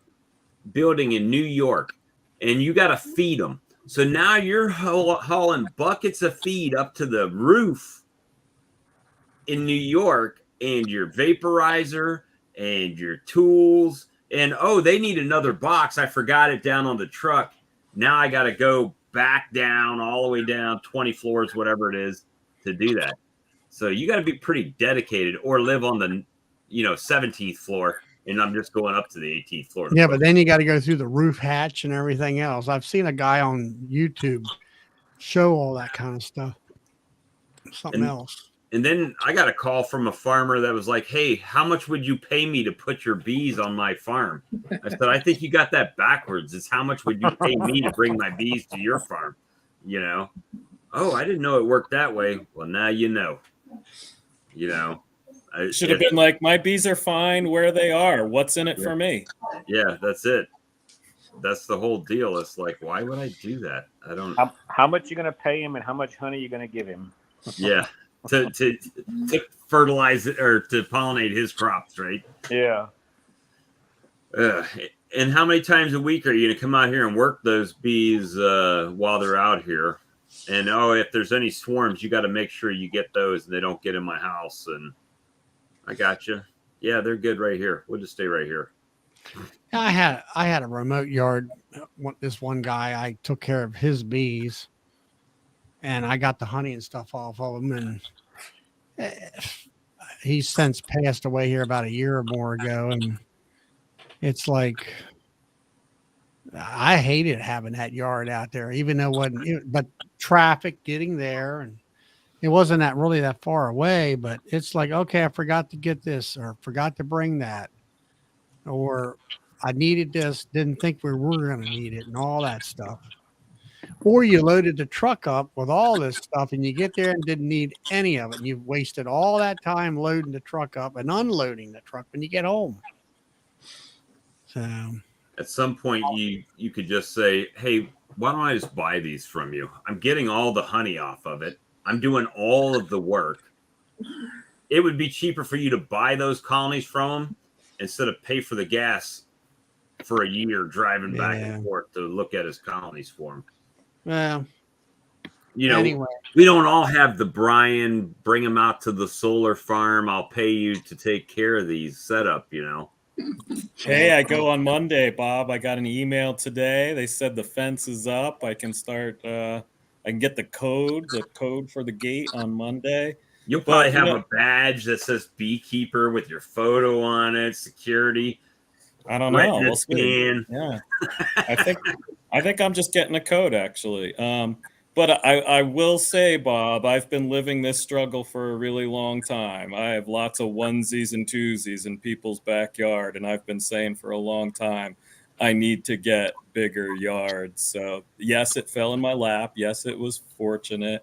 building in New York, and you got to feed them. So now you're hauling buckets of feed up to the roof in New York, and your vaporizer and your tools, and they need another box. I forgot it down on the truck. Now I got to go back down all the way down 20 floors, whatever it is, to do that. So you got to be pretty dedicated, or live on the 17th floor, and I'm just going up to the 18th floor. Yeah, but then you got to go through the roof hatch and everything else. I've seen a guy on YouTube show all that kind of stuff. Something else. And then I got a call from a farmer that was like, hey, how much would you pay me to put your bees on my farm? I said, I think you got that backwards. It's how much would you pay me to bring my bees to your farm? Oh, I didn't know it worked that way. Well, now you know. Should have been like, my bees are fine where they are. What's in it for me? Yeah, that's it. That's the whole deal. It's like, why would I do that? I don't. How much you gonna pay him, and how much honey you gonna give him? Yeah, to fertilize it or to pollinate his crops, right? Yeah. And how many times a week are you gonna come out here and work those bees while they're out here? And if there's any swarms, you got to make sure you get those and they don't get in my house. And I got you. Yeah, they're good right here. We'll just stay right here. I had a remote yard. This one guy, I took care of his bees, and I got the honey and stuff off of them. And he's since passed away here about a year or more ago. And it's like, I hated having that yard out there, even though but traffic getting there, and it wasn't really that far away, but it's like, okay, I forgot to get this or forgot to bring that, or I needed this, didn't think we were going to need it, and all that stuff. Or you loaded the truck up with all this stuff and you get there and didn't need any of it. And you've wasted all that time loading the truck up and unloading the truck when you get home. So At some point, you could just say, hey, why don't I just buy these from you? I'm getting all the honey off of it. I'm doing all of the work. It would be cheaper for you to buy those colonies from them instead of pay for the gas for a year driving back and forth to look at his colonies for him. Well, you know, anyway, we don't all have the Brian, bring them out to the solar farm. I'll pay you to take care of these setup, you know. Hey, I go on Monday, Bob. I got an email today. They said the fence is up. I can start, I can get the code for the gate on Monday. You'll probably have a badge that says beekeeper with your photo on it, security. I don't know. We'll see. Yeah. I think I'm just getting a code actually. But I will say, Bob, I've been living this struggle for a really long time. I have lots of onesies and twosies in people's backyard, and I've been saying for a long time, I need to get bigger yards. So yes, it fell in my lap. Yes, it was fortunate.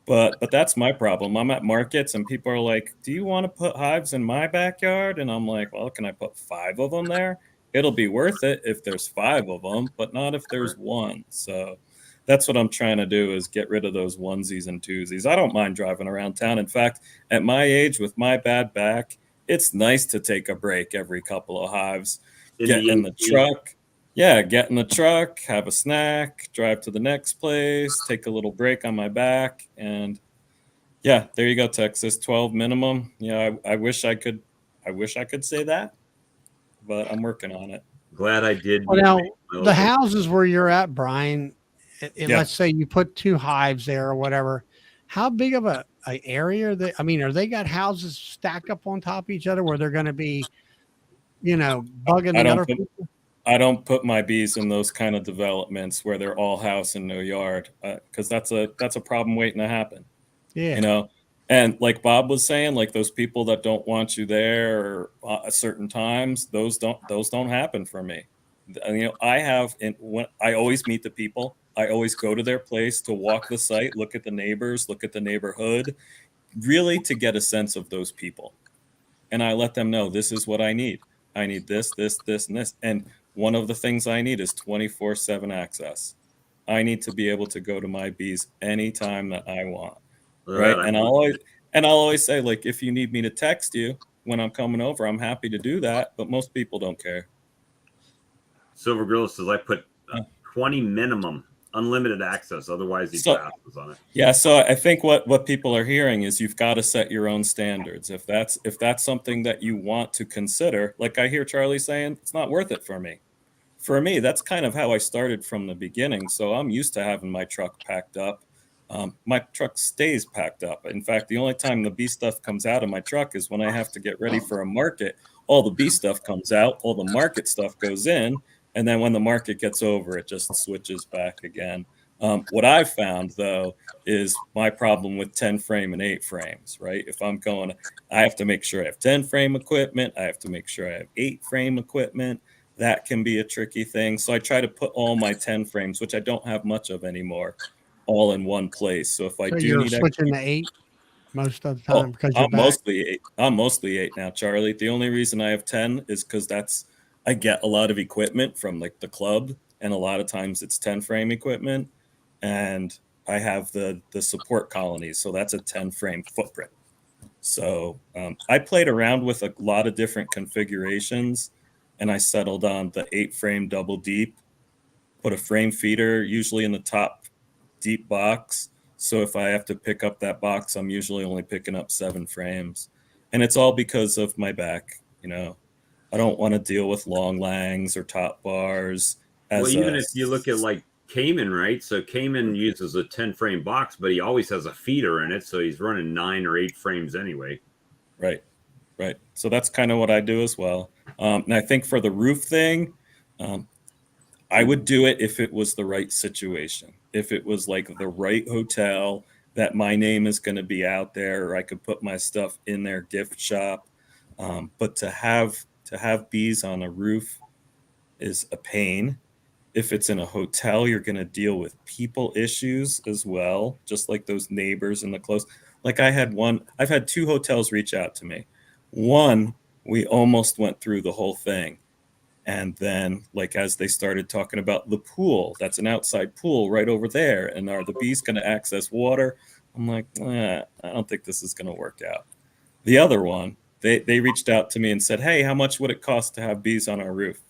But that's my problem. I'm at markets and people are like, do you want to put hives in my backyard? And I'm like, well, can I put 5 of them there? It'll be worth it if there's 5 of them, but not if there's 1. So that's what I'm trying to do, is get rid of those onesies and twosies. I don't mind driving around town. In fact, at my age with my bad back, it's nice to take a break every couple of hives, get in the truck. Yeah, get in the truck, have a snack, drive to the next place, take a little break on my back, and yeah, there you go, Texas, 12 minimum. Yeah, I wish I could say that, but I'm working on it. Glad I did. Well, now, the houses where you're at, Brian, let's say you put 2 hives there or whatever, how big of a area are they? I mean, are they got houses stacked up on top of each other where they're going to be, bugging the other people? I don't put my bees in those kind of developments where they're all house and no yard, because that's a problem waiting to happen. Yeah. And like Bob was saying, like those people that don't want you there at certain times, those don't happen for me. I always meet the people. I always go to their place to walk the site, look at the neighbors, look at the neighborhood, really to get a sense of those people. And I let them know, this is what I need. I need this, this, this, and this. And one of the things I need is 24/7 access. I need to be able to go to my bees anytime that I want. Right. And I'll always say, like, if you need me to text you when I'm coming over, I'm happy to do that. But most people don't care. Silver Gorilla says I put 20 minimum, unlimited access. Otherwise, he passes on it. Yeah. So I think what people are hearing is you've got to set your own standards. If that's something that you want to consider, like I hear Charlie saying, it's not worth it for me. For me, that's kind of how I started from the beginning. So I'm used to having my truck packed up. My truck stays packed up. In fact, the only time the bee stuff comes out of my truck is when I have to get ready for a market. All the bee stuff comes out, all the market stuff goes in. And then when the market gets over, it just switches back again. What I've found, though, is my problem with 10 frame and 8 frames, right? If I'm going, I have to make sure I have 10 frame equipment. I have to make sure I have 8 frame equipment. That can be a tricky thing. So I try to put all my 10 frames, which I don't have much of anymore, all in one place. So if I do need switching to 8 most of the time because you're I'm mostly 8 now, Charlie. The only reason I have 10 is because I get a lot of equipment from like the club, and a lot of times it's 10 frame equipment, and I have the support colonies. So that's a 10 frame footprint. So I played around with a lot of different configurations, and I settled on the 8 frame double deep, put a frame feeder usually in the top deep box. So if I have to pick up that box, I'm usually only picking up 7 frames. And it's all because of my back. I don't want to deal with long langs or top bars. Even if you look at like Cayman, right? So Cayman uses a 10 frame box, but he always has a feeder in it. So he's running 9 or 8 frames anyway. Right. So that's kind of what I do as well. And I think for the roof thing, I would do it if it was the right situation. If it was like the right hotel that my name is going to be out there, or I could put my stuff in their gift shop. But to have bees on a roof, is a pain. If it's in a hotel, you're going to deal with people issues as well, just like those neighbors in the close. Like I've had 2 hotels reach out to me. One, we almost went through the whole thing. And then, like, as they started talking about the pool, that's an outside pool right over there. And are the bees going to access water? I'm like, I don't think this is going to work out. The other one, they reached out to me and said, hey, how much would it cost to have bees on our roof?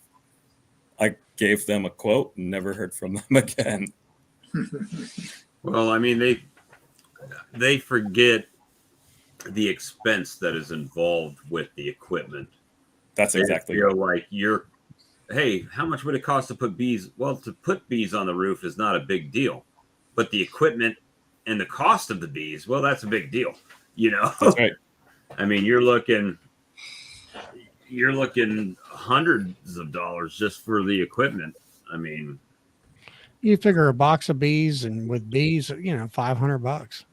I gave them a quote and never heard from them again. Well, I mean, they forget the expense that is involved with the equipment. That's exactly right. Like hey, how much would it cost to put bees? Well, to put bees on the roof is not a big deal, but the equipment and the cost of the bees, well, that's a big deal. That's right. I mean, you're looking hundreds of dollars just for the equipment. I mean, you figure a box of bees, and with bees, $500.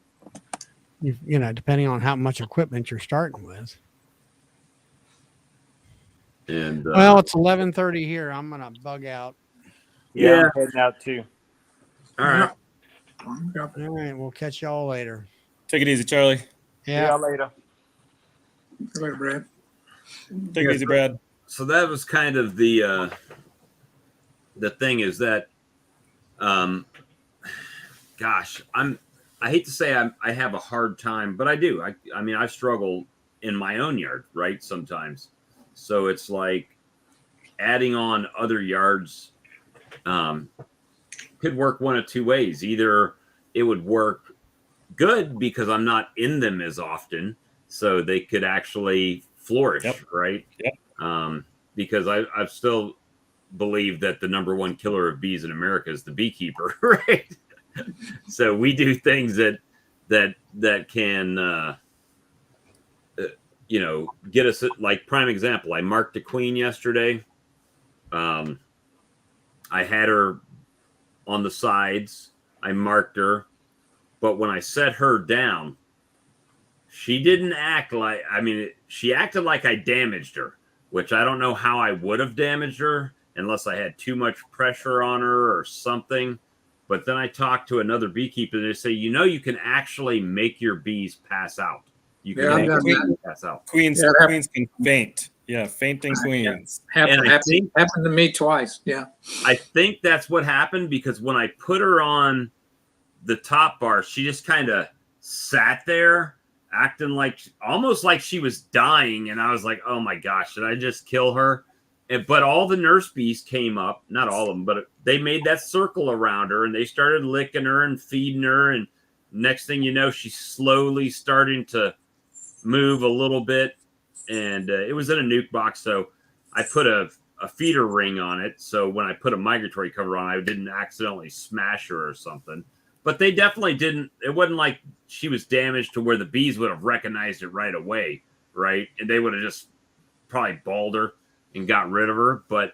Depending on how much equipment you're starting with. And well, it's 11:30 here. I'm gonna bug out. Yeah, I'm heading out too. All right. All right. We'll catch y'all later. Take it easy, Charlie. Yeah. See y'all later. See you later, Brad. Take it easy, Brad. So that was kind of the thing is that, gosh, I hate to say I have a hard time, but I do. I mean, I struggle in my own yard, right? Sometimes. So it's like adding on other yards could work one of 2 ways. Either it would work good because I'm not in them as often, so they could actually flourish, Yep. right? Yep. Because I've still believed that the number 1 killer of bees in America is the beekeeper, right? So we do things that can get us, like, prime example. I marked a queen yesterday. I had her on the sides. I marked her, but when I set her down, she didn't act like, she acted like I damaged her, which I don't know how I would have damaged her unless I had too much pressure on her or something. But then I talked to another beekeeper and they say, you can actually make your bees pass out. You can make your bees pass out. Queens can faint. Yeah, fainting queens. Happened to me twice. Yeah. I think that's what happened because when I put her on the top bar, she just kind of sat there acting like almost like she was dying. And I was like, oh my gosh, did I just kill her? But all the nurse bees came up, not all of them, but they made that circle around her and they started licking her and feeding her. And next thing you know, she's slowly starting to move a little bit. And it was in a nuke box. So I put a feeder ring on it. So when I put a migratory cover on, I didn't accidentally smash her or something. But they definitely didn't. It wasn't like she was damaged to where the bees would have recognized it right away, right? And they would have just probably balled her and got rid of her. But,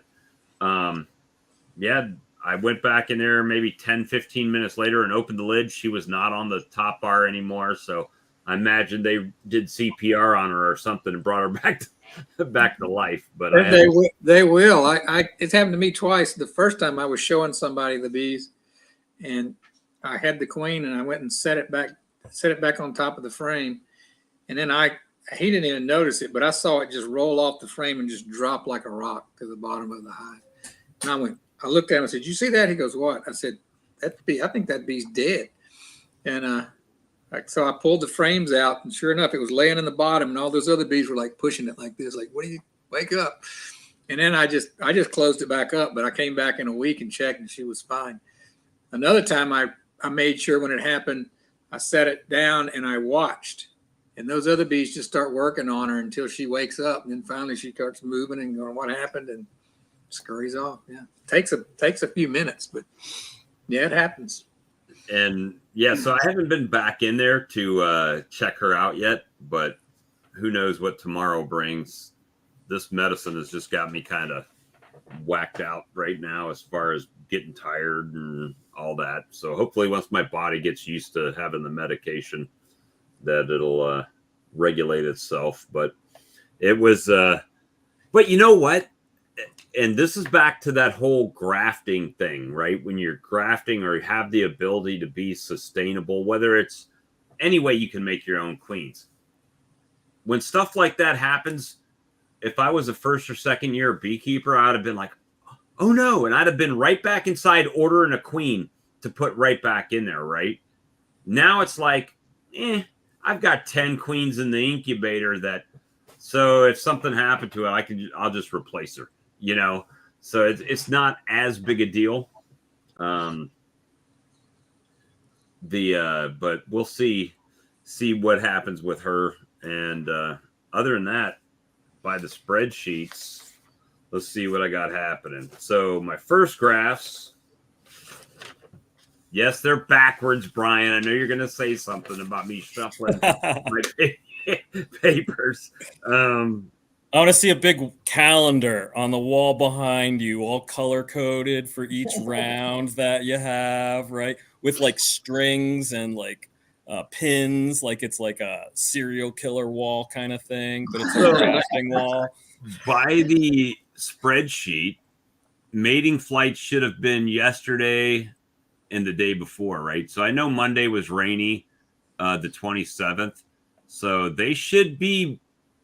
yeah, I went back in there maybe 10, 15 minutes later and opened the lid. She was not on the top bar anymore. So I imagine they did CPR on her or something and brought her back to life. But they will. It's happened to me twice. The first time I was showing somebody the bees, and I had the queen, and I went and set it back on top of the frame, and then he didn't even notice it, but I saw it just roll off the frame and just drop like a rock to the bottom of the hive. And I looked at him and said, "You see that?" He goes, "What?" I said, "That bee. I think that bee's dead." And so I pulled the frames out, and sure enough, it was laying in the bottom, and all those other bees were like pushing it like this, like, "What do you wake up?" And then I just closed it back up, but I came back in a week and checked, and she was fine. Another time I made sure when it happened, I set it down and I watched, and those other bees just start working on her until she wakes up, and then finally she starts moving and going, "What happened?" and scurries off. Yeah, takes a few minutes, but yeah, it happens. And yeah, so I haven't been back in there to check her out yet, but who knows what tomorrow brings. This medicine has just got me kind of whacked out right now as far as getting tired and all that. So hopefully once my body gets used to having the medication that it'll regulate itself. But it was, but you know what? and this is back to that whole grafting thing, right? When you're grafting or you have the ability to be sustainable, whether it's any way you can make your own queens. When stuff like that happens, if I was a first or second year beekeeper, I'd have been like, oh no. And I'd have been right back inside ordering a queen to put right back in there, right? Now it's like, I've got 10 queens in the incubator so if something happened to it, I'll just replace her, you know? So it's not as big a deal. But we'll see what happens with her. And other than that, by the spreadsheets, let's see what I got happening. So my first graphs, yes, they're backwards, Brian. I know you're going to say something about me shuffling my papers. I want to see a big calendar on the wall behind you, all color coded for each round that you have, right? With like strings and like pins, like it's like a serial killer wall kind of thing, but it's a grafting wall. By the spreadsheet, mating flight should have been yesterday and the day before, right? So I know Monday was rainy, the 27th. So they should be,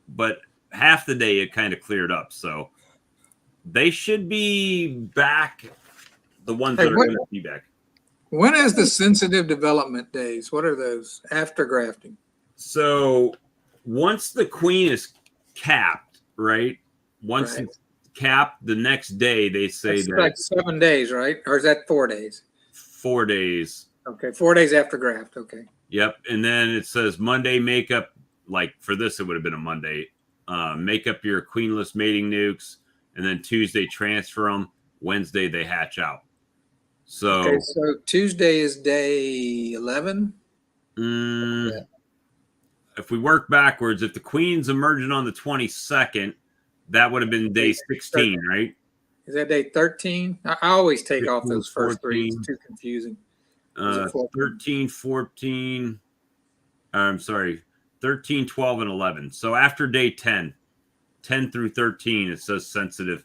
but half the day it kind of cleared up. So they should be back, the ones that are going to be back. When is the sensitive development days? What are those after grafting? So once the queen is capped, right? Once it's capped, the next day they say That's that like 7 days, right? Or is that 4 days? 4 days. Okay, 4 days after graft. Okay. Yep. And then it says Monday makeup, like for this, it would have been a Monday. Make up your queenless mating nukes, and then Tuesday transfer them. Wednesday they hatch out. So, okay, so Tuesday is day 11. If we work backwards, if the queen's emerging on the 22nd, that would have been day 16, right? Is that day 13? I always take 15, off those first 14. 3. It's too confusing. 13, 14. I'm sorry, 13, 12, and 11. So after day 10 through 13, it says sensitive.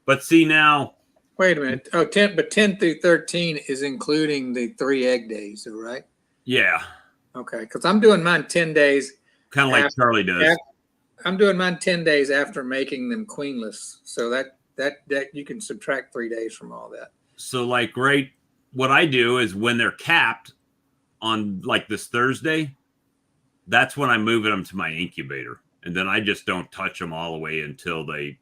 But see now. Wait a minute. Oh, 10 through 13 is including the 3 egg days, right? Yeah. Okay, because I'm doing mine 10 days. Kind of like Charlie does. I'm doing mine 10 days after making them queenless. So that you can subtract 3 days from all that. So like, right, what I do is when they're capped on like this Thursday, that's when I'm moving them to my incubator. And then I just don't touch them all the way until they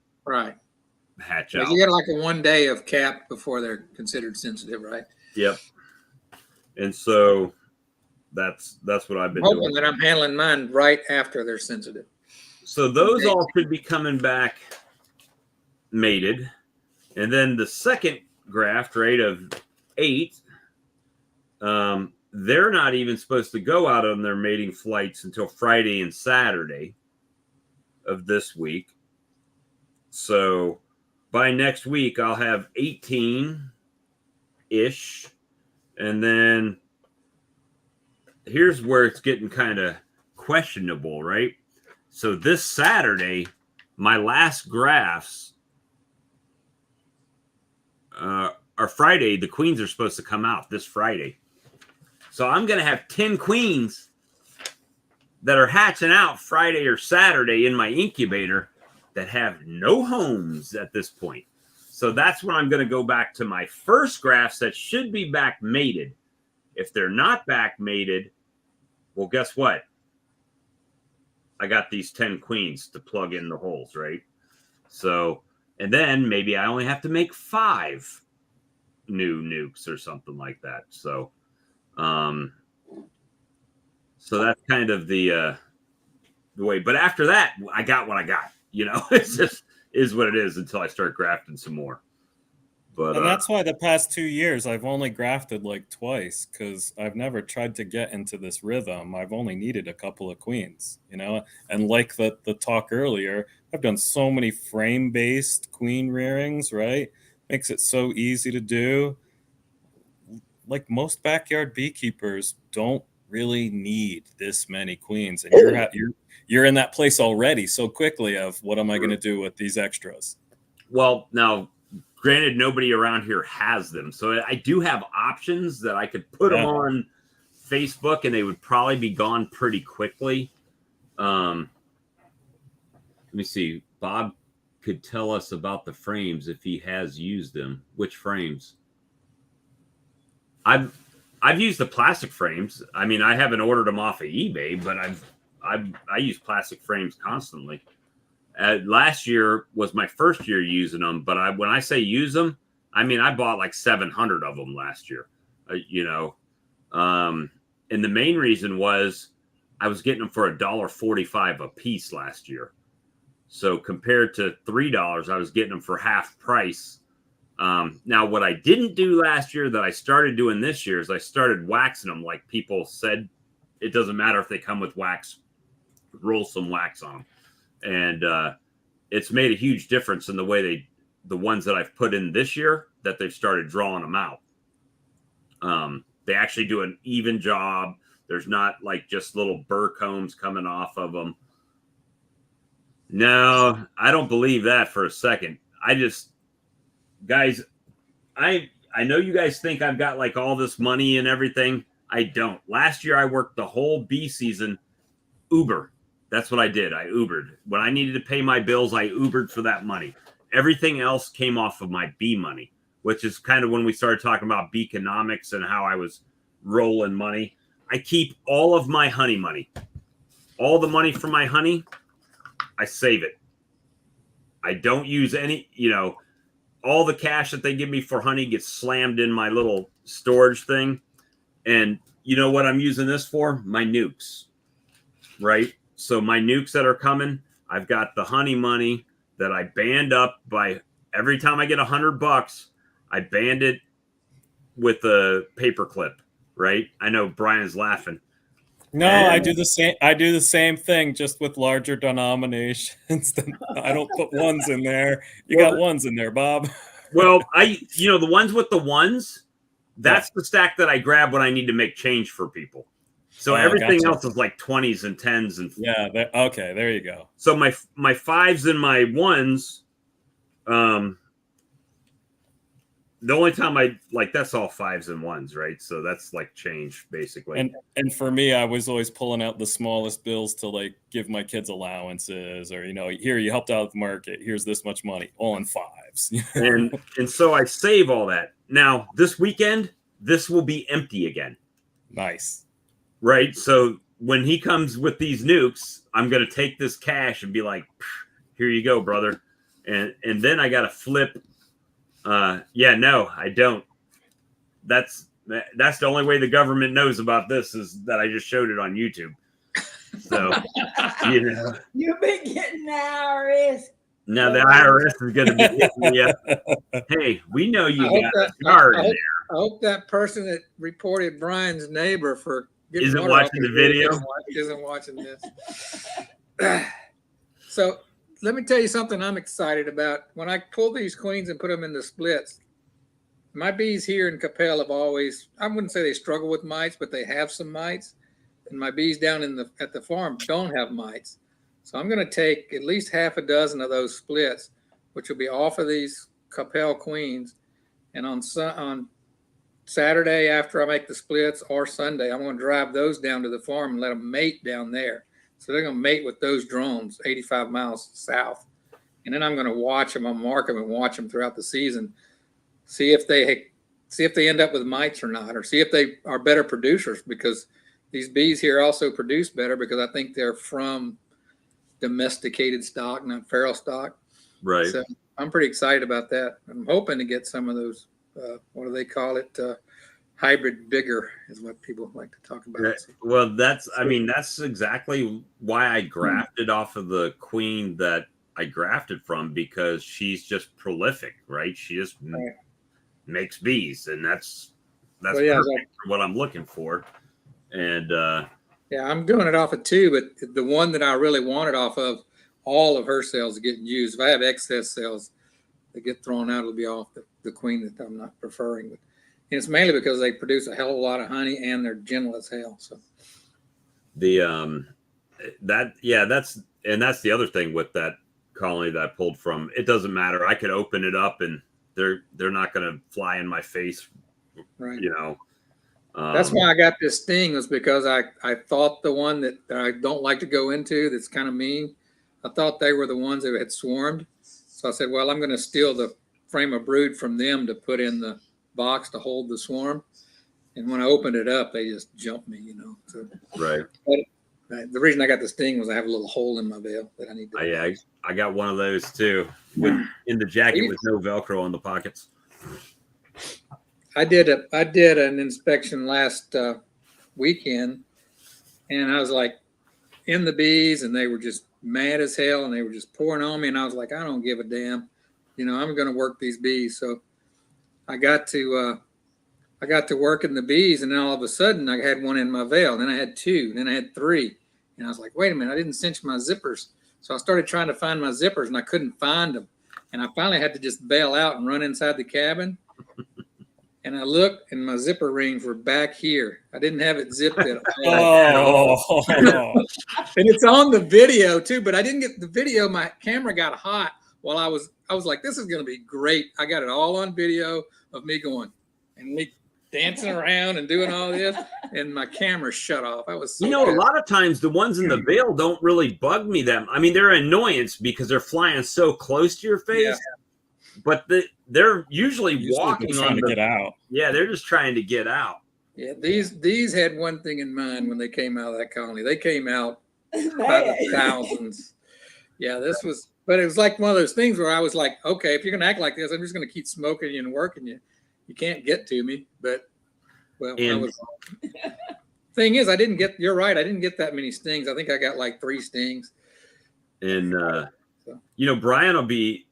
hatch out. You get like a 1 day of cap before they're considered sensitive, right? Yep. And so that's what I've been hoping doing. that I'm handling mine right after they're sensitive. So those all should be coming back mated. And then the second graft, right, of 8, they're not even supposed to go out on their mating flights until Friday and Saturday of this week. So by next week, I'll have 18-ish. And then here's where it's getting kind of questionable, right? So this Saturday, my last grafts are Friday. The queens are supposed to come out this Friday. So I'm going to have 10 queens that are hatching out Friday or Saturday in my incubator that have no homes at this point. So that's when I'm going to go back to my first grafts that should be back mated. If they're not back mated, well, guess what? I got these 10 queens to plug in the holes, right? So, and then maybe I only have to make 5 new nukes or something like that. So, so that's kind of the way. But after that, I got what I got. You know, it's just is what it is until I start grafting some more. But and that's why the past 2 years I've only grafted like twice, because I've never tried to get into this rhythm. I've only needed a couple of queens, you know. And like the talk earlier, I've done so many frame-based queen rearings, right? Makes it so easy to do. Like most backyard beekeepers don't really need this many queens, and you're in that place already so quickly of what am I going to do with these extras? Well, now, granted, nobody around here has them, so I do have options that I could put them on Facebook, and they would probably be gone pretty quickly. Let me see. Bob could tell us about the frames if he has used them. Which frames? I've used the plastic frames. I mean, I haven't ordered them off of eBay, but I use plastic frames constantly. Last year was my first year using them, but when I say use them, I mean I bought like 700 of them last year. And the main reason was I was getting them for $1.45 a piece last year. So compared to $3, I was getting them for half price. Now, what I didn't do last year that I started doing this year is I started waxing them. Like people said, it doesn't matter if they come with wax, roll some wax on them. And it's made a huge difference in the way the ones that I've put in this year, that they've started drawing them out. They actually do an even job. There's not like just little burr combs coming off of them. No, I don't believe that for a second. Guys, I know you guys think I've got like all this money and everything. I don't. Last year I worked the whole bee season Uber. That's what I did. I Ubered. When I needed to pay my bills, I Ubered for that money. Everything else came off of my bee money, which is kind of when we started talking about beeconomics and how I was rolling money. I keep all of my honey money. All the money from my honey, I save it. I don't use any, all the cash that they give me for honey gets slammed in my little storage thing. And you know what I'm using this for? My nukes, right? So my nukes that are coming, I've got the honey money that I band up by every time I get $100, I band it with a paper clip, right? I know Brian's laughing. No, I do the same. I do the same thing, just with larger denominations. I don't put ones in there. You got ones in there, Bob. Well, the ones with the ones, that's the stack that I grab when I need to make change for people. So everything else is like 20s and 10s and okay, there you go. So my fives and my ones, the only time I like, that's all fives and ones, right? So that's like change basically. And for me, I was always pulling out the smallest bills to like give my kids allowances, or here, you helped out the market. Here's this much money, all in fives. and so I save all that. Now this weekend, this will be empty again. Nice. Right. So when he comes with these nukes, I'm going to take this cash and be like, here you go, brother. And then I got to flip. No, I don't. That's the only way the government knows about this, is that I just showed it on YouTube. So, You've been getting the IRS. Now the IRS is going to be hitting me up. Hey, we know you got a car in there. I hope that person that reported Brian's neighbor for isn't watching the video. Isn't watching this. So let me tell you something I'm excited about. When I pull these queens and put them in the splits, my bees here in Capel have always, I wouldn't say they struggle with mites, but they have some mites. And my bees down at the farm don't have mites. So I'm going to take at least half a dozen of those splits, which will be off of these Capel queens. And on Saturday, after I make the splits, or Sunday, I'm going to drive those down to the farm and let them mate down there. So they're going to mate with those drones 85 miles south. And then I'm going to watch them. I'll mark them and watch them throughout the season. See if they end up with mites or not, or see if they are better producers, because these bees here also produce better because I think they're from domesticated stock, not feral stock. Right. So I'm pretty excited about that. I'm hoping to get some of those, what do they call it? Hybrid bigger is what people like to talk about. Right. Well, that's exactly why I grafted off of the queen that I grafted from, because she's just prolific, right? She just makes bees, and that's perfect for what I'm looking for. And I'm doing it off of 2, but the one that I really wanted off of, all of her cells are getting used. If I have excess cells that get thrown out, it'll be off the queen that I'm not preferring. But and it's mainly because they produce a hell of a lot of honey and they're gentle as hell. So that's the other thing with that colony that I pulled from. It doesn't matter. I could open it up and they're not going to fly in my face. Right. You know, That's why I got this sting, was because I thought the one that I don't like to go into, that's kind of mean, I thought they were the ones that had swarmed. So I said, well, I'm going to steal the frame of brood from them to put in the box to hold the swarm. And when I opened it up, they just jumped me, you know. So, right. but the reason I got the sting was I have a little hole in my veil that I need to. Yeah, I got one of those too, in the jacket with no Velcro on the pockets. I did an inspection last weekend, and I was like in the bees, and they were just mad as hell, and they were just pouring on me, and I was like, I don't give a damn, you know, I'm going to work these bees. So I got to work in the bees, and then all of a sudden I had one in my veil, then I had two, then I had three, and I was like, wait a minute, I didn't cinch my zippers. So I started trying to find my zippers, and I couldn't find them, and I finally had to just bail out and run inside the cabin. And I looked, and my zipper rings were back here. I didn't have it zipped at all. Oh, And it's on the video too, but I didn't get the video. My camera got hot while I was like, this is going to be great. I got it all on video of me going and me dancing around and doing all this, and my camera shut off. I was so You know, bad. a lot of times the ones in the veil don't really bug me them. I mean, they're an annoyance because they're flying so close to your face. Yeah. But they're usually walking trying on to get out. Yeah, they're just trying to get out. Yeah, these had one thing in mind when they came out of that colony. They came out by the thousands. Yeah, but it was like one of those things where I was like, okay, if you're gonna act like this, I'm just gonna keep smoking you and working you. You can't get to me. But thing is, you're right, I didn't get that many stings. I think I got like 3 stings. And you know, Brian will be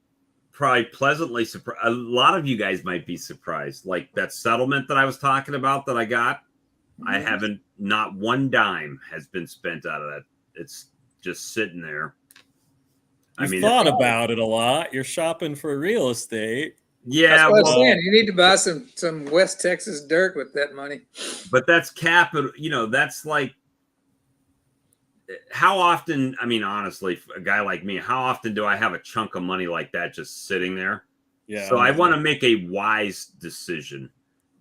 probably pleasantly surprised. A lot of you guys might be surprised. Like that settlement that I was talking about that I got, I haven't, not one dime has been spent out of that. It's just sitting there. You've thought about it a lot. You're shopping for real estate. Yeah, that's what I'm saying. You need to buy some West Texas dirt with that money. But that's capital. You know, that's like, how often, I mean, honestly, a guy like me, how often do I have a chunk of money like that just sitting there? Yeah. So I want to make a wise decision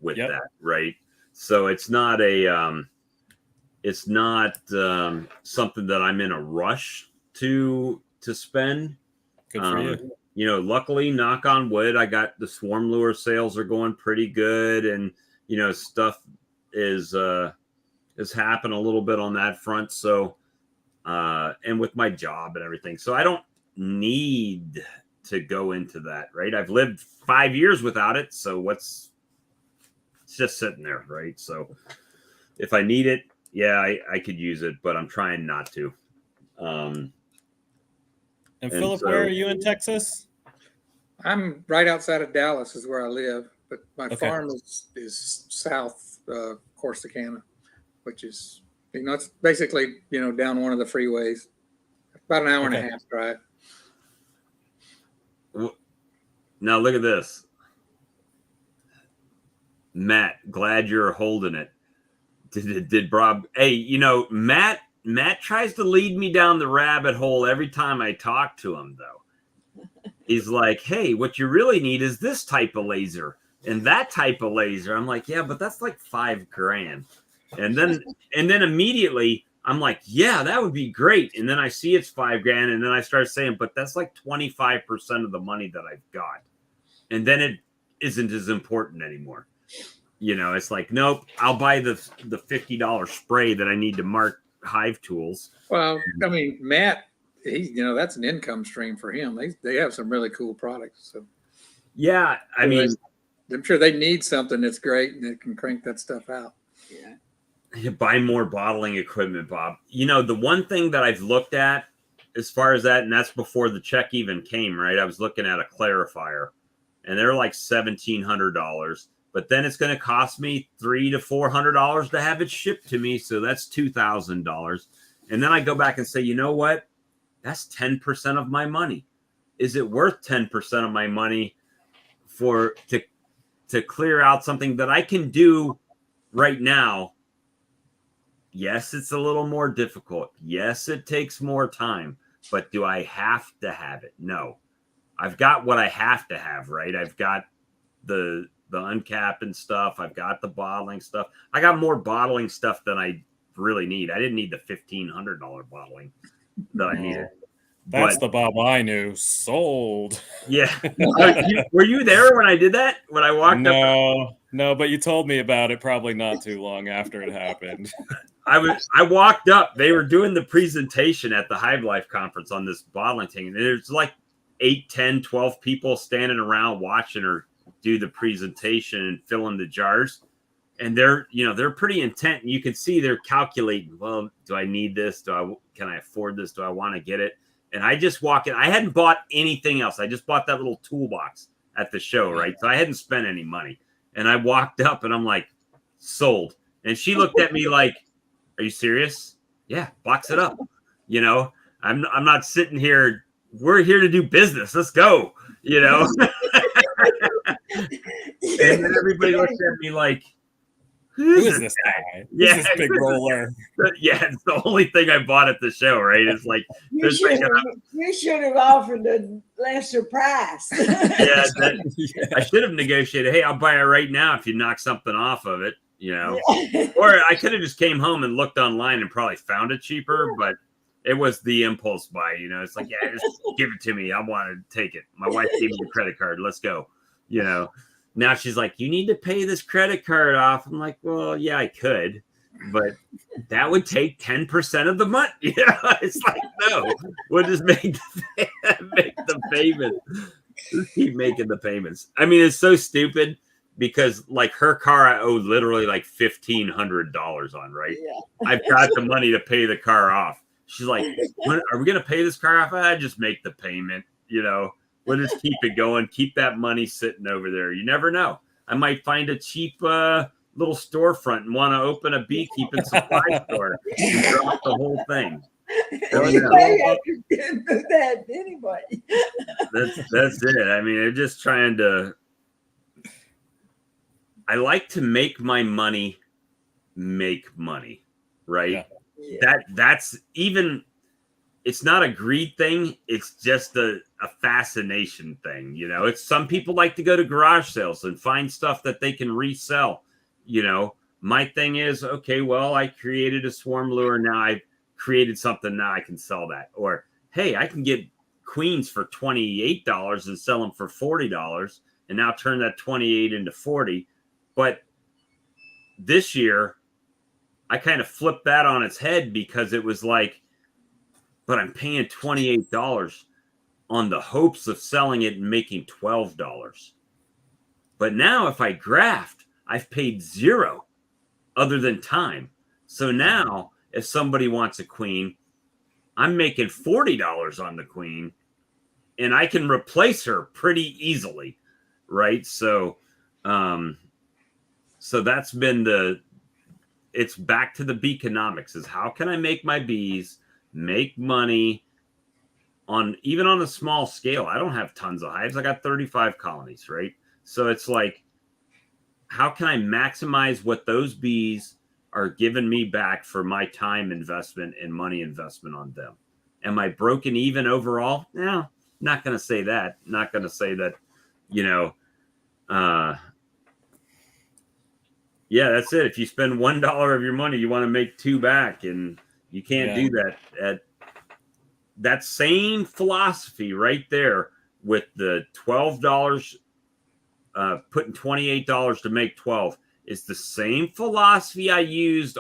with that, right? So it's not something that I'm in a rush to spend. Good for you. You know, luckily, knock on wood, I got the swarm lure sales are going pretty good, and you know, stuff is happened a little bit on that front. So. And with my job and everything. So I don't need to go into that, right? I've lived 5 years without it. So it's just sitting there, right? So if I need it, yeah, I could use it, but I'm trying not to. And Philip, where are you in Texas? I'm right outside of Dallas is where I live, but my farm is south Corsicana, which is, you know, it's basically, you know, down one of the freeways. About an hour and a half drive. Now look at this. Matt, glad you're holding it. Did Bob? Hey, you know, Matt tries to lead me down the rabbit hole every time I talk to him, though. He's like, hey, what you really need is this type of laser and that type of laser. I'm like, yeah, but that's like $5,000. And then immediately I'm like, yeah, that would be great. And then I see it's $5,000. And then I start saying, but that's like 25% of the money that I've got. And then it isn't as important anymore. You know, it's like, nope, I'll buy the $50 spray that I need to mark hive tools. Well, I mean, Matt, you know, that's an income stream for him. They have some really cool products. So yeah, I mean, I'm sure they need something that's great and that can crank that stuff out. Yeah. Buy more bottling equipment, Bob. You know, the one thing that I've looked at as far as that, and that's before the check even came, right? I was looking at a clarifier, and they're like $1,700, but then it's going to cost me $300 to $400 to have it shipped to me. So that's $2,000. And then I go back and say, you know what? That's 10% of my money. Is it worth 10% of my money to clear out something that I can do right now? Yes, it's a little more difficult. Yes, it takes more time, but do I have to have it? No. I've got what I have to have, right? I've got the uncapping stuff. I've got the bottling stuff. I got more bottling stuff than I really need. I didn't need the $1,500 bottling that I needed. That's the Bob I knew. Sold. Yeah. Were you there when I did that? When I walked up? No, but you told me about it probably not too long after it happened. I walked up. They were doing the presentation at the Hive Life conference on this bottling thing. And there's like 8, 10, 12 people standing around watching her do the presentation and fill in the jars. And they're pretty intent. And you can see they're calculating, well, do I need this? Can I afford this? Do I want to get it? And I just walk in. I hadn't bought anything else. I just bought that little toolbox at the show, right? So I hadn't spent any money. And I walked up and I'm like, sold. And she looked at me like, are you serious? Yeah, box it up. I'm not sitting here. We're here to do business. Let's go. And then everybody looks at me like, who is this guy? Yeah, this big roller. Yeah, it's the only thing I bought at the show, right? It's like you should have offered a lesser price. Yeah, I should have negotiated. Hey, I'll buy it right now if you knock something off of it, Or I could have just came home and looked online and probably found it cheaper, but it was the impulse buy. It's like, yeah, just give it to me. I want to take it. My wife gave me the credit card. Let's go. Now she's like, you need to pay this credit card off. I'm like, well, yeah, I could, but that would take 10% of the money. It's like, no, we'll just make the payment. Just keep making the payments. I mean, it's so stupid because like her car, I owe literally like $1,500 on, right? Yeah. I've got the money to pay the car off. She's like, when are we going to pay this car off? I just make the payment, We'll just keep it going. Keep that money sitting over there. You never know. I might find a cheap little storefront and want to open a beekeeping supply store and drop the whole thing. That anyway. That's it. I mean, I'm just trying to. I like to make my money make money, right? Yeah. That's even. It's not a greed thing. It's just a fascination thing. It's some people like to go to garage sales and find stuff that they can resell. My thing is, okay, well, I created a swarm lure. Now I've created something. Now I can sell that. Or, hey, I can get queens for $28 and sell them for $40 and now turn that 28 into 40. But this year I kind of flipped that on its head because it was like, but I'm paying $28 on the hopes of selling it and making $12. But now if I graft, I've paid $0 other than time. So now if somebody wants a queen, I'm making $40 on the queen and I can replace her pretty easily. Right. So that's been it's back to the beeconomics is how can I make my bees make money even on a small scale. I don't have tons of hives. I got 35 colonies, right? So it's like, how can I maximize what those bees are giving me back for my time investment and money investment on them? Am I broken even overall? No, not going to say that. Not going to say that, yeah, that's it. If you spend $1 of your money, you want to make $2 back, and you can't do that. At that same philosophy right there with the $12, putting $28 to make 12 is the same philosophy I used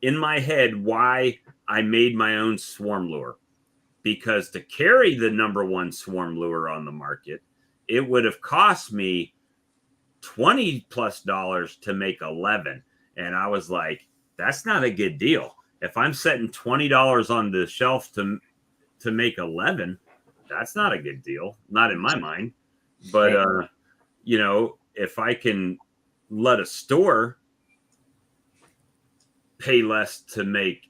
in my head why I made my own swarm lure. Because to carry the #1 swarm lure on the market, it would have cost me $20+ to make 11. And I was like, that's not a good deal. If I'm setting $20 on the shelf to make 11, that's not a good deal. Not in my mind. But, if I can let a store pay less to make,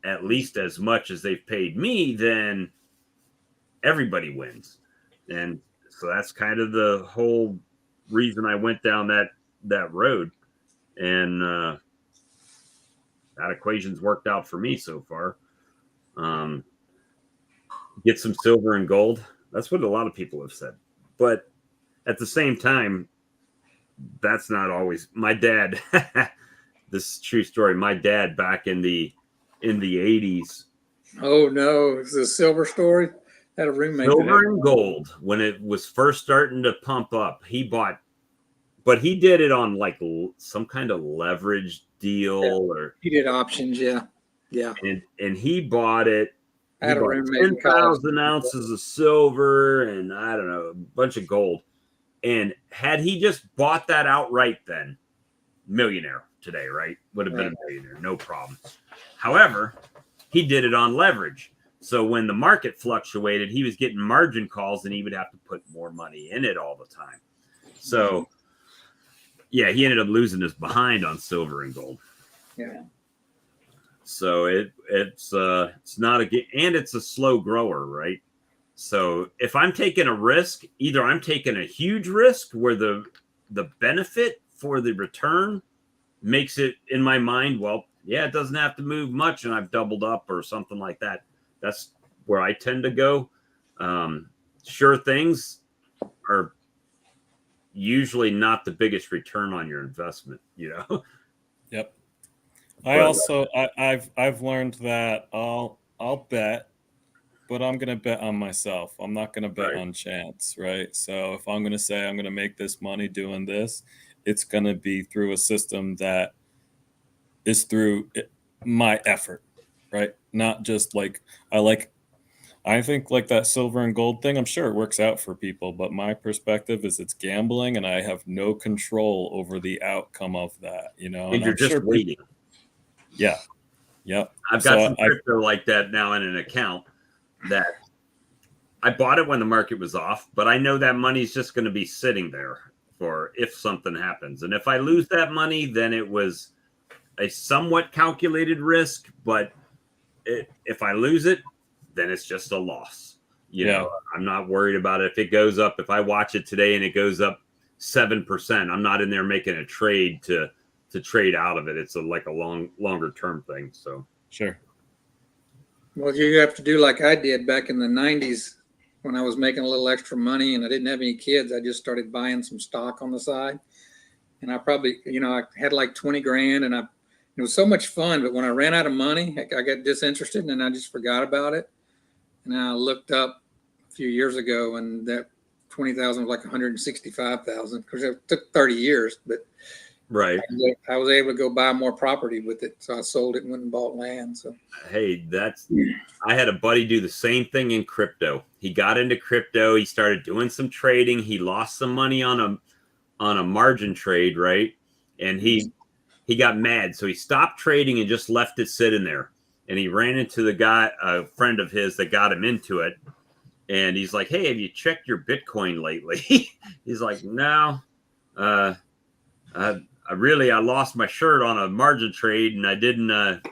at least as much as they've paid me, then everybody wins. And so that's kind of the whole reason I went down that road. And that equation's worked out for me so far. get some silver and gold. That's what a lot of people have said. But at the same time, that's not always my dad. This is a true story. My dad back in the 80s, Oh no, it's a silver story. Had a roommate. that silver had- and gold, when it was first starting to pump up, he bought, but he did it on like some kind of leverage deal, or He did options, yeah. and he bought it. I He had a bought roommate in 10,000 ounces of silver and I don't know, a bunch of gold. And had he just bought that outright, then millionaire today, right? Would have been a millionaire, no problem. However, he did it on leverage. So when the market fluctuated, he was getting margin calls and he would have to put more money in it all the time. So yeah, he ended up losing his behind on silver and gold. Yeah. So it's not a, and it's a slow grower, right? So if I'm taking a risk, either I'm taking a huge risk where the benefit for the return makes it, in my mind, well, yeah, it doesn't have to move much and I've doubled up or something like that. That's where I tend to go. Sure things are usually not the biggest return on your investment, you know? Yep. I've learned that I'll bet, but I'm going to bet on myself. I'm not going to bet on chance, right? So if I'm going to say I'm going to make this money doing this, it's going to be through a system that is through my effort, right? Not just like I think like that silver and gold thing, I'm sure it works out for people, but my perspective is it's gambling and I have no control over the outcome of that, you know? And you're I'm just sure waiting. Yeah. Yep. I've got some crypto like that now in an account that I bought it when the market was off, but I know that money's just going to be sitting there for if something happens. And if I lose that money, then it was a somewhat calculated risk, but if I lose it, then it's just a loss. You know, I'm not worried about it. If it goes up, if I watch it today and it goes up 7%, I'm not in there making a trade to trade out of it. It's like a longer term thing. So sure. Well, you have to do like I did back in the 90s when I was making a little extra money and I didn't have any kids. I just started buying some stock on the side. And I probably, I had like 20 grand and it was so much fun. But when I ran out of money, I got disinterested and I just forgot about it. And I looked up a few years ago and that 20,000 was like 165,000 because it took 30 years. But right, I was able to go buy more property with it. So I sold it and went and bought land. So hey, I had a buddy do the same thing in crypto. He got into crypto. He started doing some trading. He lost some money on a margin trade, right? And he got mad. So he stopped trading and just left it sitting there. And he ran into the guy, a friend of his that got him into it. And he's like, hey, have you checked your Bitcoin lately? He's like, no, I lost my shirt on a margin trade and I didn't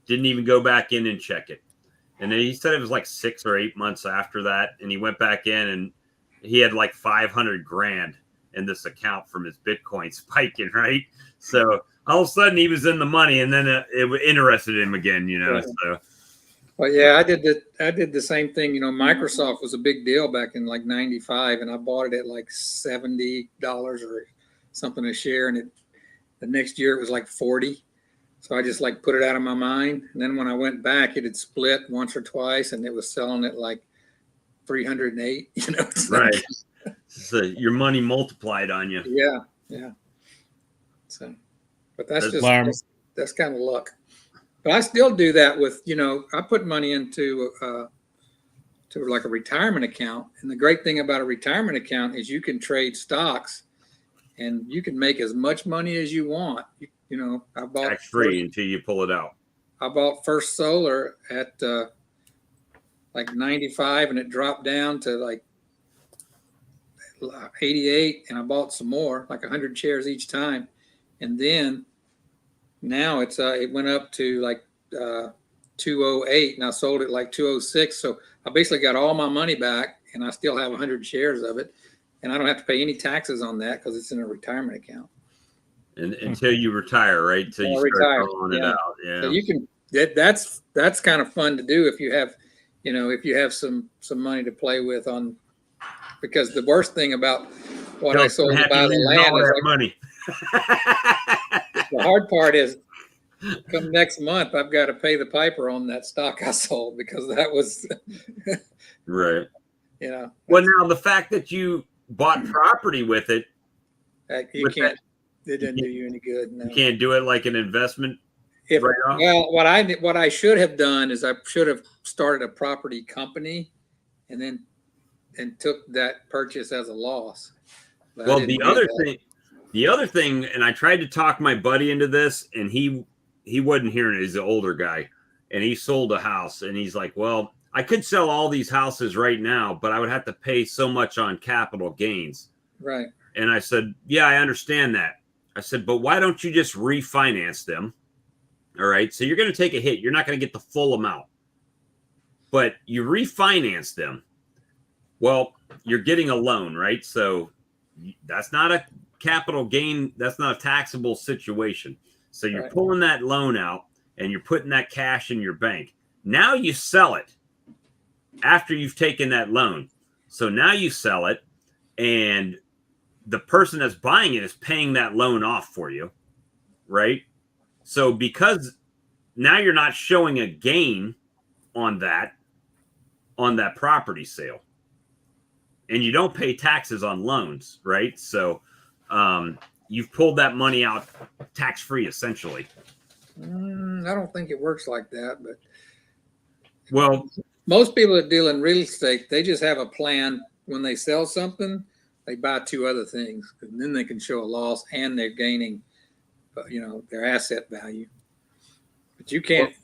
even go back in and check it. And then he said it was like 6 or 8 months after that. And he went back in and he had like 500 grand in this account from his Bitcoin spiking, right? So all of a sudden he was in the money and then it interested him again, so. Well, yeah, I did the same thing. Microsoft was a big deal back in like 95 and I bought it at like $70 or something a share. And the next year it was like 40. So I just like put it out of my mind. And then when I went back, it had split once or twice and it was selling at like 308, Right. So your money multiplied on you. Yeah. So, but that's kind of luck. But I still do that with, I put money into to like a retirement account. And the great thing about a retirement account is you can trade stocks and you can make as much money as you want. I bought tax free until you pull it out. I bought First Solar at like 95 and it dropped down to like 88 and I bought some more, like 100 shares each time. And then now it went up to like 208 and I sold it like 206. So I basically got all my money back and I still have 100 shares of it. And I don't have to pay any taxes on that because it's in a retirement account. And until you retire, right? Until you start drawing it out. Yeah. So you can, that's kind of fun to do if you have, you know, if you have some money to play with on, because the worst thing about what I sold to buy the land is money. the hard part is come next month, I've got to pay the piper on that stock I sold because that was right. You know, well, now the fact that you bought property with it, you can't. It didn't do you any good. No. You can't do it like an investment. Well, what I should have done is I should have started a property company, and then took that purchase as a loss. But well, the other thing, and I tried to talk my buddy into this, and he wasn't hearing it. He's an older guy, and he sold a house, and he's like, "Well, I could sell all these houses right now, but I would have to pay so much on capital gains." Right. And I said, "Yeah, I understand that." I said, "But why don't you just refinance them?" All right. So you're going to take a hit. You're not going to get the full amount, but you refinance them. Well, you're getting a loan, right? So that's not a capital gain. That's not a taxable situation. So you're pulling that loan out and you're putting that cash in your bank. Now you sell it after you've taken that loan. So now you sell it and the person that's buying it is paying that loan off for you, right? So because now you're not showing a gain on that property sale, and you don't pay taxes on loans, right? So you've pulled that money out tax-free essentially. I don't think it works like that, but well, most people that deal in real estate, they just have a plan. When they sell something, they buy two other things, and then they can show a loss and they're gaining, you know, their asset value. But you can't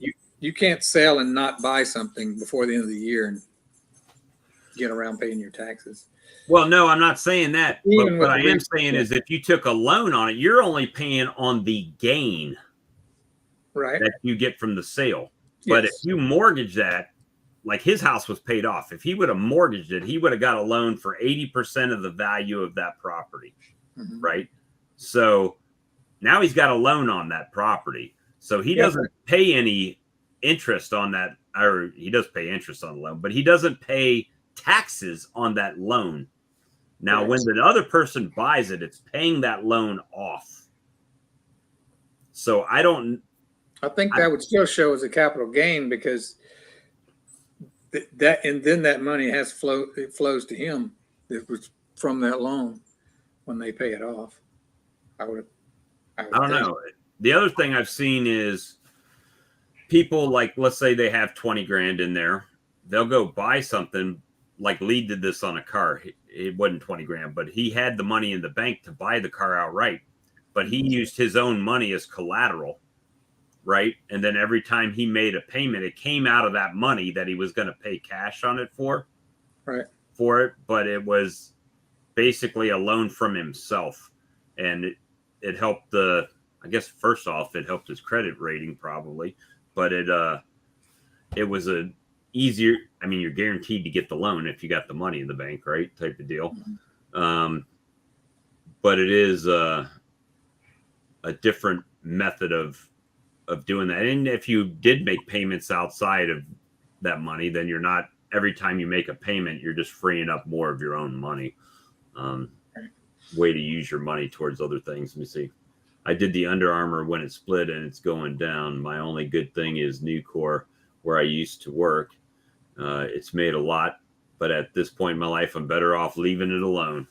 you can't sell and not buy something before the end of the year and get around paying your taxes. Well, no, I'm not saying that. But what I am saying is if you took a loan on it, you're only paying on the gain that you get from the sale. But if you mortgage that, like his house was paid off. If he would have mortgaged it, he would have got a loan for 80% of the value of that property, right? So now he's got a loan on that property. So he doesn't pay any interest on that, or he does pay interest on the loan, but he doesn't pay taxes on that loan. Now, when the other person buys it, it's paying that loan off. So I think that would still show as a capital gain because that money flows to him. It was from that loan when they pay it off. I don't know. The other thing I've seen is people, like, let's say they have 20 grand in there. They'll go buy something, like Lee did this on a car. It wasn't 20 grand, but he had the money in the bank to buy the car outright. But he used his own money as collateral, right? And then every time he made a payment, it came out of that money that he was going to pay cash on it for it. But it was basically a loan from himself. And it helped I guess first off, it helped his credit rating probably, but it was a easier, I mean, you're guaranteed to get the loan if you got the money in the bank, right? Type of deal. But it is a different method of doing that. And if you did make payments outside of that money, then you're not, every time you make a payment, you're just freeing up more of your own money. Way to use your money towards other things. Let me see. I did the Under Armour when it split and it's going down. My only good thing is Nucor, where I used to work. It's made a lot, but at this point in my life, I'm better off leaving it alone.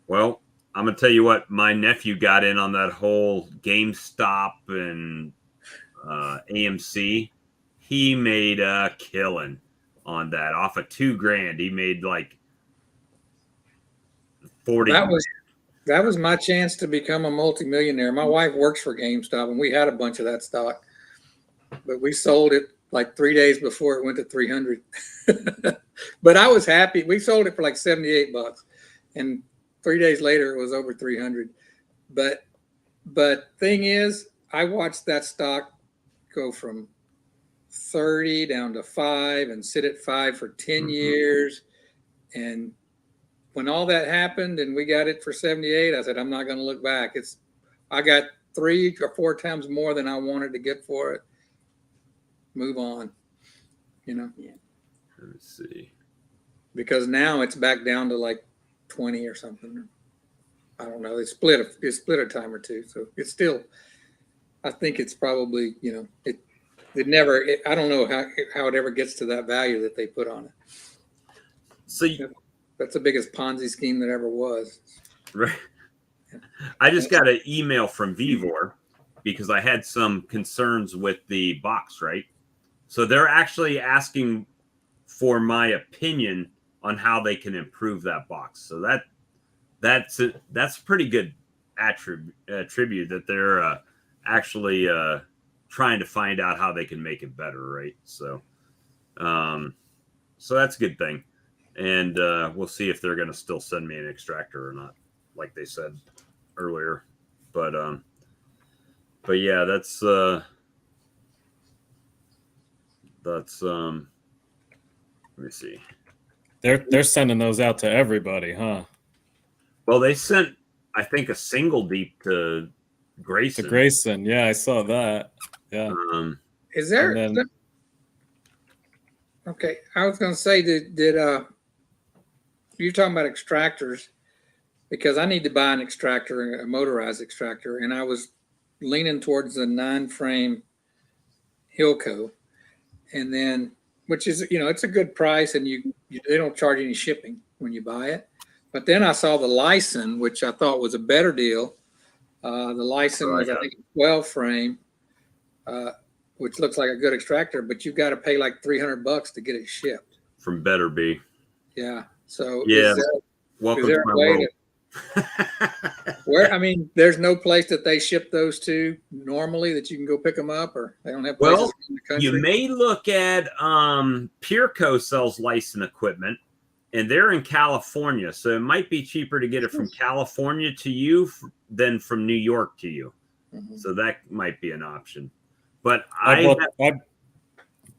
Well, I'm going to tell you what, my nephew got in on that whole GameStop and AMC. He made a killing on that. Off of $2 grand, he made like 40. That was my chance to become a multimillionaire. My wife works for GameStop, and we had a bunch of that stock, but we sold it like 3 days before it went to 300. But I was happy. We sold it for like $78, and 3 days later it was over 300. But thing is, I watched that stock go from 30 down to 5 and sit at 5 for 10 years, and when all that happened and we got it for 78, I said, I'm not going to look back. I got 3 or 4 times more than I wanted to get for it. Move on. you know, Let me see. because now it's back down to like 20 or something. I don't know. It split a time or two. So it's still, I think it's probably, you know, I don't know how it ever gets to that value that they put on it. So That's the biggest Ponzi scheme that ever was. right. I just got an email from Vivor because I had some concerns with the box, right? So they're actually asking for my opinion on how they can improve that box. So that's pretty good attribute that they're actually trying to find out how they can make it better, right? So so that's a good thing. And we'll see if they're going to still send me an extractor or not, like they said earlier. But yeah, that's let me see. They're sending those out to everybody, huh? Well, they sent, I think, a single deep to Grayson. To Grayson, yeah, I saw that. Yeah. Is there? Okay, I was going to say, did you're talking about extractors, because I need to buy an extractor, a motorized extractor, and I was leaning towards the 9-frame Hilco, and then, which is, you know, it's a good price, and they don't charge any shipping when you buy it. But then I saw the Lyson, which I thought was a better deal. The Lyson was, I think, 12-frame, which looks like a good extractor, but you've got to pay like $300 to get it shipped From Better Be. Yeah. So yeah, welcome to my world. Where, I mean, there's no place that they ship those to normally that you can go pick them up, or they don't have places in the country? You may look at Pureco sells Lyson equipment, and they're in California, so it might be cheaper to get it from California to you than from New York to you. So that might be an option. But I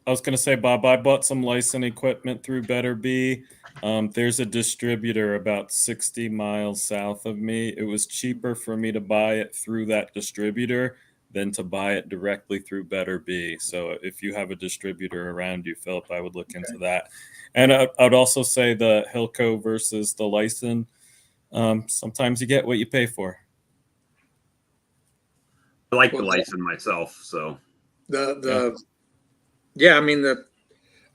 was going to say, Bob, I bought some Lyson equipment through Better Be. There's a distributor about 60 miles south of me. It was cheaper for me to buy it through that distributor than to buy it directly through Better Be. So if you have a distributor around you, Philip, I would look into that. And I'd also say the Hilco versus the Lyson. Sometimes you get what you pay for. I like the Lyson myself, so yeah, I mean,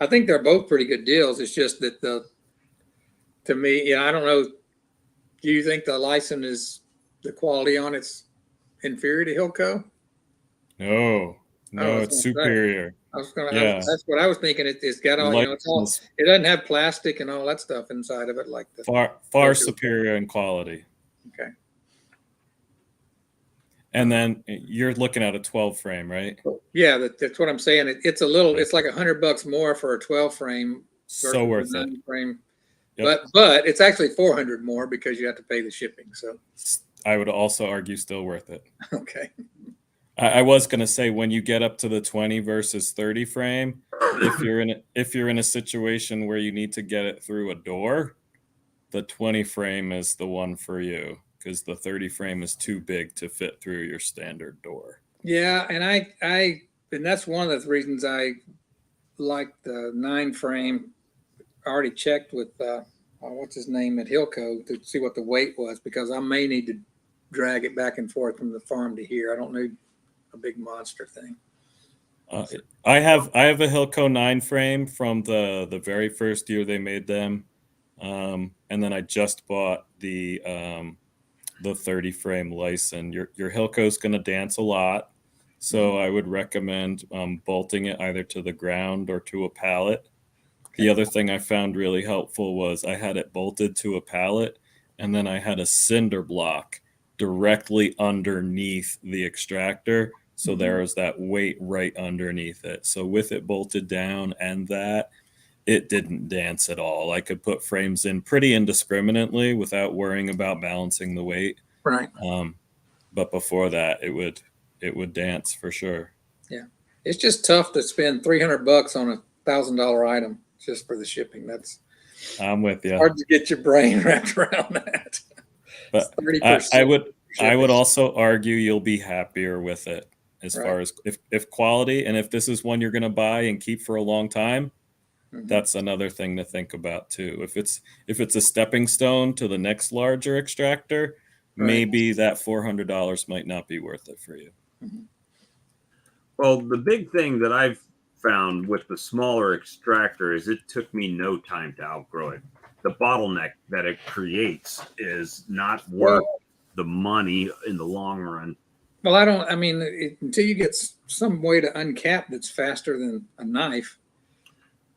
I think they're both pretty good deals. It's just that to me, I don't know. Do you think the Lyson is the quality on it's inferior to Hilco? No, it's superior. I was gonna. That's what I was thinking. It's got all. It doesn't have plastic and all that stuff inside of it, like the far superior in quality. Okay. And then you're looking at a 12-frame, right? Yeah, that's what I'm saying. It's a little. It's like $100 more for a 12-frame. So worth it. Frame. Yep. But it's actually $400 more because you have to pay the shipping. So I would also argue still worth it. Okay. I was going to say, when you get up to the 20 versus 30 frame, if you're in a situation where you need to get it through a door, the 20 frame is the one for you, because the 30 frame is too big to fit through your standard door. Yeah, and and that's one of the reasons I like the 9-frame. I already checked with what's his name at Hilco to see what the weight was, because I may need to drag it back and forth from the farm to here. I don't need a big monster thing. I have a Hilco 9-frame from the very first year they made them, and then I just bought the 30-frame Lyson. Your Hilco's going to dance a lot, so I would recommend bolting it either to the ground or to a pallet. The other thing I found really helpful was I had it bolted to a pallet, and then I had a cinder block directly underneath the extractor. So there was that weight right underneath it. So with it bolted down and that, it didn't dance at all. I could put frames in pretty indiscriminately without worrying about balancing the weight. Right. But before that, it would dance for sure. Yeah. It's just tough to spend $300 on a $1,000 item just for the shipping. I'm with you. Hard to get your brain wrapped around that. But I would also argue you'll be happier with it as far as if quality, and if this is one you're going to buy and keep for a long time, That's another thing to think about too. If it's a stepping stone to the next larger extractor, maybe that $400 might not be worth it for you. Well, the big thing that I've found with the smaller extractor is it took me no time to outgrow it. The bottleneck that it creates is not worth the money in the long run. Well, until you get some way to uncap that's faster than a knife,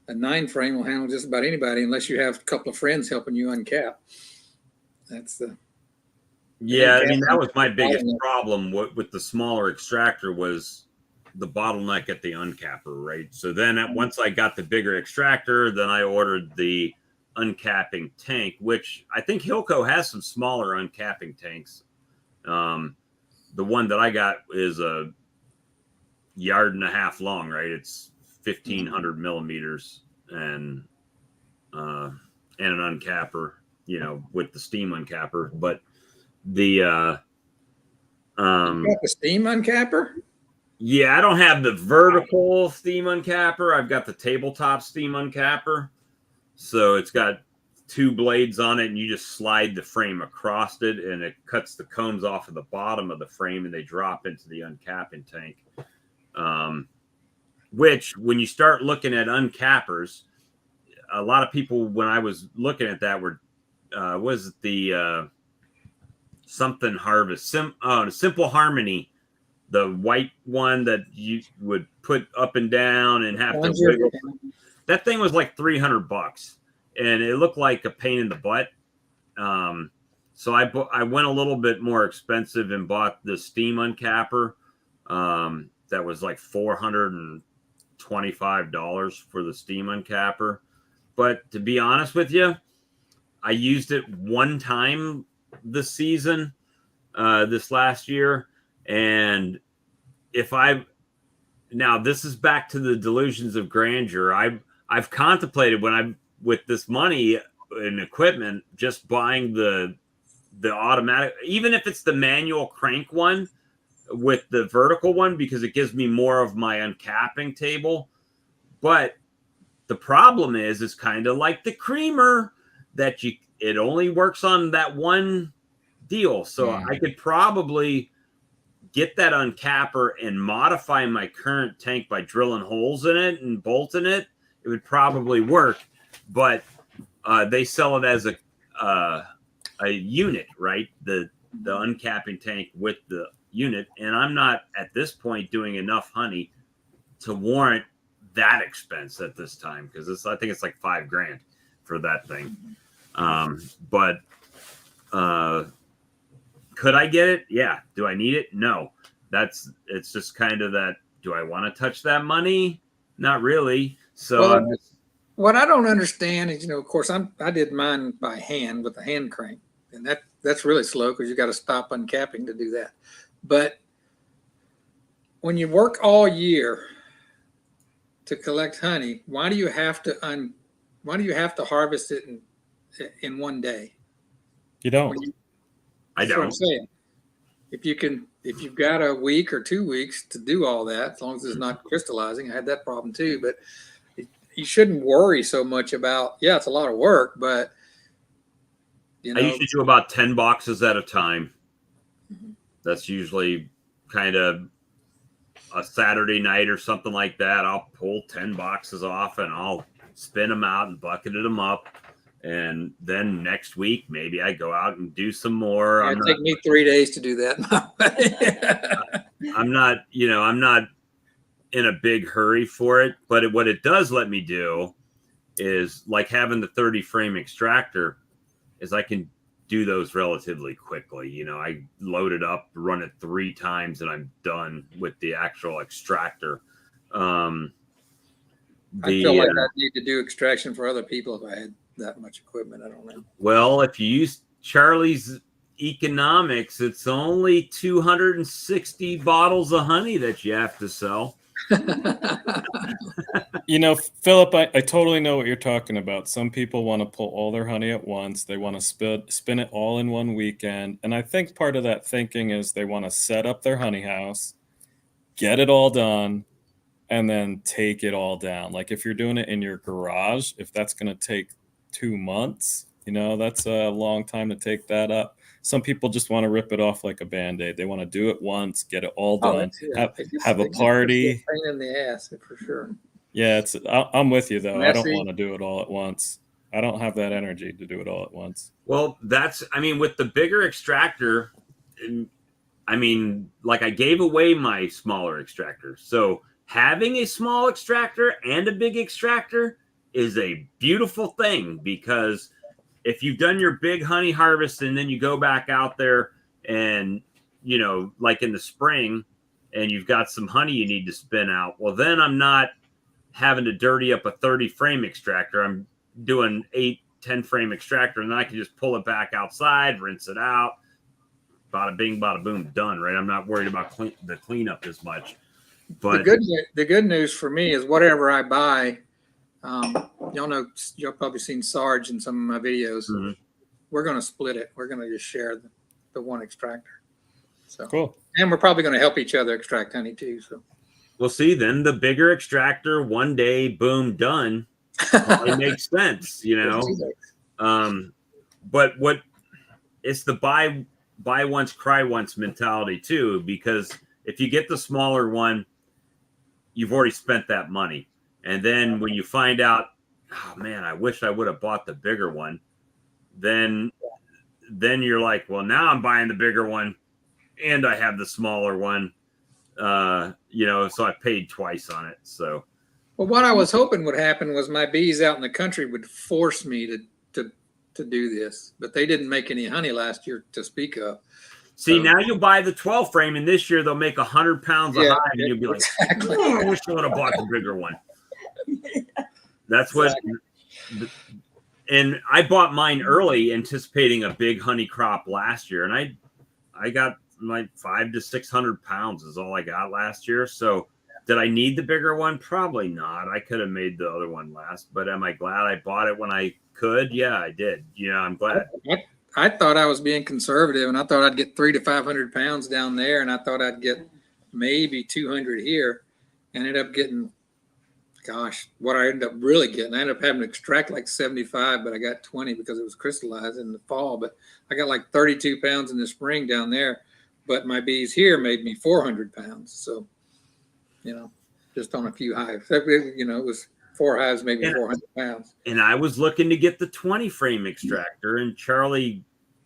a 9 frame will handle just about anybody unless you have a couple of friends helping you uncap. That's the. Yeah, I mean, that was my biggest problem with the smaller extractor was the bottleneck at the uncapper, right? So then once I got the bigger extractor, then I ordered the uncapping tank, which I think Hilco has some smaller uncapping tanks. The one that I got is a 1.5 yards long, right? It's 1,500 millimeters and an uncapper, with the steam uncapper. But you got the steam uncapper? Yeah, I don't have the vertical steam uncapper. I've got the tabletop steam uncapper. So it's got 2 blades on it, and you just slide the frame across it, and it cuts the cones off of the bottom of the frame, and they drop into the uncapping tank. Which, when you start looking at uncappers, a lot of people, when I was looking at that, were was the something harvest, Simple Harmony, the white one that you would put up and down and have to wiggle. That thing was like $300, and it looked like a pain in the butt. So I went a little bit more expensive and bought the steam uncapper. That was like $425 for the steam uncapper. But to be honest with you, I used it one time this season, this last year. And now this is back to the delusions of grandeur. I've contemplated when I'm with this money and equipment, just buying the automatic, even if it's the manual crank one with the vertical one, because it gives me more of my uncapping table. But the problem is kind of like the creamer that it only works on that one deal. So I could probably get that uncapper and modify my current tank by drilling holes in it and bolting it. It would probably work, but they sell it as a unit, right? The uncapping tank with the unit, and I'm not at this point doing enough honey to warrant that expense at this time, because I think it's like $5,000 for that thing. But could I get it? Yeah. Do I need it? No. It's just kind of that. Do I want to touch that money? Not really. So what I don't understand is, of course, I did mine by hand with a hand crank, and that's really slow because you got to stop uncapping to do that. But when you work all year to collect honey, why do you have to harvest it in one day? You don't. I don't. That's what I'm saying. If you've got a week or 2 weeks to do all that, as long as it's not crystallizing. I had that problem too, but you shouldn't worry so much about, it's a lot of work, but I usually do about 10 boxes at a time. Mm-hmm. That's usually kind of a Saturday night or something like that. I'll pull 10 boxes off and I'll spin them out and bucketed them up. And then next week, maybe I go out and do some more. It take me 3 days to do that. I'm not in a big hurry for it, but what it does let me do is, like having the 30 frame extractor, is I can do those relatively quickly. I load it up, run it 3 times, and I'm done with the actual extractor. I feel like I need to do extraction for other people if I had that much equipment. I don't know. Well, if you use Charlie's economics, it's only 260 bottles of honey that you have to sell. Philip, I totally know what you're talking about. Some people want to pull all their honey at once. They want to spin it all in one weekend. And I think part of that thinking is they want to set up their honey house, get it all done, and then take it all down. Like if you're doing it in your garage, if that's going to take 2 months, that's a long time to take that up. Some people just want to rip it off like a Band-Aid. They want to do it once, get it all done, have a party. Pain in the ass, for sure. Yeah, I'm with you, though. Messy. I don't want to do it all at once. I don't have that energy to do it all at once. Well, with the bigger extractor, like I gave away my smaller extractor. So having a small extractor and a big extractor is a beautiful thing, because if you've done your big honey harvest and then you go back out there and, like in the spring, and you've got some honey you need to spin out, well, then I'm not having to dirty up a 30 frame extractor. I'm doing 8-10 frame extractor, and then I can just pull it back outside, rinse it out, bada bing, bada boom, done, right? I'm not worried about the cleanup as much. But the good news for me is whatever I buy, y'all probably seen Sarge in some of my videos. Mm-hmm. We're going to split it. We're going to just share the one extractor. So cool. And we're probably going to help each other extract honey too. So we'll see. Then the bigger extractor, one day, boom, done. It makes sense, But it's the buy once, cry once mentality too, because if you get the smaller one, you've already spent that money. And then when you find out, oh man, I wish I would have bought the bigger one, then you're like, well, now I'm buying the bigger one and I have the smaller one, so I paid twice on it. So, well, what I was hoping would happen was my bees out in the country would force me to do this, but they didn't make any honey last year to speak of. See, now you buy the 12 frame, and this year they'll make 100 pounds of hive, and you'll be like, exactly. Oh, I wish I would have bought the bigger one. That's what. And I bought mine early, anticipating a big honey crop last year, and I got like 500 to 600 pounds is all I got last year. So, did I need the bigger one? Probably not. I could have made the other one last, but am I glad I bought it when I could? Yeah, I did. I'm glad. I thought I was being conservative, and I thought I'd get 300 to 500 pounds down there, and I thought I'd get maybe 200 here, and ended up getting, what I ended up really getting, I ended up having to extract like 75, but I got 20 because it was crystallized in the fall. But I got like 32 pounds in the spring down there, but my bees here made me 400 pounds. So, just on a few hives, it was 4 hives, maybe 400 pounds. And I was looking to get the 20 frame extractor, and Charlie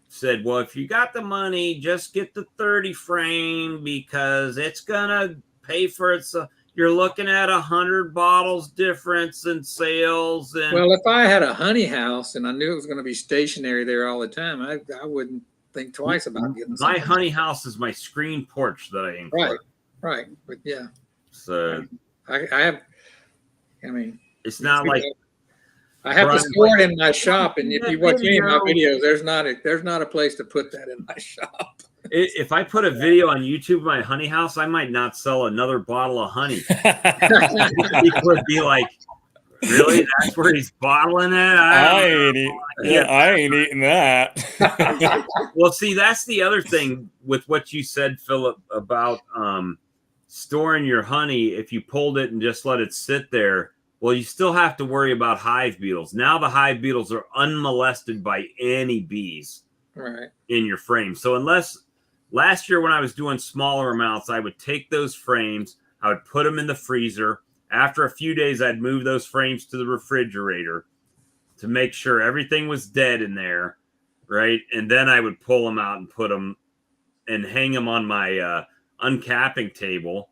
said, well, if you got the money, just get the 30 frame because it's going to pay for it. So you're looking at 100 bottles difference in sales. And well, if I had a honey house and I knew it was going to be stationary there all the time, I wouldn't think twice about getting my honey house is my screen porch that I include. Right. But yeah. So it's not like I have to store it in my shop, and if you watch any of my videos, there's not a place to put that in my shop. If I put a video on YouTube of my honey house, I might not sell another bottle of honey. People would be like, really? That's where he's bottling it? I ain't eating that. Well, see, that's the other thing with what you said, Philip, about storing your honey. If you pulled it and just let it sit there, well, you still have to worry about hive beetles. Now the hive beetles are unmolested by any bees in your frame. So unless last year when I was doing smaller amounts, I would take those frames, I would put them in the freezer. After a few days, I'd move those frames to the refrigerator to make sure everything was dead in there, right? And then I would pull them out and put them and hang them on my uncapping table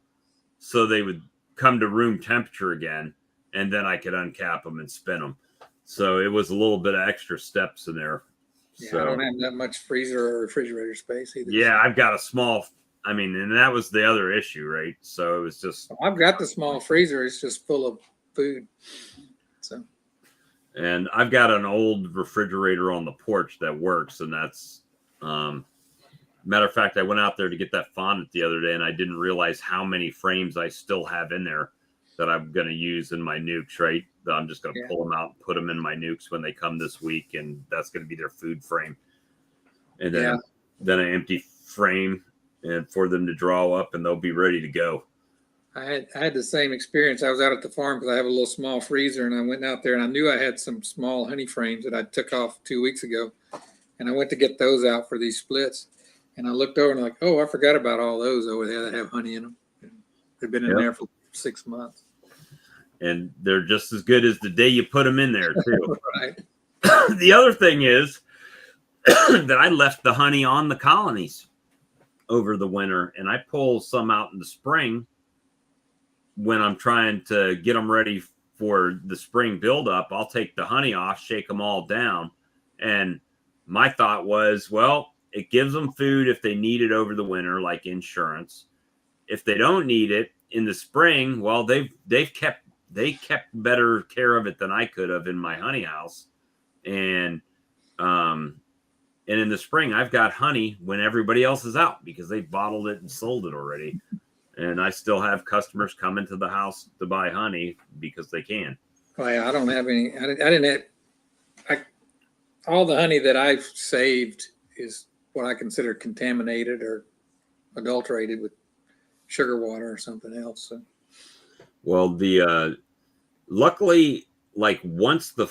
so they would come to room temperature again. And then I could uncap them and spin them. So it was a little bit of extra steps in there. Yeah, so, I don't have that much freezer or refrigerator space either. Yeah, I've got a small, and that was the other issue, right? So it was just. I've got the small freezer. It's just full of food. So. And I've got an old refrigerator on the porch that works. And that's, matter of fact, I went out there to get that fondant the other day, and I didn't realize how many frames I still have in there that I'm going to use in my nukes, right? I'm just going to pull them out and put them in my nukes when they come this week, and that's going to be their food frame. And then an empty frame and for them to draw up, and they'll be ready to go. I had the same experience. I was out at the farm because I have a little small freezer, and I went out there and I knew I had some small honey frames that I took off 2 weeks ago, and I went to get those out for these splits, and I looked over and like, oh, I forgot about all those over there that have honey in them. They've been in there for 6 months, and they're just as good as the day you put them in there too. right? The other thing is that I left the honey on the colonies over the winter, and I pull some out in the spring when I'm trying to get them ready for the spring buildup. I'll take the honey off, shake them all down. And my thought was, well, it gives them food if they need it over the winter, like insurance. If they don't need it in the spring, well, they kept better care of it than I could have in my honey house. And in the spring, I've got honey when everybody else is out because they bottled it and sold it already. And I still have customers coming to the house to buy honey because they can. Oh yeah, I don't have any. I didn't have. All the honey that I've saved is what I consider contaminated or adulterated with sugar water or something else. So. Well, the luckily, like once the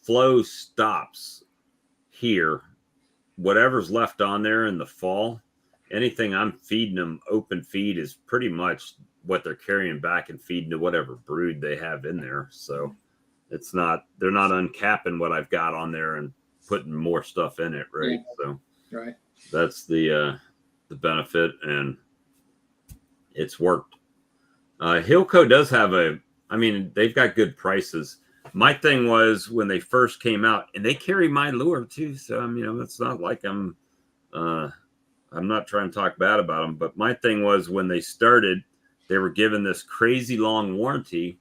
flow stops here, whatever's left on there in the fall, anything I'm feeding them open feed is pretty much what they're carrying back and feeding to whatever brood they have in there. So it's not, they're not uncapping what I've got on there and putting more stuff in it. Right. Yeah. So right. That's the benefit, and it's worked. Hilco does have they've got good prices. My thing was when they first came out, and they carry my lure too. So, it's not like I'm not trying to talk bad about them, but my thing was when they started, they were given this crazy long warranty.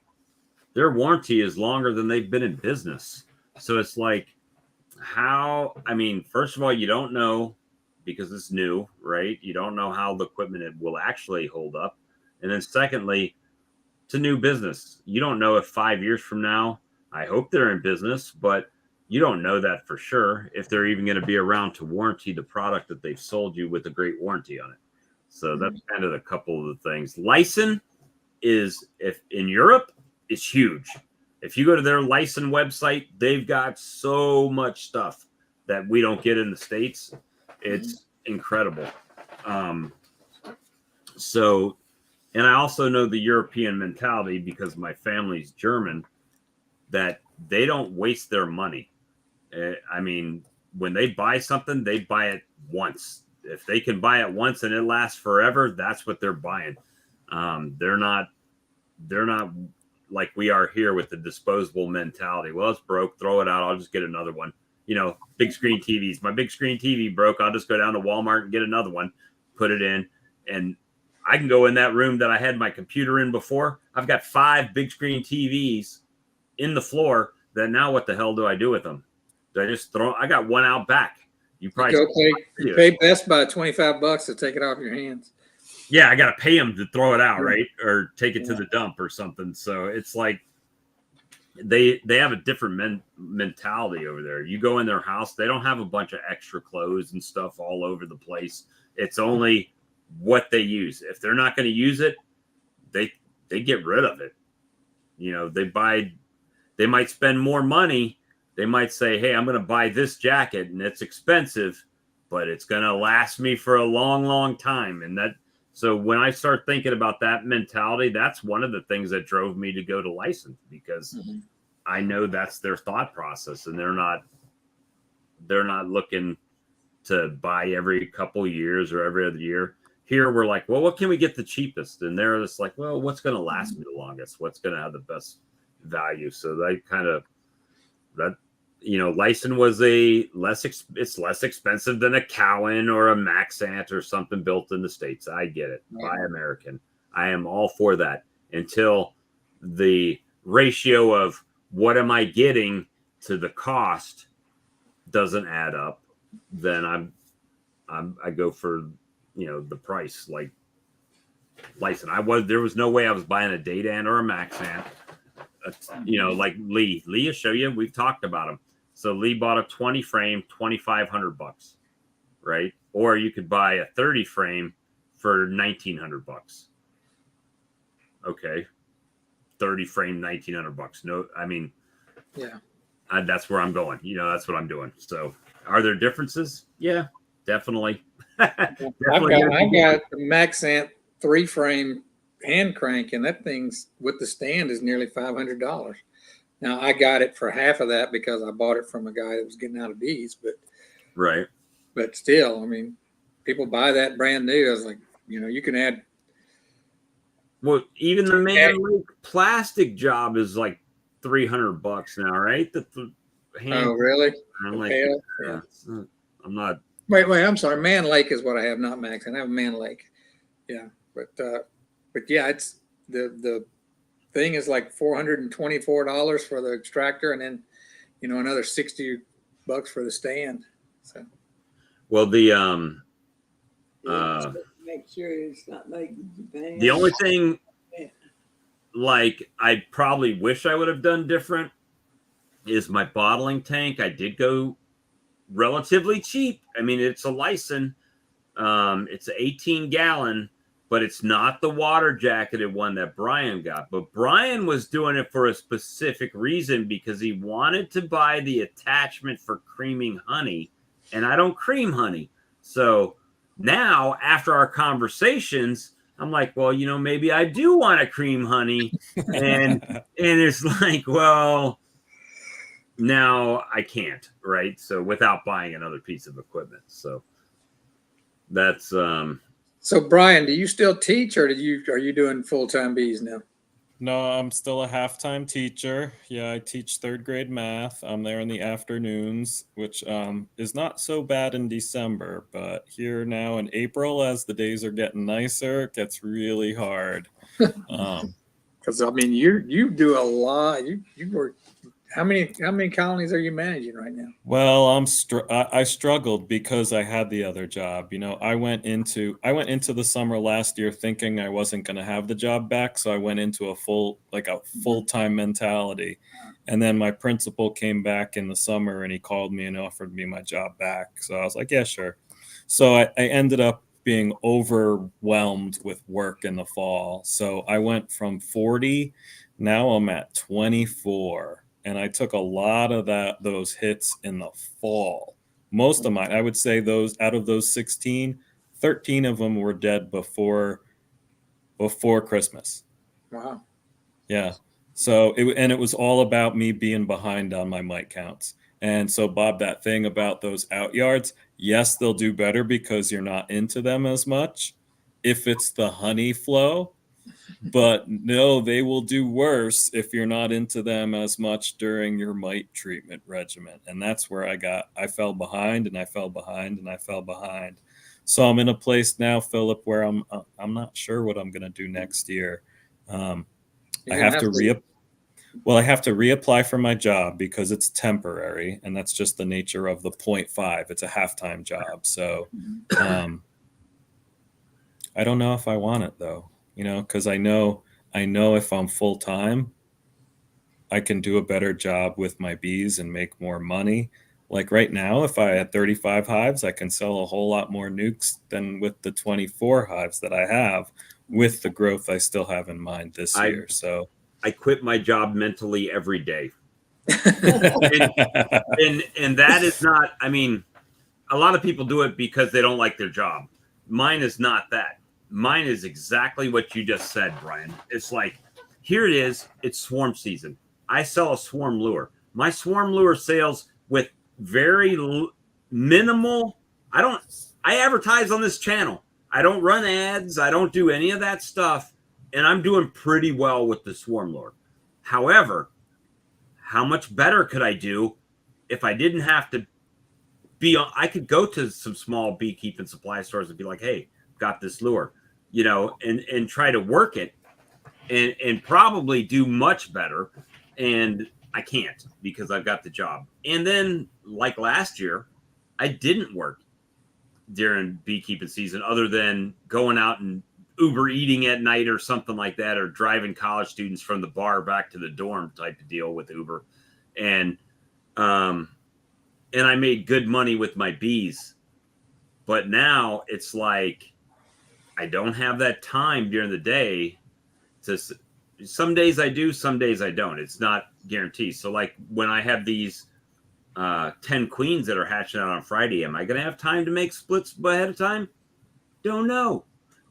Their warranty is longer than they've been in business. So it's like, first of all, you don't know because it's new, right? You don't know how the equipment will actually hold up. And then secondly, it's a new business. You don't know if 5 years from now, I hope they're in business, but you don't know that for sure if they're even going to be around to warranty the product that they've sold you with a great warranty on it. So that's kind of a couple of the things. Lyson is, if in Europe, it's huge. If you go to their Lyson website, they've got so much stuff that we don't get in the States. It's incredible. And I also know the European mentality because my family's German, that they don't waste their money. When they buy something, they buy it once. If they can buy it once and it lasts forever, that's what they're buying. They're not like we are here with the disposable mentality. Well, it's broke, throw it out. I'll just get another one. Big screen TVs. My big screen TV broke. I'll just go down to Walmart and get another one, put it in, and I can go in that room that I had my computer in before. I've got 5 big screen TVs in the floor that now what the hell do I do with them? Do I just I got one out back. You probably pay Best Buy $25 to take it off your hands. Yeah, I got to pay them to throw it out, right? Or take it to the dump or something. So it's like they have a different mentality over there. You go in their house, they don't have a bunch of extra clothes and stuff all over the place. It's only what they use. If they're not going to use it, they get rid of it. They might spend more money. They might say, hey, I'm going to buy this jacket and it's expensive, but it's going to last me for a long, long time. So when I start thinking about that mentality, that's one of the things that drove me to go to Lyson, because I know that's their thought process, and they're not looking to buy every couple years or every other year. Here we're like, well, what can we get the cheapest? And they're just like, well, what's going to last me the longest? What's going to have the best value? So they kind of Lyson was it's less expensive than a Cowan or a Maxant or something built in the States. I get it. Buy American. I am all for that until the ratio of what am I getting to the cost doesn't add up. Then I go for the price. Like Lyson, there was no way I was buying a Dadan or a Maxant. Like Lee will show you. We've talked about him. So Lee bought a 20 frame, $2,500, right? Or you could buy a 30 frame for $1,900. Okay. 30 frame, $1,900. No, I mean, Yeah. that's where I'm going. That's what I'm doing. So are there differences? Yeah, definitely. I've got the Maxant 3-frame hand crank, and that thing's with the stand is nearly $500. Now I got it for half of that because I bought it from a guy that was getting out of bees, Right. but still, I mean, people buy that brand new. I was like, you can add. Well, even the Man Lake plastic job is like $300 now, right? The hand. Oh, really? I'm like, Yeah. I'm not. Wait, I'm sorry. Man Lake is what I have, not Max. I have Man Lake. Yeah, but yeah, it's the thing is like $424 for the extractor, and then another $60 for the stand. So. Well, Make sure it's not like Japan. the only thing, like, I probably wish I would have done different is my bottling tank. I did go relatively cheap. I mean, it's a Lyson. It's an 18-gallon, but it's not the water jacketed one that Brian got. But Brian was doing it for a specific reason because he wanted to buy the attachment for creaming honey, and I don't cream honey. So now, after our conversations, I'm like, well, maybe I do want to cream honey, and it's like, well, now I can't, right? So without buying another piece of equipment. So that's So Brian, do you still teach, or are you doing full-time bees now? No, I'm still a half-time teacher. Yeah, I teach 3rd grade math. I'm there in the afternoons, which is not so bad in December, but here now in April, as the days are getting nicer, it gets really hard. Because I mean, you do a lot. You work. How many colonies are you managing right now? Well, I struggled because I had the other job. I went into the summer last year thinking I wasn't going to have the job back, so I went into a full-time mentality. And then my principal came back in the summer and he called me and offered me my job back. So I was like, yeah, sure. So I ended up being overwhelmed with work in the fall. So I went from 40, now I'm at 24. And I took a lot of those hits in the fall. Most of mine, I would say out of those 16, 13 of them were dead before Christmas. Wow. Yeah. So it was all about me being behind on my mite counts. And so, Bob, that thing about those out yards, yes, they'll do better because you're not into them as much if it's the honey flow. But no, they will do worse if you're not into them as much during your mite treatment regimen. And that's where I fell behind and I fell behind and I fell behind. So I'm in a place now, Philip, where I'm not sure what I'm going to do next year. I have to reapply for my job because it's temporary, and that's just the nature of the 0.5. It's a half-time job. So I don't know if I want it though. Because I know if I'm full time, I can do a better job with my bees and make more money. Like right now, if I had 35 hives, I can sell a whole lot more nukes than with the 24 hives that I have with the growth I still have in mind this year. So I quit my job mentally every day. and that is not, I mean, a lot of people do it because they don't like their job. Mine is not that. Mine is exactly what you just said, Brian. It's like, here it is. It's swarm season. I sell a swarm lure. My swarm lure sales with very minimal. I advertise on this channel. I don't run ads. I don't do any of that stuff. And I'm doing pretty well with the swarm lure. However, how much better could I do if I didn't have to be on? I could go to some small beekeeping supply stores and be like, hey, got this lure, and try to work it and probably do much better. And I can't because I've got the job. And then like last year, I didn't work during beekeeping season other than going out and Uber eating at night or something like that, or driving college students from the bar back to the dorm type of deal with Uber. And I made good money with my bees. But now it's like, I don't have that time during the day. some days I do, some days I don't. It's not guaranteed. So like when I have these 10 queens that are hatching out on Friday, am I going to have time to make splits ahead of time? Don't know.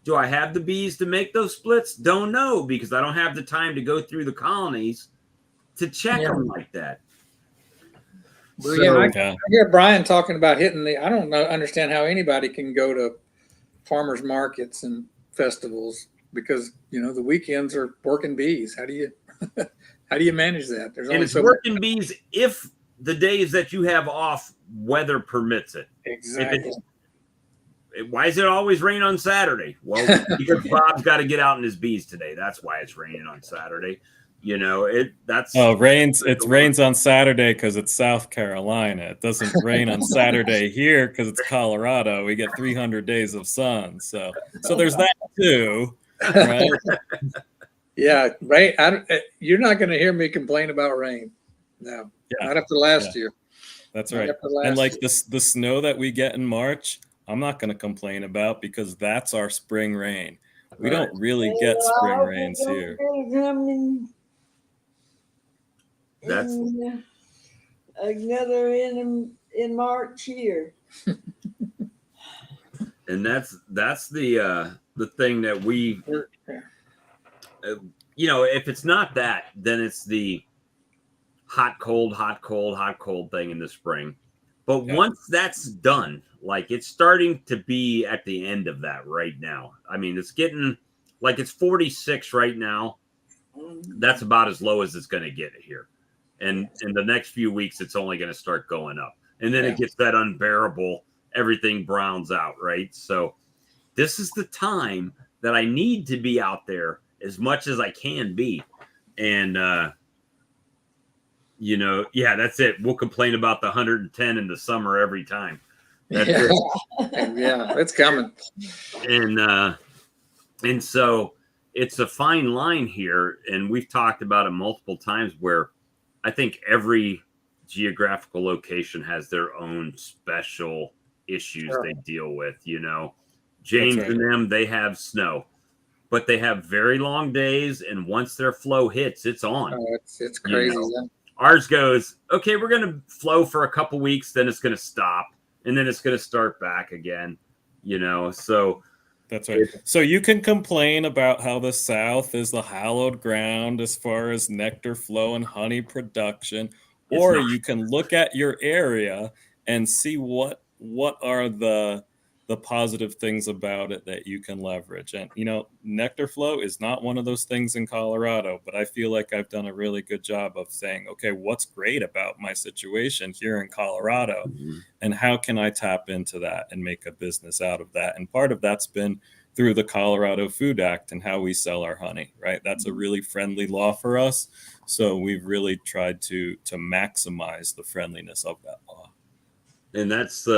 Do I have the bees to make those splits? Don't know, because I don't have the time to go through the colonies to check them like that. Well, So, yeah, I hear Brian talking about hitting I don't understand how anybody can go to farmers markets and festivals because, the weekends are working bees. How do you manage that? There's and only it's so working bees if the days that you have off, weather permits it. Exactly. Why is it always rain on Saturday? Well, because Bob's got to get out in his bees today. That's why it's raining on Saturday. It rains on Saturday because it's South Carolina. It doesn't rain on Saturday here because it's Colorado. We get 300 days of sun. So there's that too, right? Yeah, rain. You're not going to hear me complain about rain. No, not after last year. That's right. And like the snow that we get in March, I'm not going to complain about because that's our spring rain. We don't really get spring rains here. That's another in March here. And that's the thing that we, if it's not that, then it's the hot, cold thing in the spring. But once that's done, like it's starting to be at the end of that right now. I mean, it's getting like it's 46 right now. That's about as low as it's going to get here. And in the next few weeks, it's only going to start going up. And then it gets that unbearable, everything browns out, right? So this is the time that I need to be out there as much as I can be. And, that's it. We'll complain about the 110 in the summer every time. That's it. Yeah, it's coming. And so it's a fine line here. And we've talked about it multiple times where I think every geographical location has their own special issues they deal with. James and them, they have snow, but they have very long days. And once their flow hits, it's on. Oh, it's crazy. Ours goes, okay, we're going to flow for a couple weeks, then it's going to stop, and then it's going to start back again, so. That's right. So you can complain about how the South is the hallowed ground as far as nectar flow and honey production, or you can look at your area and see what are the positive things about it that you can leverage. And, nectar flow is not one of those things in Colorado, but I feel like I've done a really good job of saying, okay, what's great about my situation here in Colorado and how can I tap into that and make a business out of that? And part of that's been through the Colorado Food Act and how we sell our honey, right? That's a really friendly law for us. So we've really tried to maximize the friendliness of that law. And that's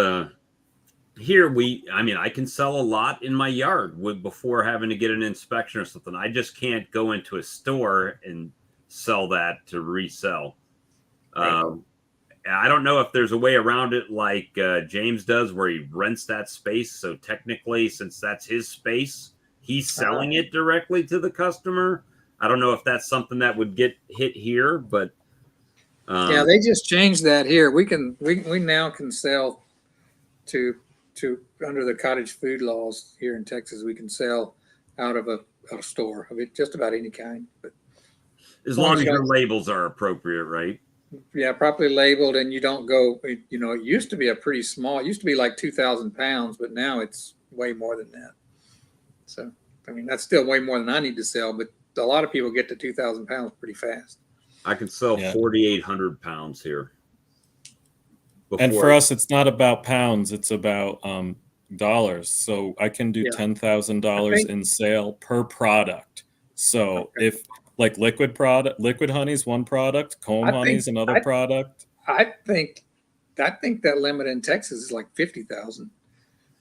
here I can sell a lot in my yard before having to get an inspection or something. I just can't go into a store and sell that to resell. I don't know if there's a way around it like James does where he rents that space. So technically, since that's his space, he's selling it directly to the customer. I don't know if that's something that would get hit here, but they just changed that here. We now can sell to under the cottage food laws here in Texas. We can sell out of a store of it, just about any kind. But as long as your labels are appropriate, right? Yeah, properly labeled, and you don't go. It used to be it used to be like 2,000 pounds, but now it's way more than that. So, that's still way more than I need to sell, but a lot of people get to 2,000 pounds pretty fast. I can sell 4,800 pounds here. And for us, it's not about pounds; it's about dollars. So I can do $10,000 in sale per product. So if like liquid honey is one product, comb honey is another product. I think that limit in Texas is like 50,000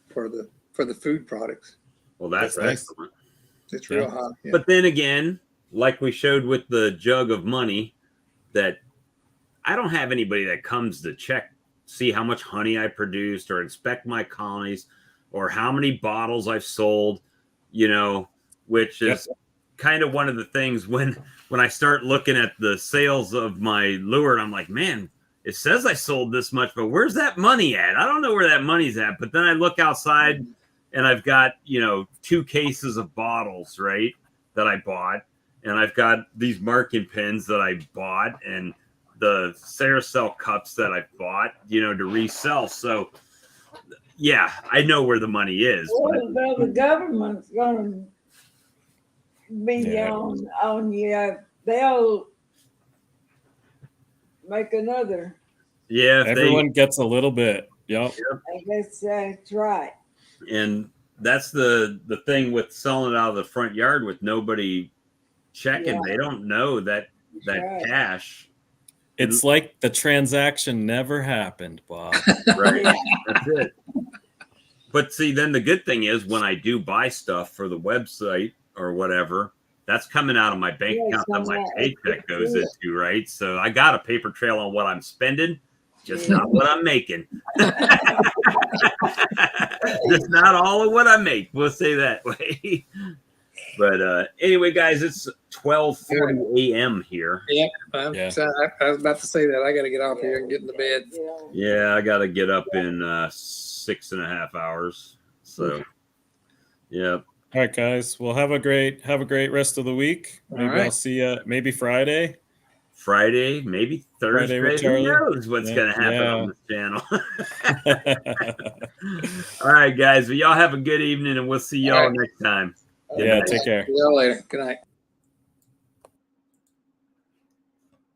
for the food products. Well, that's excellent. It's real high. Yeah. But then again, like we showed with the jug of money, that I don't have anybody that comes to see how much honey I produced or inspect my colonies or how many bottles I've sold, which is kind of one of the things when I start looking at the sales of my lure, and I'm like, man, it says I sold this much, but where's that money at? I don't know where that money's at. But then I look outside and I've got, 2 cases of bottles, right, that I bought. And I've got these marking pins that I bought and the Saracel cups that I bought, to resell. So, yeah, I know where the money is. Well, the government's going to be Yeah. on you. They'll make another. Yeah, if Everyone gets a little bit. Yep. I guess that's right. and that's the thing with selling it out of the front yard with nobody checking. Yeah. They don't know that Right. cash. It's like the transaction never happened, Bob. Right. Yeah. That's it. But see, then the good thing is when I do buy stuff for the website or whatever, that's coming out of my bank Yeah, account that my it's paycheck goes good. into, right? So I got a paper trail on what I'm spending, just not what I'm making. Just not all of what I make. We'll say that way. But anyway, guys, it's 12:40 a.m. here. Yeah. Yeah. So I was about to say that. I got to get off here and get in the bed. Yeah. Yeah, I got to get up in 6.5 hours. So, yeah. All right, guys. Well, have a great rest of the week. All Maybe right. I'll see you maybe Friday. Friday, maybe Thursday. Friday with Who Charlie. knows what's Yeah, going to happen yeah. on this channel? All right, guys. Well, y'all have a good evening, and we'll see y'all All right. next time. Good Yeah, night. take care. See y'all later. Good night.